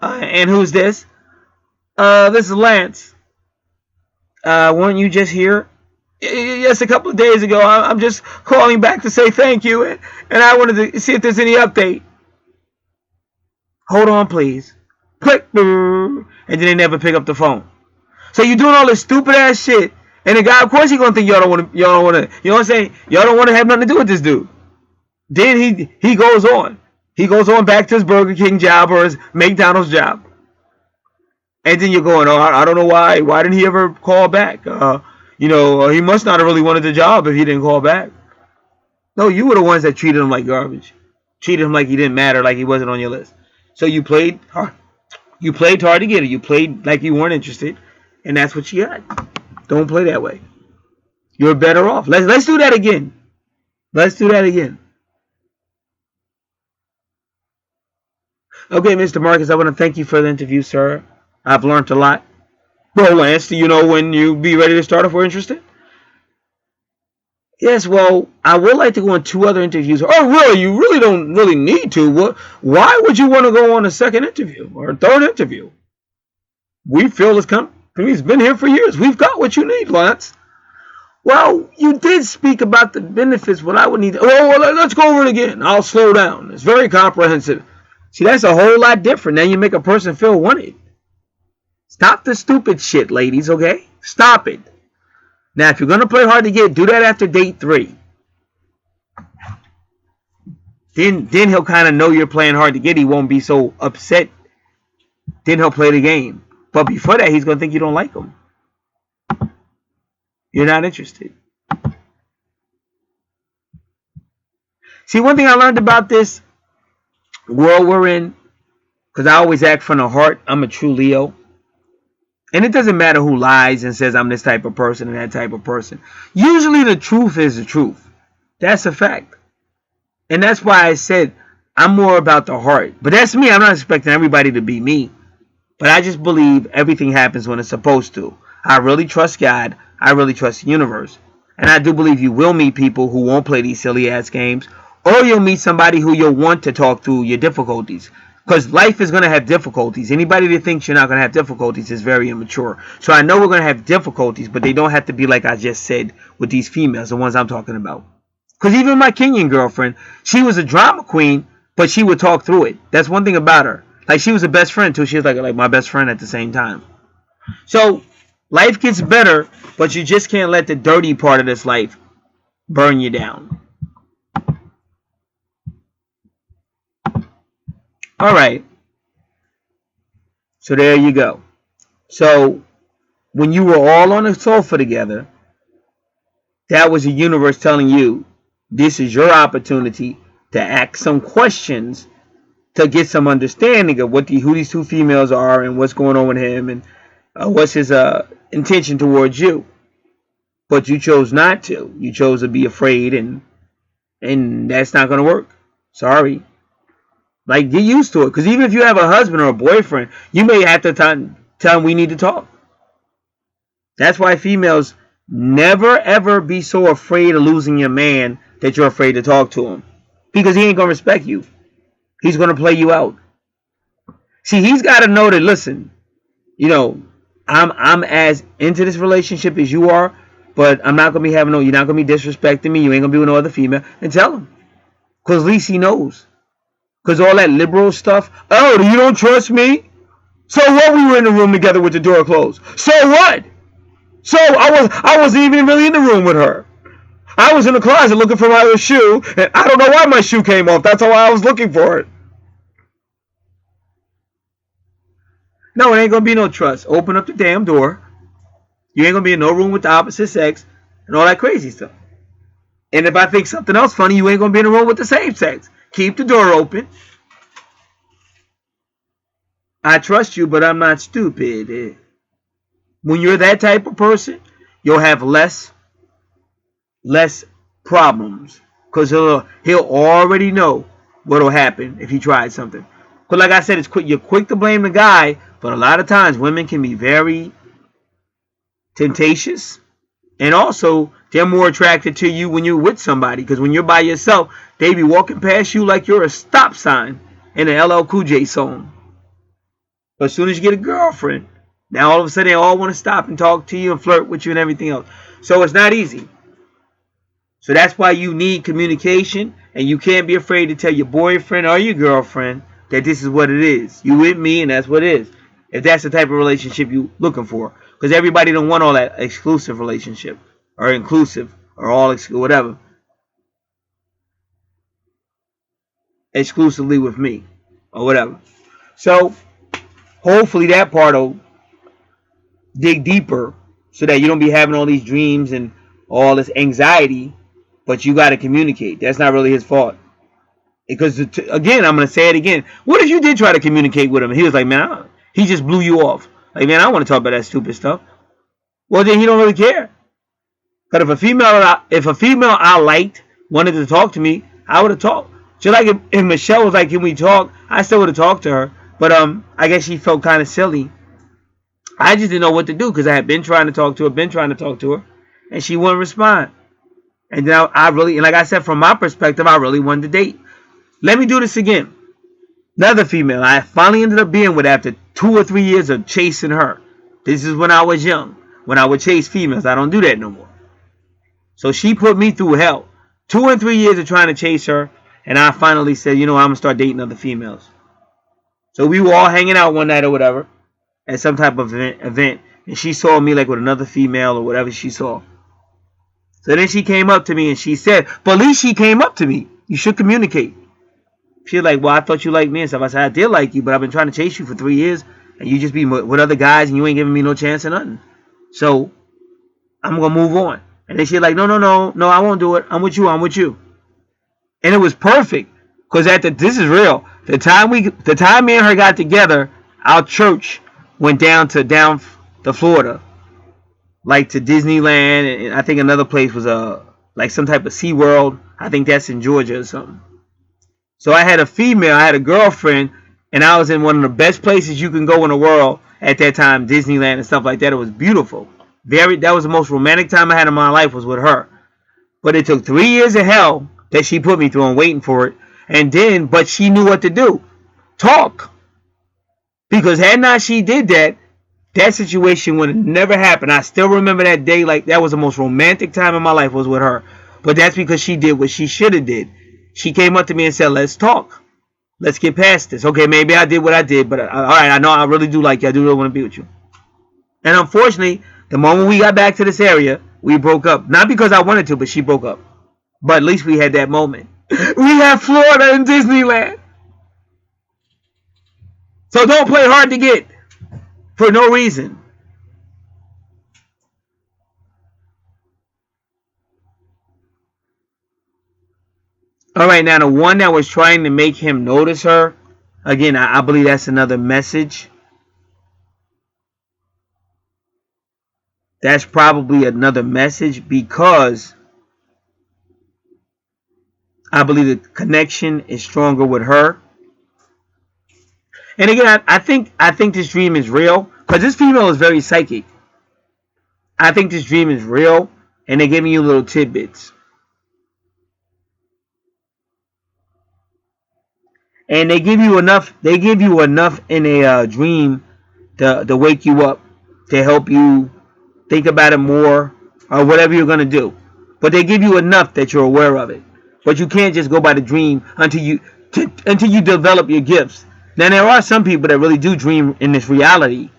And who's this? This is Lance. Weren't you just here? Yes, a couple of days ago. I'm just calling back to say thank you, and I wanted to see if there's any update. Hold on, please. Click, and then they never pick up the phone. So you're doing all this stupid ass shit, and the guy, of course, he's gonna think y'all don't want to. You know what I'm saying? Y'all don't want to have nothing to do with this dude. Then he goes on. He goes on back to his Burger King job or his McDonald's job. And then you're going, oh, I don't know why. Why didn't he ever call back? He must not have really wanted the job if he didn't call back. No, you were the ones that treated him like garbage. Treated him like he didn't matter, like he wasn't on your list. So you played hard. You played hard to get it. You played like you weren't interested. And that's what you got. Don't play that way. You're better off. Let's do that again. Let's do that again. Okay, Mr. Marcus, I want to thank you for the interview, sir. I've learned a lot. Well, Lance, do you know when you'll be ready to start if we're interested? Yes, well, I would like to go on 2 other interviews. Oh, really? You really don't really need to. Why would you want to go on a second interview or a 3rd interview? We feel this company's been here for years. We've got what you need, Lance. Well, you did speak about the benefits, what I would need. Well, let's go over it again. I'll slow down. It's very comprehensive. See, that's a whole lot different. Then you make a person feel wanted. Stop the stupid shit, ladies, okay? Stop it. Now, if you're going to play hard to get, do that after date 3. then he'll kind of know you're playing hard to get. He won't be so upset. Then he'll play the game. But before that, he's going to think you don't like him. You're not interested. See, one thing I learned about this world we're in, because I always act from the heart. I'm a true Leo. And it doesn't matter who lies and says I'm this type of person and that type of person. Usually the truth is the truth. That's a fact. And that's why I said I'm more about the heart. But that's me. I'm not expecting everybody to be me. But I just believe everything happens when it's supposed to. I really trust God. I really trust the universe. And I do believe you will meet people who won't play these silly ass games. Or you'll meet somebody who you'll want to talk through your difficulties. Because life is going to have difficulties. Anybody that thinks you're not going to have difficulties is very immature. So I know we're going to have difficulties, but they don't have to be like I just said with these females, the ones I'm talking about. Because even my Kenyan girlfriend, she was a drama queen, but she would talk through it. That's one thing about her. Like, she was a best friend too. She was like my best friend at the same time. So life gets better, but you just can't let the dirty part of this life burn you down. All right. So there you go. So when you were all on the sofa together, that was the universe telling you this is your opportunity to ask some questions to get some understanding of who these two females are and what's going on with him and what's his intention towards you. But you chose not to. You chose to be afraid, and that's not going to work. Sorry. Like, get used to it. Because even if you have a husband or a boyfriend, you may have to tell him we need to talk. That's why females never ever be so afraid of losing your man that you're afraid to talk to him. Because he ain't going to respect you. He's going to play you out. See, he's got to know that, listen, you know, I'm as into this relationship as you are, but I'm not going to be having you're not going to be disrespecting me. You ain't going to be with no other female. And tell him. Because at least he knows. Because all that liberal stuff, oh, you don't trust me? So what, we were in the room together with the door closed? So what? So I wasn't even really in the room with her. I was in the closet looking for my shoe, and I don't know why my shoe came off. That's why I was looking for it. No, it ain't going to be no trust. Open up the damn door. You ain't going to be in no room with the opposite sex and all that crazy stuff. And if I think something else funny, you ain't going to be in a room with the same sex. Keep the door open. I trust you, but I'm not stupid. When you're that type of person, you'll have less problems. Because he'll already know what'll happen if he tried something. But like I said, you're quick to blame the guy, but a lot of times women can be very temptatious. And also, they're more attracted to you when you're with somebody. Because when you're by yourself, they be walking past you like you're a stop sign in an LL Cool J song. But as soon as you get a girlfriend, now all of a sudden they all want to stop and talk to you and flirt with you and everything else. So it's not easy. So that's why you need communication. And you can't be afraid to tell your boyfriend or your girlfriend that this is what it is. You with me and that's what it is. If that's the type of relationship you're looking for. Because everybody don't want all that exclusive relationship. Or inclusive. Or all whatever. Exclusively with me. Or whatever. So, hopefully that part will dig deeper. So that you don't be having all these dreams and all this anxiety. But you got to communicate. That's not really his fault. Because, again, I'm going to say it again. What if you did try to communicate with him? He was like, man, he just blew you off. Like, man, I don't want to talk about that stupid stuff. Well, then he don't really care. But if a female I liked wanted to talk to me, I would have talked. Just like if Michelle was like, can we talk? I still would have talked to her. But I guess she felt kind of silly. I just didn't know what to do because I had been trying to talk to her, and she wouldn't respond. And now and like I said, from my perspective, I really wanted to date. Let me do this again. Another female I finally ended up being with after 2 or 3 years of chasing her. This is when I was young. When I would chase females. I don't do that no more. So she put me through hell. 2 and 3 years of trying to chase her. And I finally said, you know, I'm going to start dating other females. So we were all hanging out one night or whatever. At some type of event. And she saw me like with another female or whatever she saw. So then she came up to me and she said, but at least she came up to me. You should communicate. She's like, well, I thought you liked me and stuff. I said, I did like you, but I've been trying to chase you for 3 years, and you just be with other guys, and you ain't giving me no chance or nothing. So I'm gonna move on. And then she's like, no, I won't do it. I'm with you. And it was perfect, because this is real. The time me and her got together, our church went down to Florida, like to Disneyland, and I think another place was like some type of Sea World. I think that's in Georgia or something. So I had a girlfriend, and I was in one of the best places you can go in the world at that time, Disneyland and stuff like that. It was beautiful. That was the most romantic time I had in my life, was with her. But it took 3 years of hell that she put me through and waiting for it. But she knew what to do. Talk. Because had not she did that, that situation would have never happened. I still remember that day like that was the most romantic time in my life, was with her. But that's because she did what she should have did. She came up to me and said, let's talk. Let's get past this. Okay, maybe I did what I did, but all right, I know I really do like you. I do really want to be with you. And unfortunately, the moment we got back to this area, we broke up. Not because I wanted to, but she broke up. But at least we had that moment. We have Florida and Disneyland. So don't play hard to get for no reason. All right, now the one that was trying to make him notice her, again, I believe that's another message. That's probably another message, because I believe the connection is stronger with her. And again, I think this dream is real, because this female is very psychic. I think this dream is real, and they're giving you little tidbits. And they give you enough in a dream to wake you up, to help you think about it more, or whatever you're going to do. But they give you enough that you're aware of it. But you can't just go by the dream until you develop your gifts. Now, there are some people that really do dream in this reality.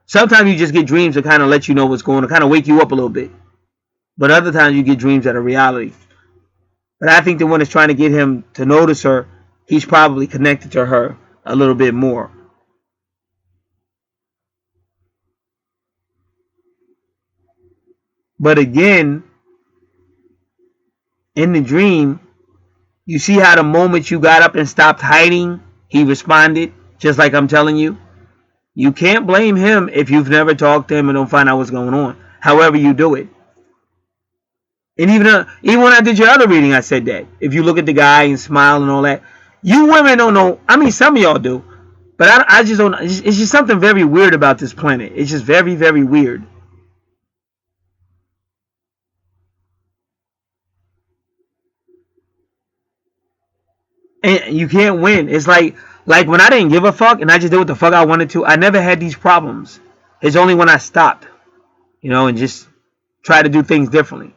Sometimes you just get dreams to kind of let you know what's going on, kind of wake you up a little bit. But other times you get dreams that are reality. But I think the one that's trying to get him to notice her, he's probably connected to her a little bit more. But again, in the dream, you see how the moment you got up and stopped hiding, he responded, just like I'm telling you. You can't blame him if you've never talked to him and don't find out what's going on. However you do it. And even when I did your other reading, I said that. If you look at the guy and smile and all that, you women don't know. I mean, some of y'all do. But I just don't. It's just something very weird about this planet. It's just very, very weird. And you can't win. It's like when I didn't give a fuck and I just did what the fuck I wanted to, I never had these problems. It's only when I stopped, and just try to do things differently.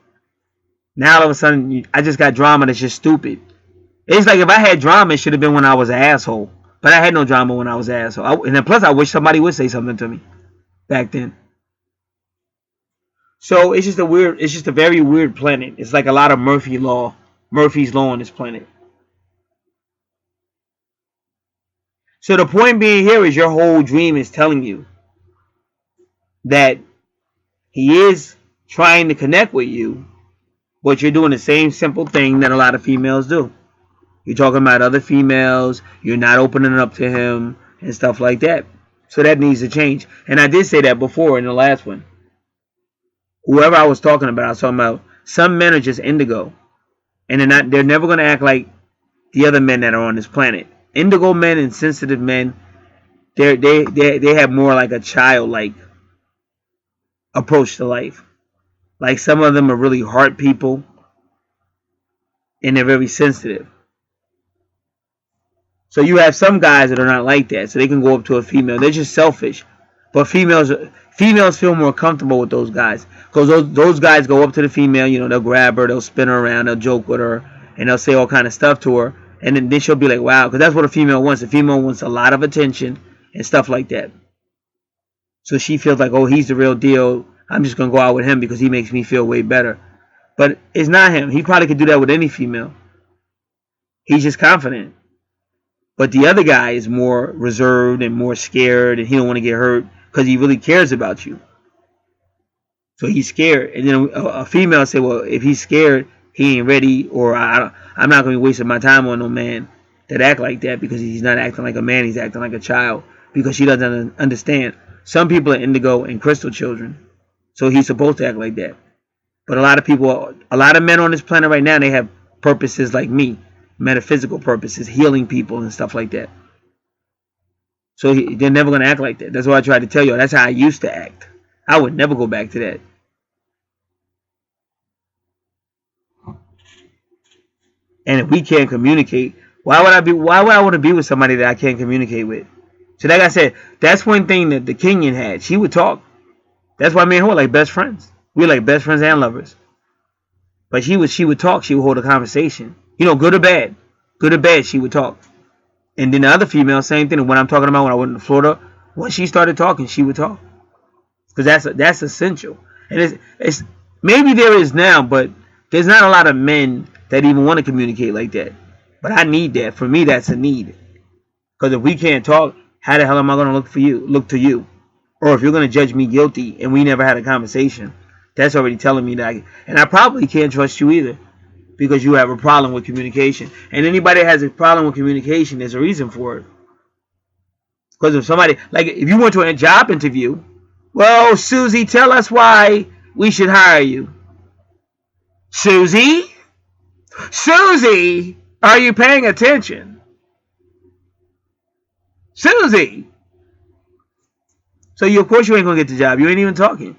Now all of a sudden, I just got drama that's just stupid. It's like if I had drama, it should have been when I was an asshole. But I had no drama when I was an asshole. And then plus, I wish somebody would say something to me back then. So it's just a very weird planet. It's like a lot of Murphy's Law on this planet. So the point being here is your whole dream is telling you that he is trying to connect with you, but you're doing the same simple thing that a lot of females do. You're talking about other females. You're not opening up to him and stuff like that. So that needs to change. And I did say that before in the last one. Whoever I was talking about, I was talking about some men are just indigo. And they're never going to act like the other men that are on this planet. Indigo men and sensitive men, they have more like a childlike approach to life. Like some of them are really heart people. And they're very sensitive. So you have some guys that are not like that. So they can go up to a female. They're just selfish. But females feel more comfortable with those guys. Because those guys go up to the female, they'll grab her, they'll spin her around, they'll joke with her, and they'll say all kind of stuff to her. And then she'll be like, wow, because that's what a female wants. A female wants a lot of attention and stuff like that. So she feels like, oh, he's the real deal. I'm just going to go out with him because he makes me feel way better. But it's not him. He probably could do that with any female. He's just confident. But the other guy is more reserved and more scared, and he don't want to get hurt because he really cares about you. So he's scared. And then a female say, well, if he's scared, he ain't ready, or I'm not going to be wasting my time on no man that act like that, because he's not acting like a man, he's acting like a child, because she doesn't understand. Some people are indigo and crystal children, so he's supposed to act like that. But a lot of men on this planet right now, they have purposes like me, metaphysical purposes, healing people and stuff like that. So they're never going to act like that. That's why I tried to tell you. That's how I used to act. I would never go back to that. And if we can't communicate, why would I want to be with somebody that I can't communicate with? So like I said, that's one thing that the Kenyan had. She would talk. That's why me and her were like best friends. We were like best friends and lovers. But she would talk. She would hold a conversation. You know, good or bad. Good or bad, she would talk. And then the other female, same thing. When I'm talking about when I went to Florida, when she started talking, she would talk. Because that's essential. And it's maybe there is now, but there's not a lot of men that even want to communicate like that. But I need that. For me, that's a need. Because if we can't talk, how the hell am I going to look to you? Or if you're going to judge me guilty and we never had a conversation, that's already telling me that. And I probably can't trust you either, because you have a problem with communication. And anybody that has a problem with communication, there's a reason for it. Because if somebody, like if you went to a job interview, well, Susie, tell us why we should hire you. Susie? Susie, are you paying attention? Susie. So of course you ain't gonna get the job. You ain't even talking.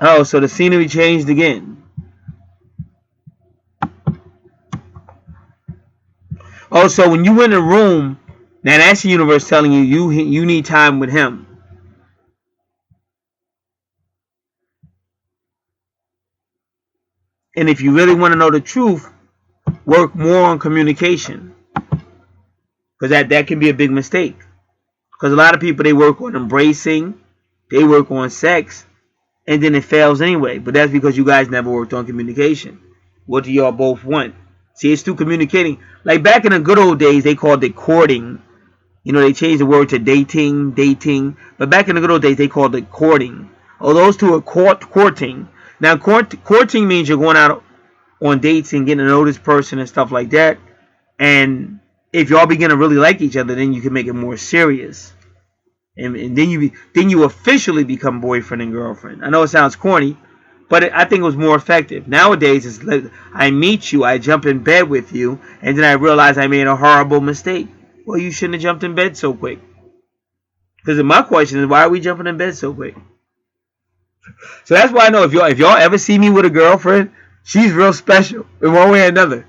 Oh, so the scenery changed again. Oh, so when you in a room, now that's the universe telling you need time with him. And if you really want to know the truth, work more on communication, because that can be a big mistake. Because a lot of people, they work on embracing, they work on sex, and then it fails anyway. But that's because you guys never worked on communication. What do y'all both want? See, it's through communicating. Like back in the good old days, they called it courting. You know, they changed the word to dating. But back in the good old days, they called it courting. Oh, those two are courting. Now, courting means you're going out on dates and getting to know this person and stuff like that. And if y'all begin to really like each other, then you can make it more serious. And then you officially become boyfriend and girlfriend. I know it sounds corny, but I think it was more effective. Nowadays, it's like, I meet you, I jump in bed with you, and then I realize I made a horrible mistake. Well, you shouldn't have jumped in bed so quick. Because my question is, why are we jumping in bed so quick? So that's why I know if y'all ever see me with a girlfriend, she's real special in one way or another.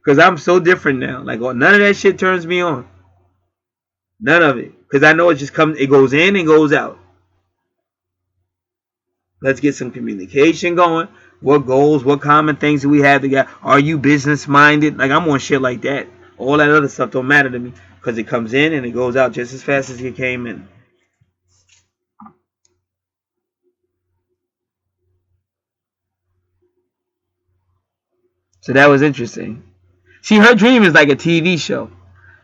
Because I'm so different now. Like, none of that shit turns me on. None of it. Because I know it goes in and goes out. Let's get some communication going. What goals, what common things do we have together? Are you business minded? Like, I'm on shit like that. All that other stuff don't matter to me, because it comes in and it goes out just as fast as it came in. So that was interesting. See, her dream is like a TV show.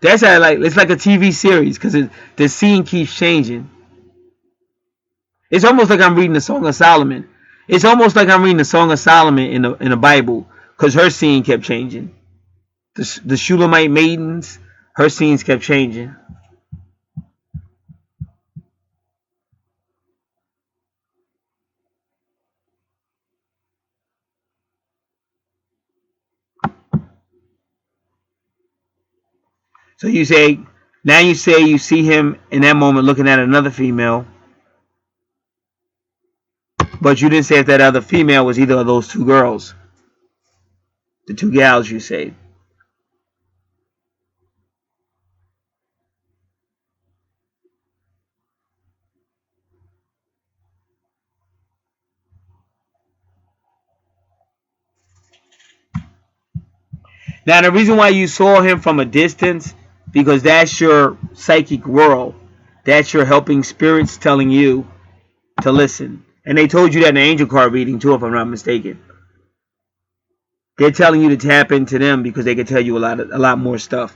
That's how it's like a TV series, because the scene keeps changing. It's almost like I'm reading the Song of Solomon. It's almost like I'm reading the Song of Solomon in the Bible, because her scene kept changing. The Shulamite maidens, her scenes kept changing. So you say you see him in that moment looking at another female, but you didn't say if that other female was either of those two girls, the two gals you say. Now, the reason why you saw him from a distance, because that's your psychic world. That's your helping spirits telling you to listen. And they told you that in the angel card reading too, if I'm not mistaken. They're telling you to tap into them because they can tell you a lot more stuff.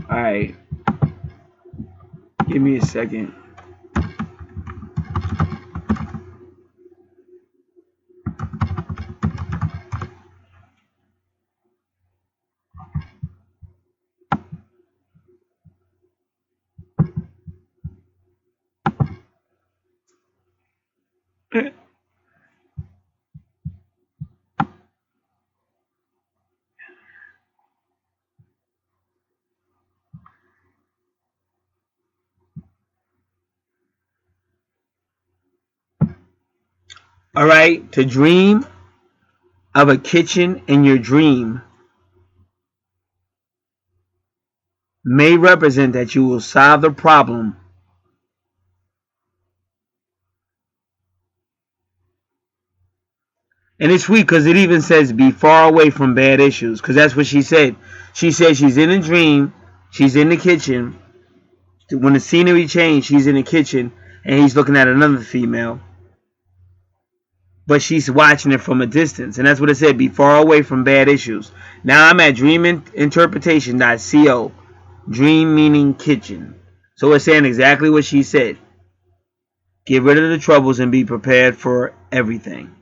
Alright. Give me a second. Alright. To dream of a kitchen in your dream may represent that you will solve the problem. And it's sweet because it even says be far away from bad issues, because that's what she said. She said she's in a dream, she's in the kitchen. When the scenery changed, she's in the kitchen and he's looking at another female, but she's watching it from a distance. And that's what it said, be far away from bad issues. Now I'm at dreaminterpretation.co, dream meaning kitchen. So it's saying exactly what she said. Get rid of the troubles and be prepared for everything.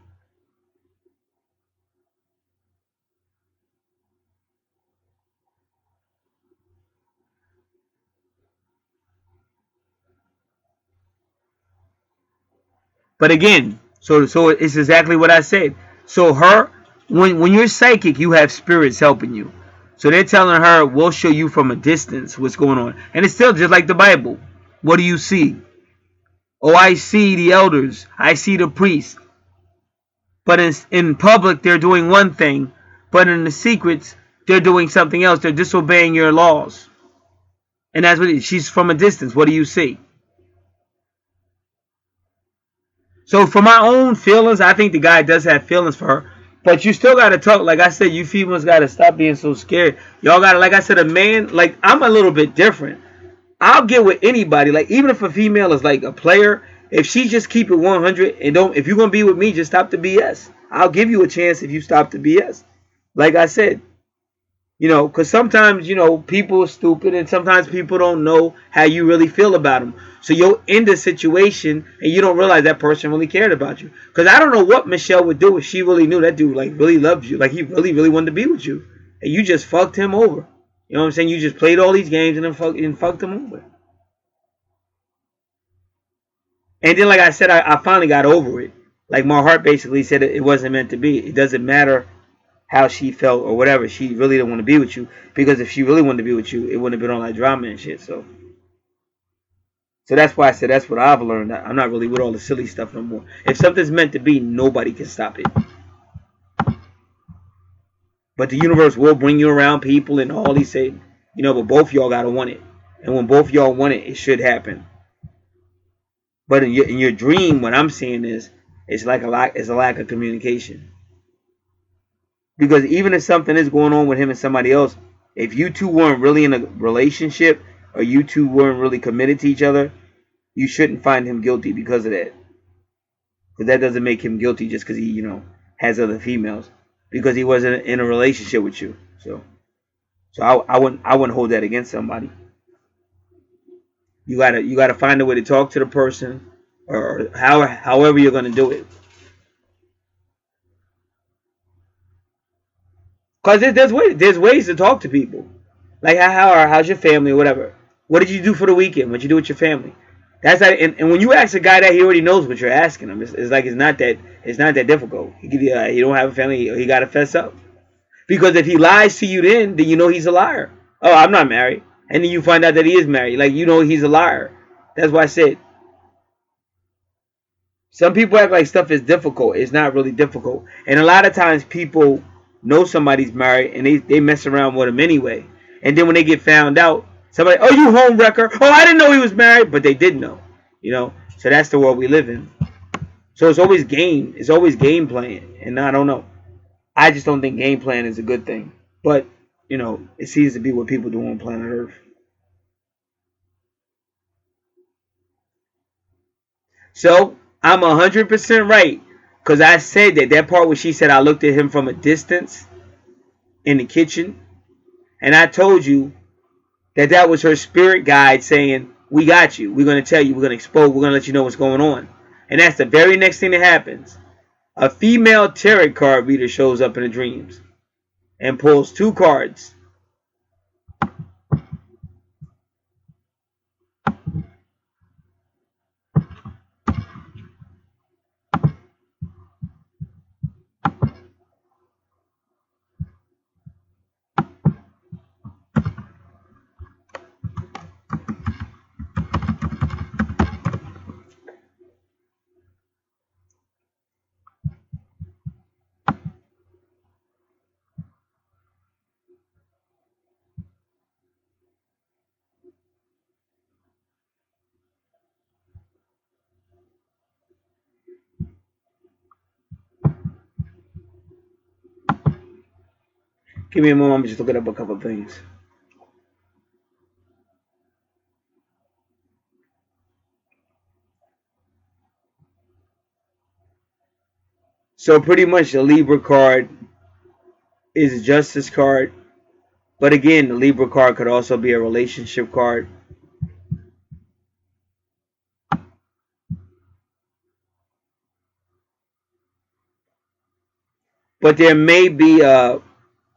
But again, so it's exactly what I said. So when you're psychic, you have spirits helping you. So they're telling her, we'll show you from a distance what's going on. And it's still just like the Bible. What do you see? Oh, I see the elders. I see the priests. But in public, they're doing one thing. But in the secrets, they're doing something else. They're disobeying your laws. And that's what she's from a distance. What do you see? So for my own feelings, I think the guy does have feelings for her. But you still gotta talk. Like I said, you females gotta stop being so scared. Y'all gotta, like I said, a man, like I'm a little bit different. I'll get with anybody. Like even if a female is like a player, if she just keep it 100 and don't, if you're gonna be with me, just stop the BS. I'll give you a chance if you stop the BS. Like I said, because sometimes, people are stupid and sometimes people don't know how you really feel about them. So you'll end a situation and you don't realize that person really cared about you. Because I don't know what Michelle would do if she really knew that dude like really loved you. Like he really, really wanted to be with you. And you just fucked him over. You know what I'm saying? You just played all these games and then fucked him over. And then, like I said, I finally got over it. Like my heart basically said it wasn't meant to be. It doesn't matter how she felt or whatever. She really didn't want to be with you, because if she really wanted to be with you, it wouldn't have been all that drama and shit. So that's why I said that's what I've learned. I'm not really with all the silly stuff no more. If something's meant to be, nobody can stop it. But the universe will bring you around people and all these say, but both y'all gotta want it. And when both y'all want it, it should happen. But in your dream, what I'm seeing is it's like a lack of communication. Because even if something is going on with him and somebody else, if you two weren't really in a relationship or you two weren't really committed to each other, you shouldn't find him guilty because of that. Because that doesn't make him guilty just because he, has other females. because he wasn't in a relationship with you. So I wouldn't hold that against somebody. You gotta find a way to talk to the person, or however you're gonna do it. Cause there's ways to talk to people. Like how's your family or whatever. What did you do for the weekend? What you do with your family? That's that. And when you ask a guy that, he already knows what you're asking him. It's like it's not that difficult. He don't have a family. He got to fess up. Because if he lies to you, then you know he's a liar. Oh, I'm not married, and then you find out that he is married. Like, he's a liar. That's why I said some people act like stuff is difficult. It's not really difficult, and a lot of times people know somebody's married and they mess around with him anyway. And then when they get found out, somebody, oh, you home wrecker. Oh, I didn't know he was married, but they did know. So that's the world we live in. So it's always game. It's always game playing, and I don't know. I just don't think game playing is a good thing. But it seems to be what people do on planet Earth. So I'm 100% right, because I said that part where she said I looked at him from a distance in the kitchen, and I told you that was her spirit guide saying, "We got you. We're gonna tell you. We're gonna expose. We're gonna let you know what's going on." And that's the very next thing that happens. A female tarot card reader shows up in the dreams and pulls two cards. Give me a moment. I'm just looking up a couple of things. So pretty much the Libra card is a justice card. But again, the Libra card could also be a relationship card. But there may be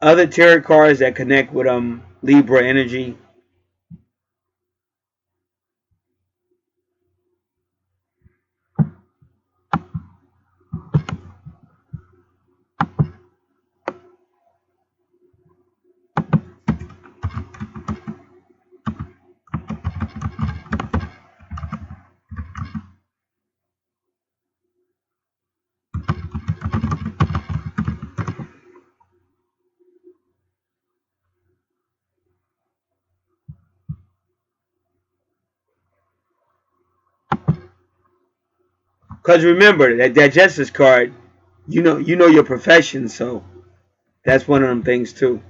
other tarot cards that connect with Libra energy. Because remember that justice card, you know your profession, so that's one of them things too.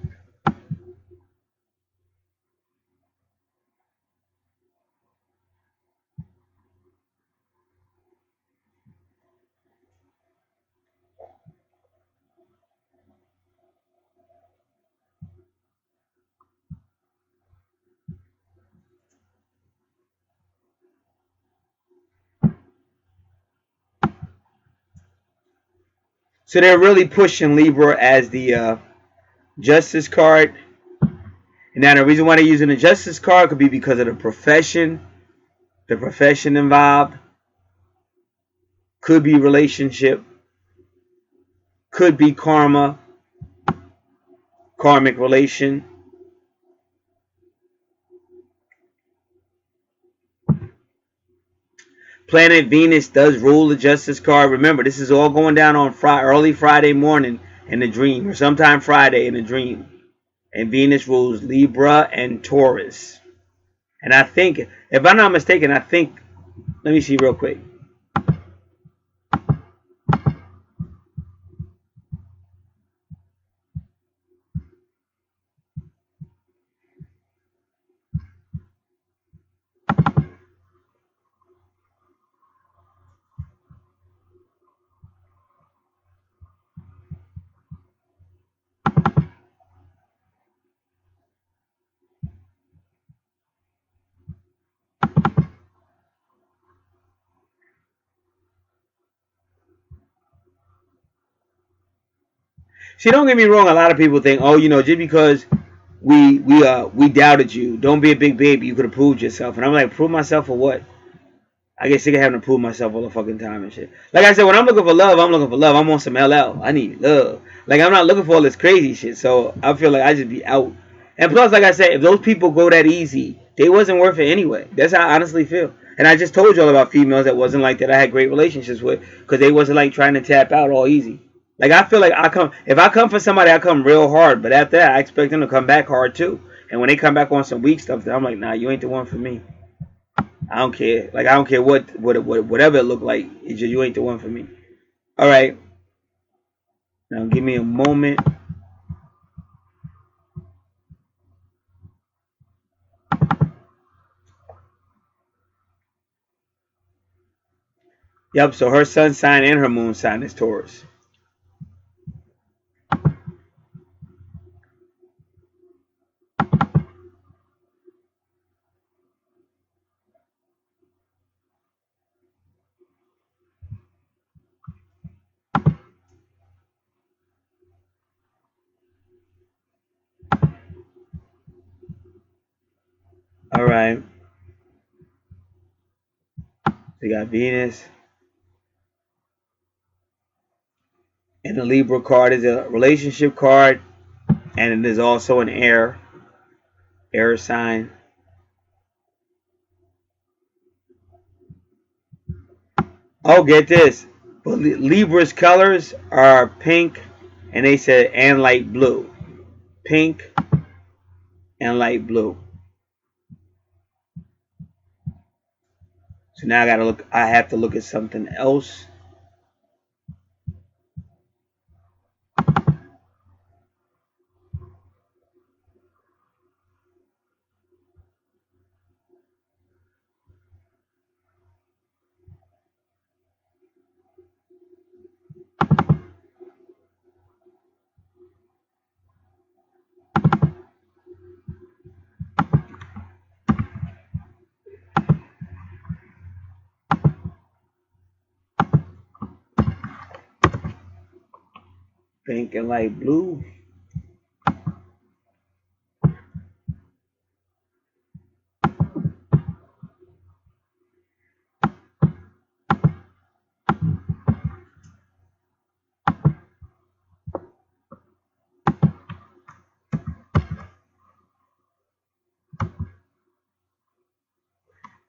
So they're really pushing Libra as the justice card. And now the reason why they're using the justice card could be because of the profession involved, could be relationship, could be karmic relation. Planet Venus does rule the justice card. Remember, this is all going down on early Friday morning in the dream, or sometime Friday in the dream. And Venus rules Libra and Taurus. And I think, if I'm not mistaken, let me see real quick. See, don't get me wrong. A lot of people think, oh, just because we doubted you, don't be a big baby. You could have proved yourself. And I'm like, prove myself for what? I get sick of having to prove myself all the fucking time and shit. Like I said, when I'm looking for love, I'm looking for love. I'm on some LL. I need love. Like, I'm not looking for all this crazy shit. So I feel like I just be out. And plus, like I said, if those people go that easy, they wasn't worth it anyway. That's how I honestly feel. And I just told y'all about females that wasn't like that I had great relationships with, because they wasn't like trying to tap out all easy. Like, I feel like if I come for somebody, I come real hard. But after that, I expect them to come back hard too. And when they come back on some weak stuff, then I'm like, nah, you ain't the one for me. I don't care. Like, I don't care whatever it look like. It's just, you ain't the one for me. All right. Now give me a moment. Yep. So her sun sign and her moon sign is Taurus. All right. We got Venus, and the Libra card is a relationship card, and it is also an air sign. Oh, get this. But Libra's colors are pink, and they said and light blue. Pink and light blue. So now I gotta look. I have to look at something else. Pink and light blue.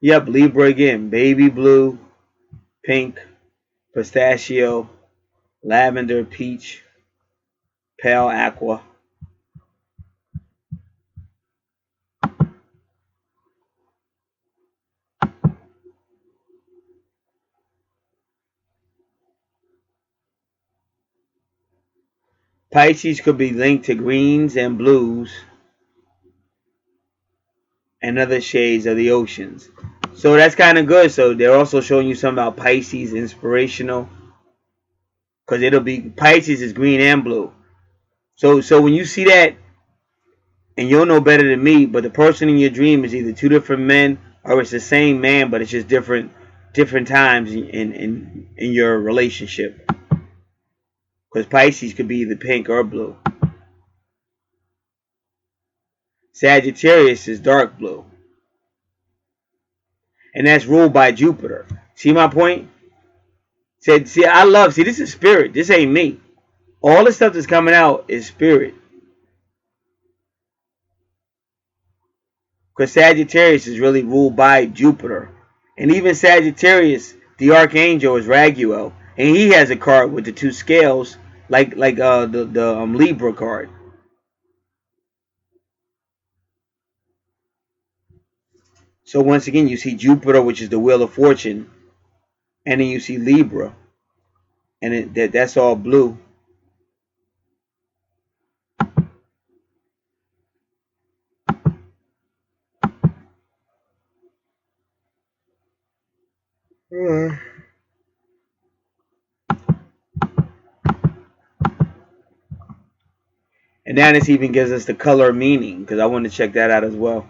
Yep, Libra again. Baby blue, pink, pistachio, lavender, peach, pale aqua. Pisces could be linked to greens and blues and other shades of the oceans. So that's kind of good. So they're also showing you something about Pisces inspirational, because it'll be Pisces is green and blue. So when you see that, and you'll know better than me, but the person in your dream is either two different men or it's the same man, but it's just different times in your relationship. Because Pisces could be either pink or blue. Sagittarius is dark blue, and that's ruled by Jupiter. See my point? See, this is spirit. This ain't me. All the stuff that's coming out is spirit. Because Sagittarius is really ruled by Jupiter. And even Sagittarius, the Archangel is Raguel. And he has a card with the two scales, like the Libra card. So once again, you see Jupiter, which is the Wheel of Fortune. And then you see Libra. And that's all blue. And now this even gives us the color meaning, because I want to check that out as well.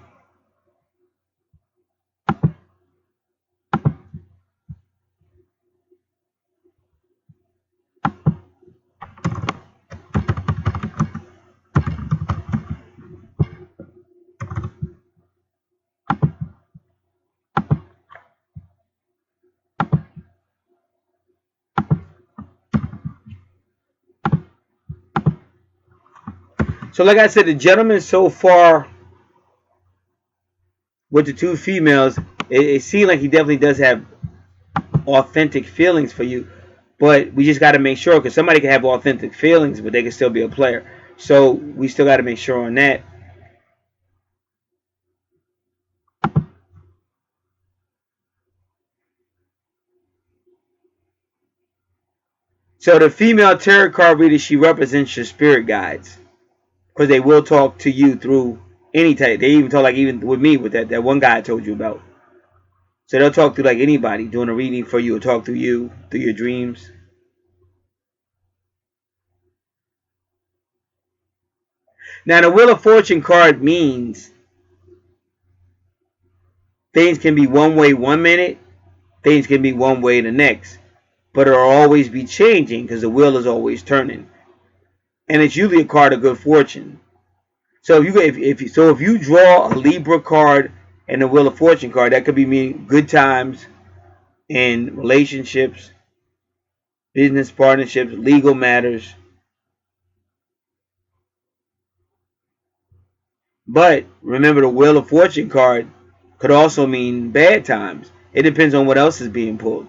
So like I said, the gentleman so far with the two females, it seemed like he definitely does have authentic feelings for you. But we just got to make sure, because somebody can have authentic feelings, but they can still be a player. So we still got to make sure on that. So the female tarot card reader, she represents your spirit guides, because they will talk to you through any type. They even talk, like even with me, with that one guy I told you about. So they'll talk through like anybody doing a reading for you, or talk through you through your dreams. Now the Wheel of Fortune card means things can be one way one minute, things can be one way the next, but it'll always be changing because the wheel is always turning, and it's usually a card of good fortune. So if you draw a Libra card and a Wheel of Fortune card, that could be meaning good times in relationships, business partnerships, legal matters. But remember, the Wheel of Fortune card could also mean bad times. It depends on what else is being pulled.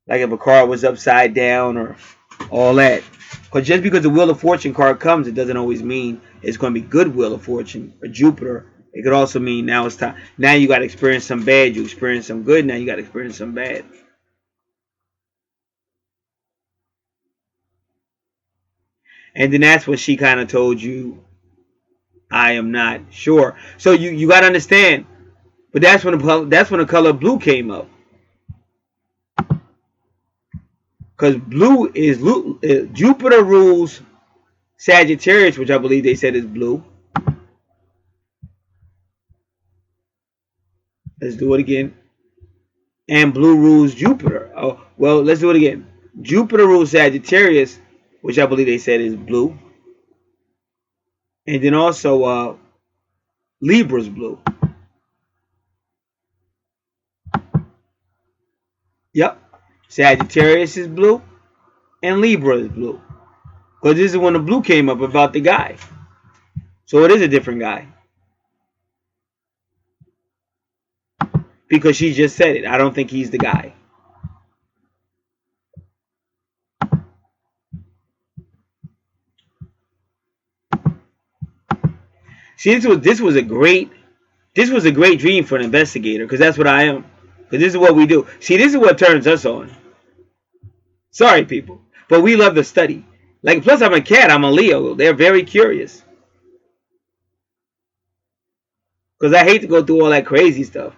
Like if a card was upside down or all that. Because just because the Wheel of Fortune card comes, it doesn't always mean it's going to be good Wheel of Fortune or Jupiter. It could also mean now it's time. Now you got to experience some bad. You experience some good. Now you got to experience some bad. And then that's what she kind of told you. I am not sure. So you got to understand. But that's when the color blue came up. Because blue is Jupiter rules Sagittarius, which I believe they said is blue. Let's do it again. And blue rules Jupiter. Oh, well, let's do it again. Jupiter rules Sagittarius, which I believe they said is blue. And then also Libra's blue. Yep. Sagittarius is blue and Libra is blue. Because this is when the blue came up about the guy. So it is a different guy. Because she just said it. I don't think he's the guy. See, this was a great dream for an investigator, because that's what I am. Because this is what we do. See, this is what turns us on. Sorry, people, but we love to study. Like, plus I'm a cat. I'm a Leo. They're very curious. Because I hate to go through all that crazy stuff.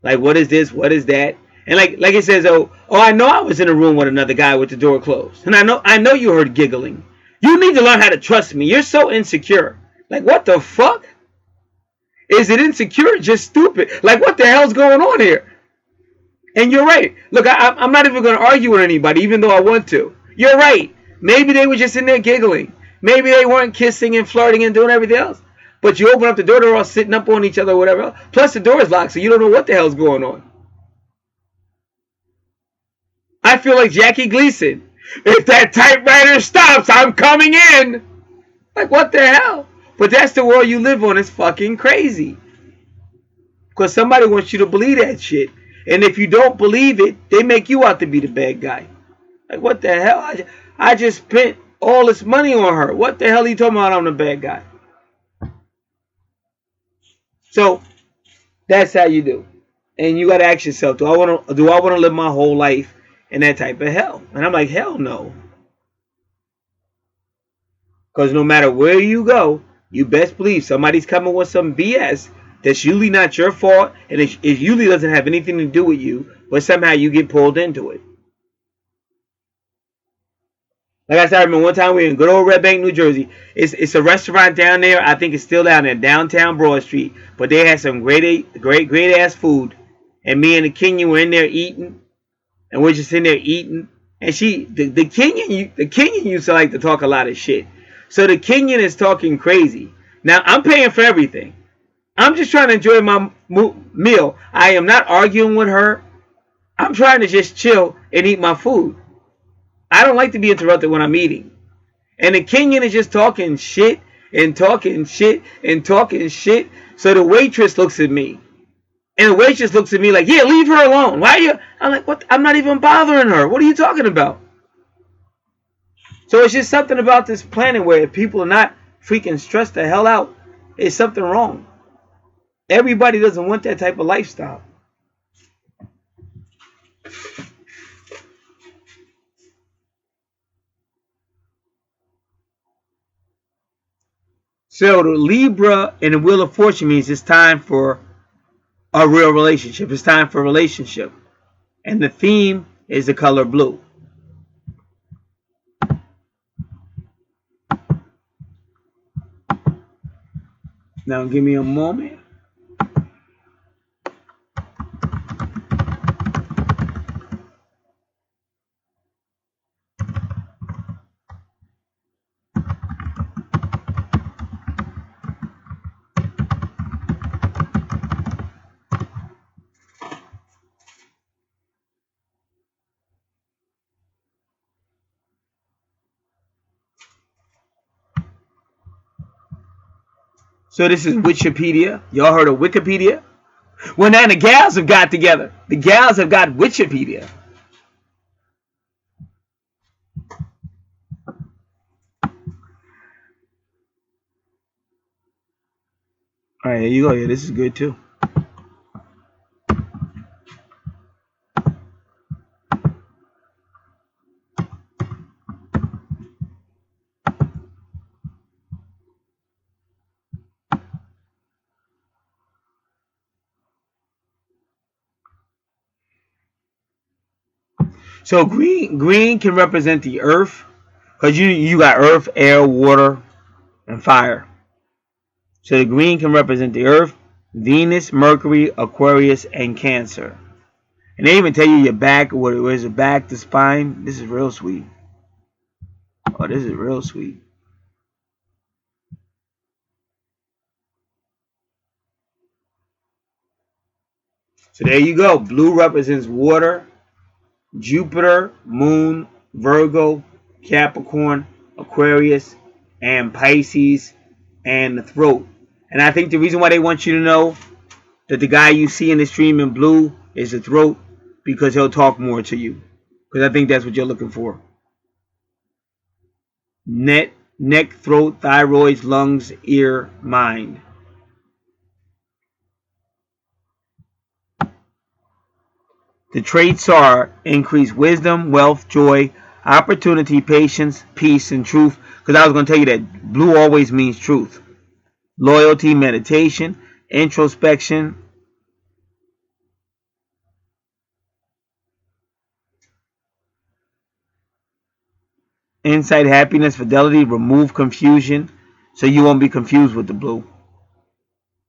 Like, what is this? What is that? And like it says, oh, I know I was in a room with another guy with the door closed, and I know you heard giggling. You need to learn how to trust me. You're so insecure. Like, what the fuck? Is it insecure? Just stupid. Like, what the hell's going on here? And you're right. Look, I'm not even going to argue with anybody, even though I want to. You're right. Maybe they were just in there giggling. Maybe they weren't kissing and flirting and doing everything else. But you open up the door, they're all sitting up on each other or whatever else. Plus, the door is locked, so you don't know what the hell's going on. I feel like Jackie Gleason. If that typewriter stops, I'm coming in. Like, what the hell? But that's the world you live on. It's fucking crazy. Because somebody wants you to believe that shit. And if you don't believe it, they make you out to be the bad guy. Like, what the hell? I just spent all this money on her. What the hell are you talking about? I'm the bad guy. So, that's how you do. And you got to ask yourself, do I want to live my whole life in that type of hell? And I'm like, hell no. Because no matter where you go, you best believe somebody's coming with some BS that's usually not your fault, and it usually doesn't have anything to do with you, but somehow you get pulled into it. Like I said, I remember one time we were in good old Red Bank, New Jersey. It's a restaurant down there. I think it's still down there, downtown Broad Street. But they had some great ass food. And me and the Kenyan were in there eating, and we're just in there eating. And the Kenyan used to like to talk a lot of shit. So the Kenyan is talking crazy. Now I'm paying for everything. I'm just trying to enjoy my meal. I am not arguing with her. I'm trying to just chill and eat my food. I don't like to be interrupted when I'm eating. And the Kenyan is just talking shit and talking shit and talking shit. So the waitress looks at me. And the waitress looks at me like, yeah, leave her alone. Why are you? I'm like, what? I'm not even bothering her. What are you talking about? So it's just something about this planet where if people are not freaking stressed the hell out, it's something wrong. Everybody doesn't want that type of lifestyle. So the Libra and the Wheel of Fortune means it's time for a real relationship. It's time for a relationship. And the theme is the color blue. Now give me a moment. So this is Wikipedia. Y'all heard of Wikipedia? Well, now the gals have got together. The gals have got Wikipedia. All right, here you go. Yeah, this is good too. So green can represent the earth, because you got earth, air, water, and fire. So the green can represent the earth, Venus, Mercury, Aquarius, and Cancer. And they even tell you your back, where's the back, the spine. This is real sweet. Oh, this is real sweet. So there you go. Blue represents water, Jupiter, Moon, Virgo, Capricorn, Aquarius, and Pisces, and the throat. And I think the reason why they want you to know that the guy you see in the stream in blue is the throat, because he'll talk more to you. Because I think that's what you're looking for. Neck, throat, thyroids, lungs, ear, mind. The traits are increased wisdom, wealth, joy, opportunity, patience, peace, and truth. Because I was going to tell you that blue always means truth. Loyalty, meditation, introspection, insight, happiness, fidelity, remove confusion, so you won't be confused with the blue.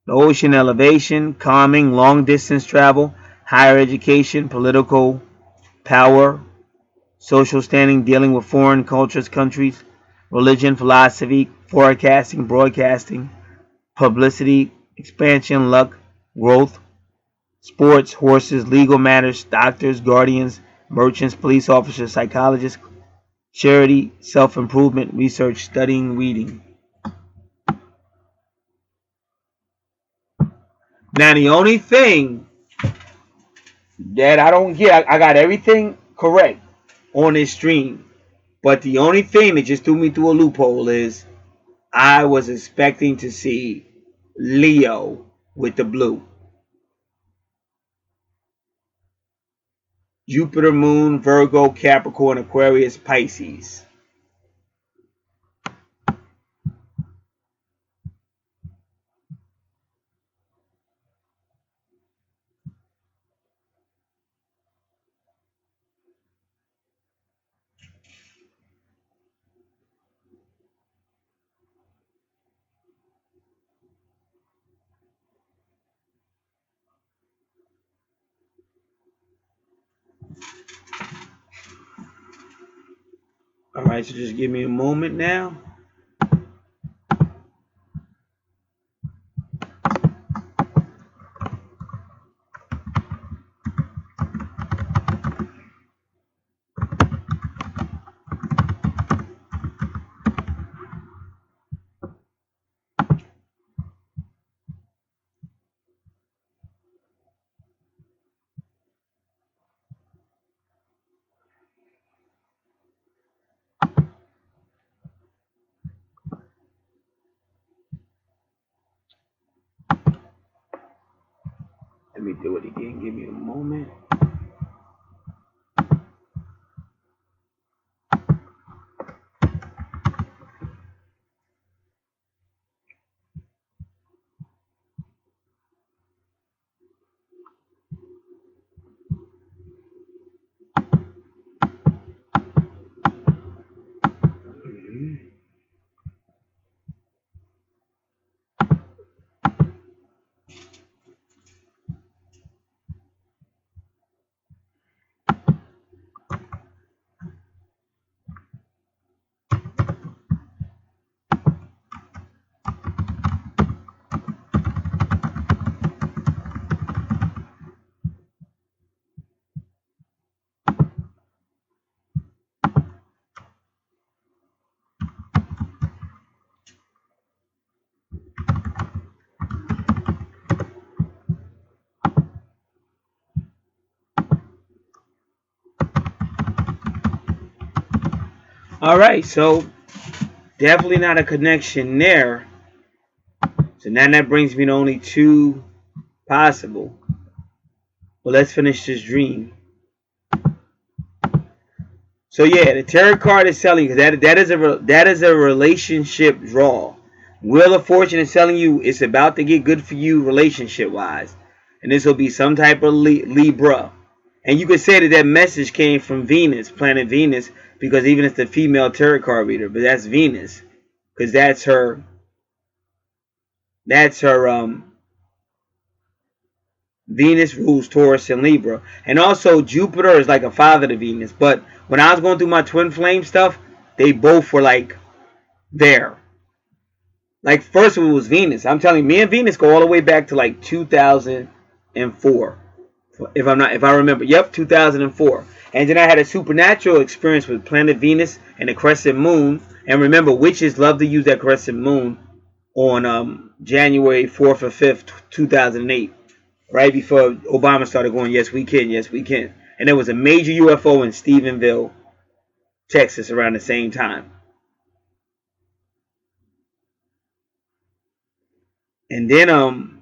The ocean, elevation, calming, long distance travel, higher education, political power, social standing, dealing with foreign cultures, countries, religion, philosophy, forecasting, broadcasting, publicity, expansion, luck, growth, sports, horses, legal matters, doctors, guardians, merchants, police officers, psychologists, charity, self-improvement, research, studying, reading. Now the only thing that I don't get, I got everything correct on this stream, but the only thing that just threw me through a loophole is I was expecting to see Leo with the blue. Jupiter, Moon, Virgo, Capricorn, Aquarius, Pisces. All right, so just give me a moment now. Let me do it again. Give me a moment. All right, so definitely not a connection there. So now that brings me to only two possible. Well, let's finish this dream. So yeah, the tarot card is telling you that is a relationship draw. Wheel of Fortune is telling you it's about to get good for you relationship wise, and this will be some type of Libra. And you could say that message came from Venus, planet Venus, because even it's the female tarot card reader, but that's Venus, because that's her. That's her. Venus rules Taurus and Libra. And also Jupiter is like a father to Venus. But when I was going through my twin flame stuff, they both were like there. Like first it was Venus. I'm telling you, me and Venus go all the way back to like 2004. If I remember. Yep, 2004. And then I had a supernatural experience with planet Venus and the crescent moon. And remember, witches love to use that crescent moon on January 4th or 5th, 2008. Right before Obama started going, yes, we can, yes, we can. And there was a major UFO in Stephenville, Texas around the same time. And then,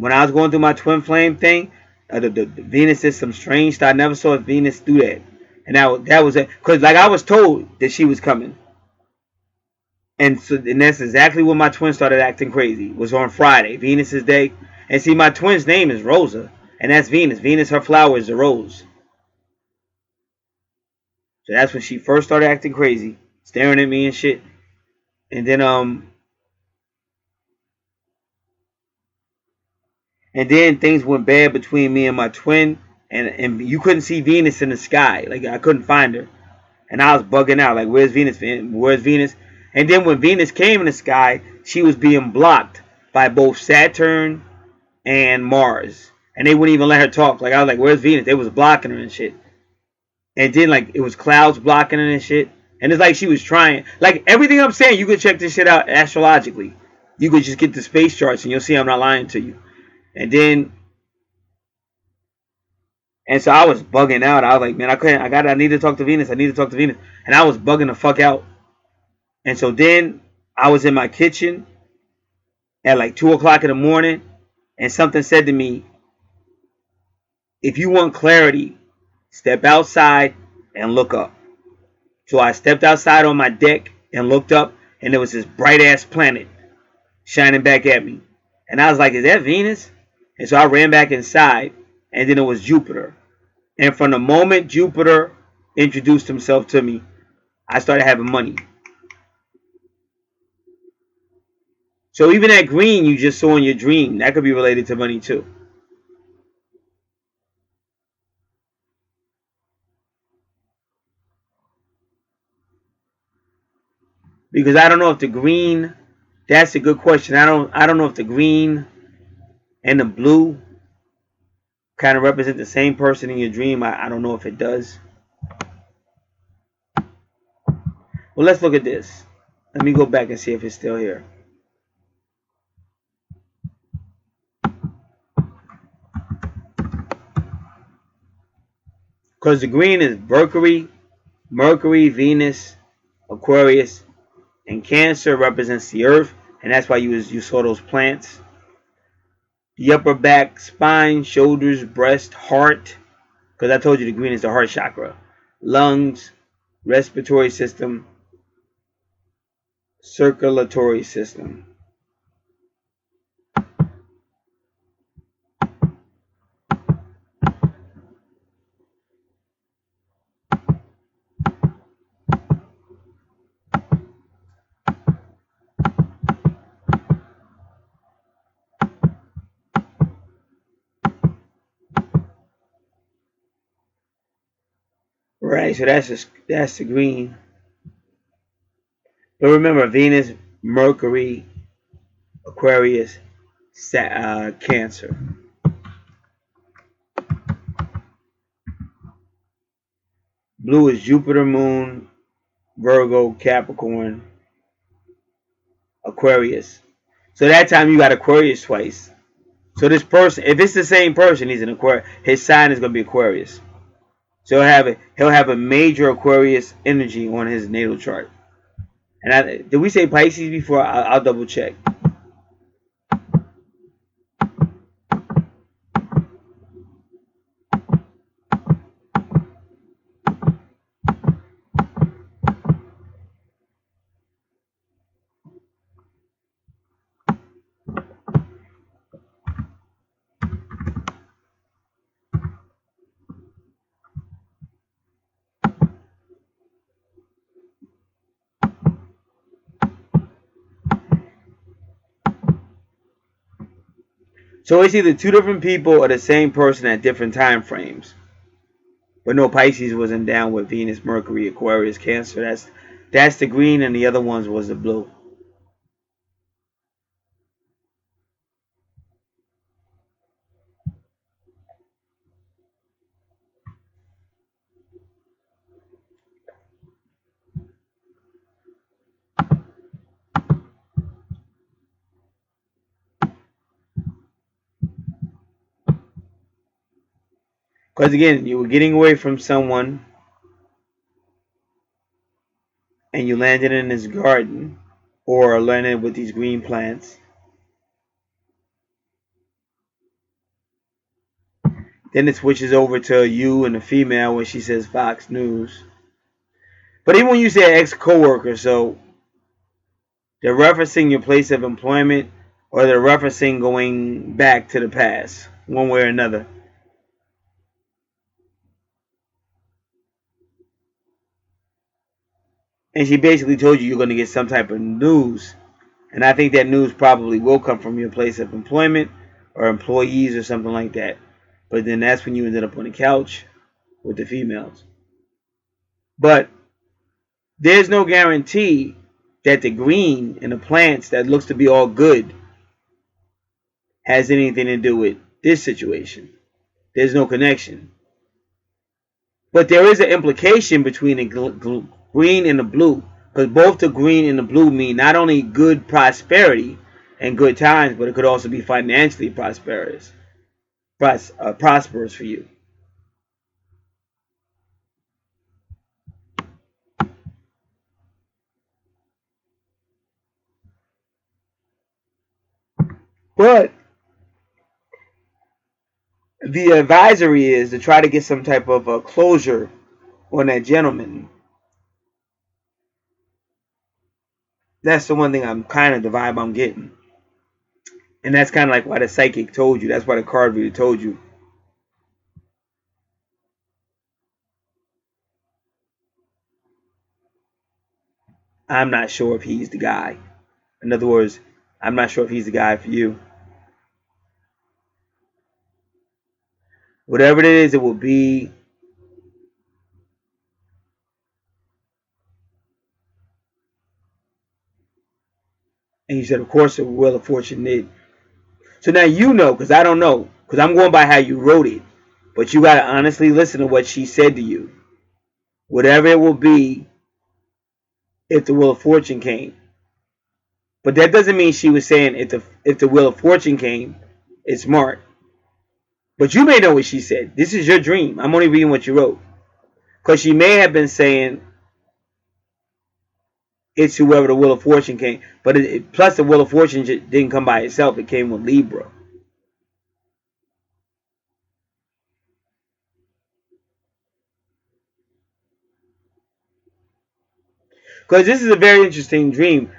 when I was going through my twin flame thing, the Venus did some strange stuff. I never saw Venus do that. And that was it. Because, like, I was told that she was coming. And that's exactly when my twin started acting crazy. It was on Friday, Venus's day. And see, my twin's name is Rosa, and that's Venus. Venus, her flower is a rose. So that's when she first started acting crazy, staring at me and shit. And then things went bad between me and my twin, and you couldn't see Venus in the sky. Like I couldn't find her, and I was bugging out. Like where's Venus? Where's Venus? And then when Venus came in the sky, she was being blocked by both Saturn and Mars, and they wouldn't even let her talk. Like I was like, where's Venus? They was blocking her and shit. And then like it was clouds blocking her and shit. And it's like she was trying. Like everything I'm saying, you could check this shit out astrologically. You could just get the space charts and you'll see I'm not lying to you. And then, and so I was bugging out. I was like, man, I need to talk to Venus. I need to talk to Venus. And I was bugging the fuck out. And so then I was in my kitchen at like 2 o'clock in the morning. And something said to me, if you want clarity, step outside and look up. So I stepped outside on my deck and looked up, and there was this bright ass planet shining back at me. And I was like, is that Venus? And so I ran back inside, and then it was Jupiter. And from the moment Jupiter introduced himself to me, I started having money. So even that green you just saw in your dream, that could be related to money too. Because I don't know if the green, that's a good question. I don't know if the green and the blue kind of represent the same person in your dream. I don't know if it does. Well, let's look at this. Let me go back and see if it's still here. Because the green is Mercury, Venus, Aquarius, And Cancer represents the earth, and that's why you saw those plants. The upper back, spine, shoulders, breast, heart, because I told you the green is the heart chakra. Lungs, respiratory system, circulatory system. Right, so that's the green. But remember, Venus, Mercury, Aquarius, Cancer. Blue is Jupiter, Moon, Virgo, Capricorn, Aquarius. So that time you got Aquarius twice. So this person, if it's the same person, he's an Aquarius. His sign is gonna be Aquarius. So he'll have a major Aquarius energy on his natal chart. And did we say Pisces before? I'll double check. So it's either two different people or the same person at different time frames. But no, Pisces wasn't down with Venus, Mercury, Aquarius, Cancer. That's the green, and the other ones was the blue. Because again, you were getting away from someone, and you landed in this garden, or landed with these green plants. Then it switches over to you and the female when she says Fox News. But even when you say ex-coworker, so they're referencing your place of employment, or they're referencing going back to the past, one way or another. And she basically told you you're going to get some type of news. And I think that news probably will come from your place of employment or employees or something like that. But then that's when you ended up on the couch with the females. But there's no guarantee that the green in the plants that looks to be all good has anything to do with this situation. There's no connection. But there is an implication between the green and the blue. Because both the green and the blue mean not only good prosperity and good times, but it could also be financially prosperous for you. But the advisory is to try to get some type of a closure on that gentleman. That's the one thing I'm kind of the vibe I'm getting. And that's kind of like why the psychic told you. That's why the card reader told you. I'm not sure if he's the guy. In other words, I'm not sure if he's the guy for you. Whatever it is, it will be. And he said, of course, the Wheel of Fortune did. So now you know, because I don't know, because I'm going by how you wrote it. But you got to honestly listen to what she said to you. Whatever it will be, if the Wheel of Fortune came. But that doesn't mean she was saying if the Wheel of Fortune came, it's smart. But you may know what she said. This is your dream. I'm only reading what you wrote. Because she may have been saying, It's whoever the Wheel of Fortune came. But plus the Wheel of Fortune didn't come by itself. It came with Libra. Because this is a very interesting dream.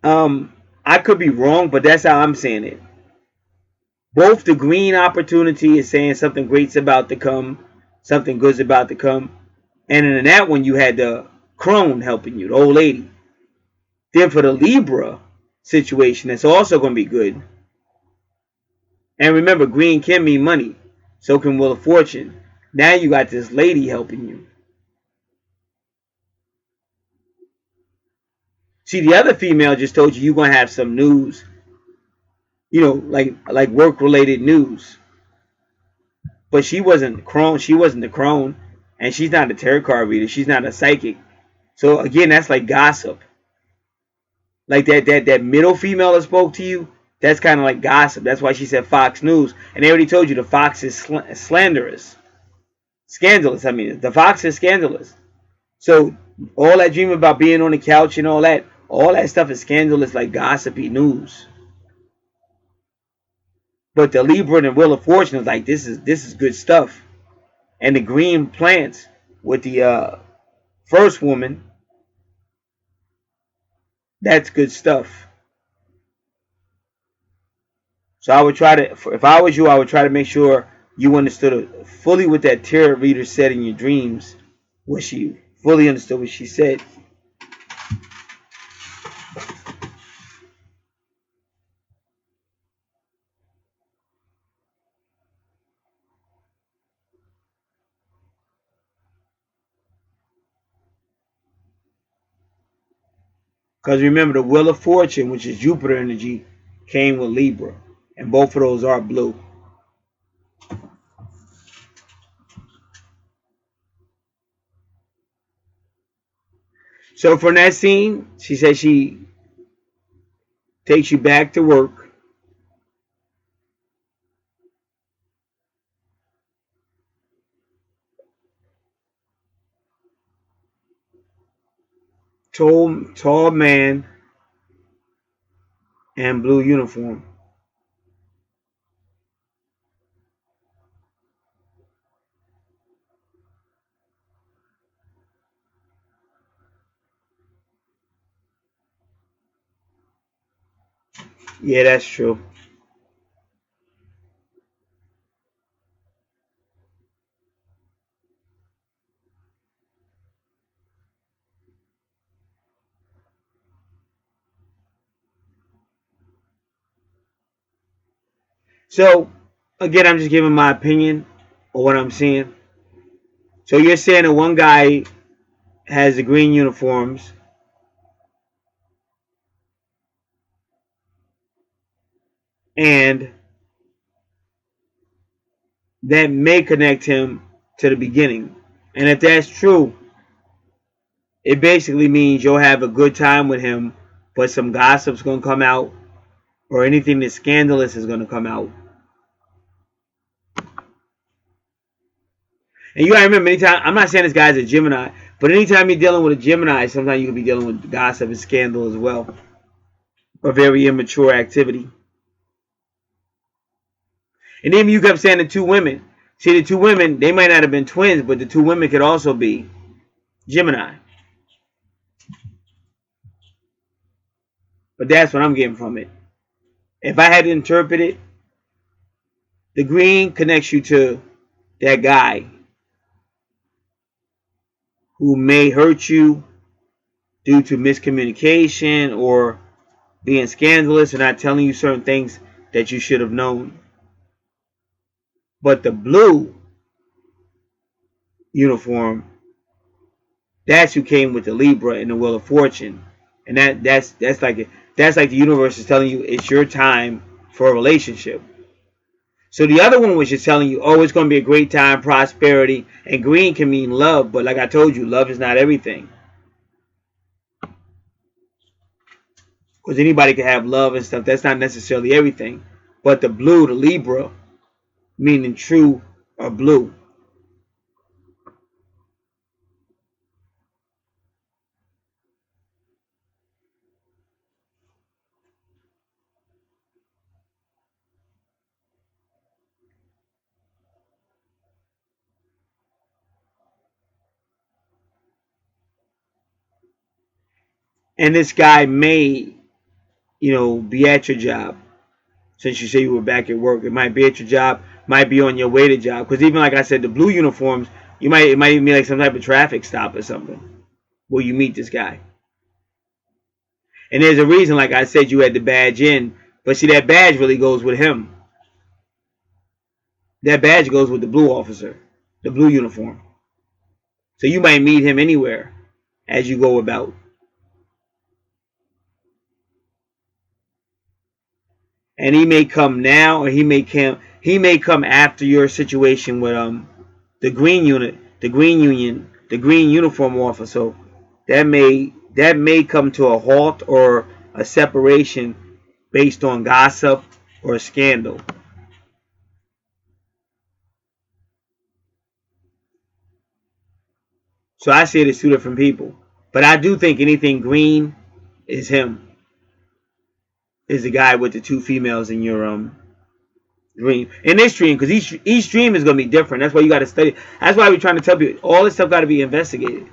I could be wrong, but that's how I'm saying it. Both the green opportunity is saying something great's about to come, something good's about to come. And in that one, you had the crone helping you, the old lady. Then for the Libra situation, it's also going to be good. And remember, green can mean money. So can Wheel of Fortune. Now you got this lady helping you. See, the other female just told you you're going to have some news. You know, like work-related news. But she wasn't crone. She wasn't the crone. And she's not a tarot card reader. She's not a psychic. So again, that's like gossip. Like that middle female that spoke to you, that's kind of like gossip. That's why she said Fox News. And they already told you the Fox is slanderous. Scandalous, I mean. The Fox is scandalous. So all that dream about being on the couch and all that stuff is scandalous, like gossipy news. But the Libra and the Wheel of Fortune is like, this is good stuff. And the green plants with the first woman, that's good stuff. So I would try to, if I was you, I would try to make sure you understood fully what that tarot reader said in your dreams. What she fully understood what she said. Because remember, the Wheel of Fortune, which is Jupiter energy, came with Libra. And both of those are blue. So from that scene, she said she takes you back to work. Tall man and blue uniform. Yeah, that's true. So again, I'm just giving my opinion on what I'm seeing. So you're saying that one guy has the green uniforms and that may connect him to the beginning. And if that's true, it basically means you'll have a good time with him, but some gossip's gonna come out, or anything that's scandalous is gonna come out. And you gotta remember, anytime, I'm not saying this guy's a Gemini, but anytime you're dealing with a Gemini, sometimes you can be dealing with gossip and scandal as well, or very immature activity. And then you kept saying the two women. See, the two women, they might not have been twins, but the two women could also be Gemini. But that's what I'm getting from it. If I had to interpret it, the green connects you to that guy who may hurt you due to miscommunication or being scandalous or not telling you certain things that you should have known. But the blue uniform, that's who came with the Libra and the Wheel of Fortune. And that's like the universe is telling you it's your time for a relationship. So the other one was just telling you, oh, it's going to be a great time, prosperity, and green can mean love, but like I told you, love is not everything. Because anybody can have love and stuff. That's not necessarily everything. But the blue, the Libra, meaning true or blue. And this guy may, be at your job. Since you say you were back at work, it might be at your job, might be on your way to job. Because even like I said, the blue uniforms, it might even be like some type of traffic stop or something where you meet this guy. And there's a reason, like I said, you had the badge in, but see, that badge really goes with him. That badge goes with the blue officer, the blue uniform. So you might meet him anywhere as you go about. And he may come now, or he may come after your situation with the green unit, the green union, the green uniform officer. So that may come to a halt or a separation based on gossip or scandal. So I see it as two different people. But I do think anything green is him. Is the guy with the two females in your dream. In this dream, because each dream is gonna be different. That's why you gotta study. That's why we're trying to tell you all this stuff gotta be investigated.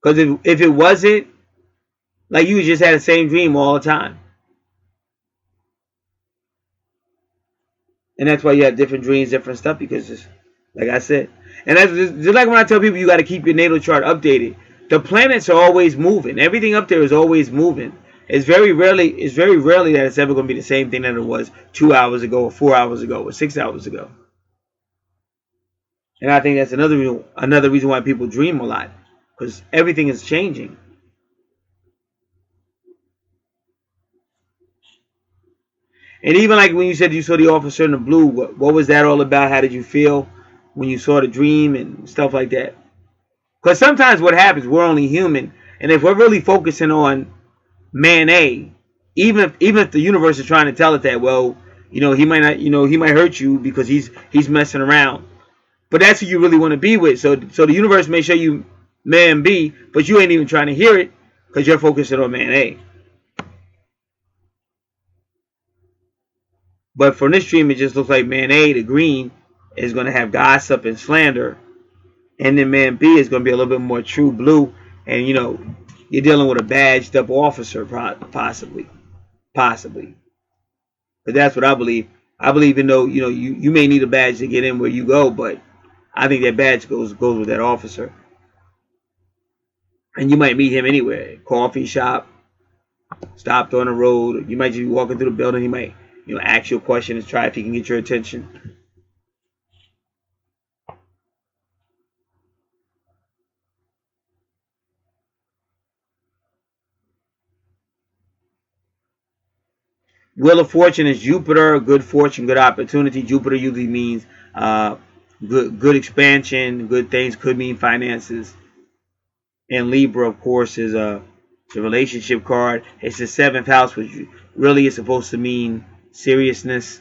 Because if it wasn't, like, you just had the same dream all the time. And that's why you have different dreams, different stuff, because it's like I said. And that's just like when I tell people you got to keep your natal chart updated. The planets are always moving. Everything up there is always moving. It's very rarely that it's ever going to be the same thing that it was 2 hours ago or 4 hours ago or 6 hours ago. And I think that's another reason why people dream a lot, because everything is changing. And even like when you said you saw the officer in the blue, what was that all about? How did you feel when you saw the dream and stuff like that? Because sometimes what happens, we're only human, and if we're really focusing on man A, even if the universe is trying to tell it that, well, he might not, he might hurt you because he's messing around, but that's who you really want to be with. So the universe may show you man B, but you ain't even trying to hear it because you're focusing on man A. But from this dream, it just looks like man A, the green, is going to have gossip and slander, and then man B is going to be a little bit more true blue, and you're dealing with a badged up officer, possibly. But that's what I believe. I believe, even though you may need a badge to get in where you go, but I think that badge goes with that officer, and you might meet him anywhere, coffee shop, stopped on the road. You might just be walking through the building. He might ask you a question and try if he can get your attention. Wheel of Fortune is Jupiter, good fortune, good opportunity. Jupiter usually means good expansion, good things. Could mean finances. And Libra, of course, is the relationship card. It's the seventh house, which really is supposed to mean seriousness.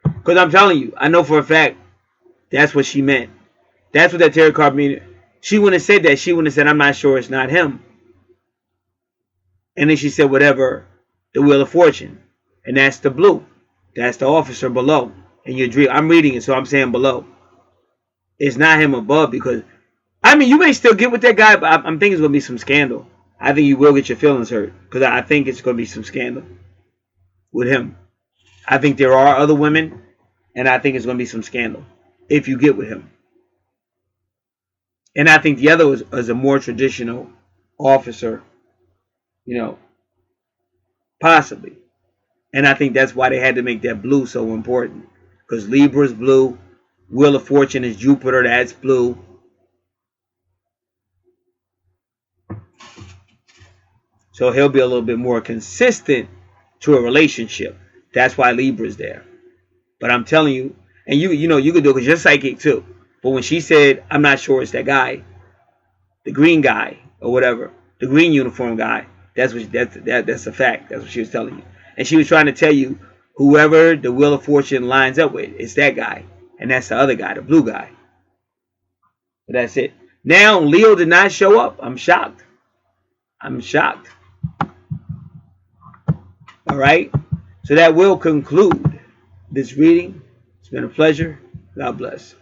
Because I'm telling you, I know for a fact that's what she meant. That's what that tarot card means. She wouldn't have said that. She wouldn't have said, "I'm not sure, it's not him." And then she said, "Whatever, the Wheel of Fortune." And that's the blue. That's the officer below in your dream. I'm reading it, so I'm saying below. It's not him above, because, I mean, you may still get with that guy, but I'm thinking it's going to be some scandal. I think you will get your feelings hurt, because I think it's going to be some scandal with him. I think there are other women, and I think it's going to be some scandal if you get with him. And I think the other is a more traditional officer, possibly. And I think that's why they had to make that blue so important. Because Libra's blue, Wheel of Fortune is Jupiter, that's blue. So he'll be a little bit more consistent to a relationship. That's why Libra's there. But I'm telling you, and you can do it because you're psychic too. But when she said, "I'm not sure it's that guy," the green guy or whatever, the green uniform guy, that's a fact. That's what she was telling you. And she was trying to tell you, whoever the Wheel of Fortune lines up with, it's that guy. And that's the other guy, the blue guy. But that's it. Now, Leo did not show up. I'm shocked. All right. So that will conclude this reading. It's been a pleasure. God bless.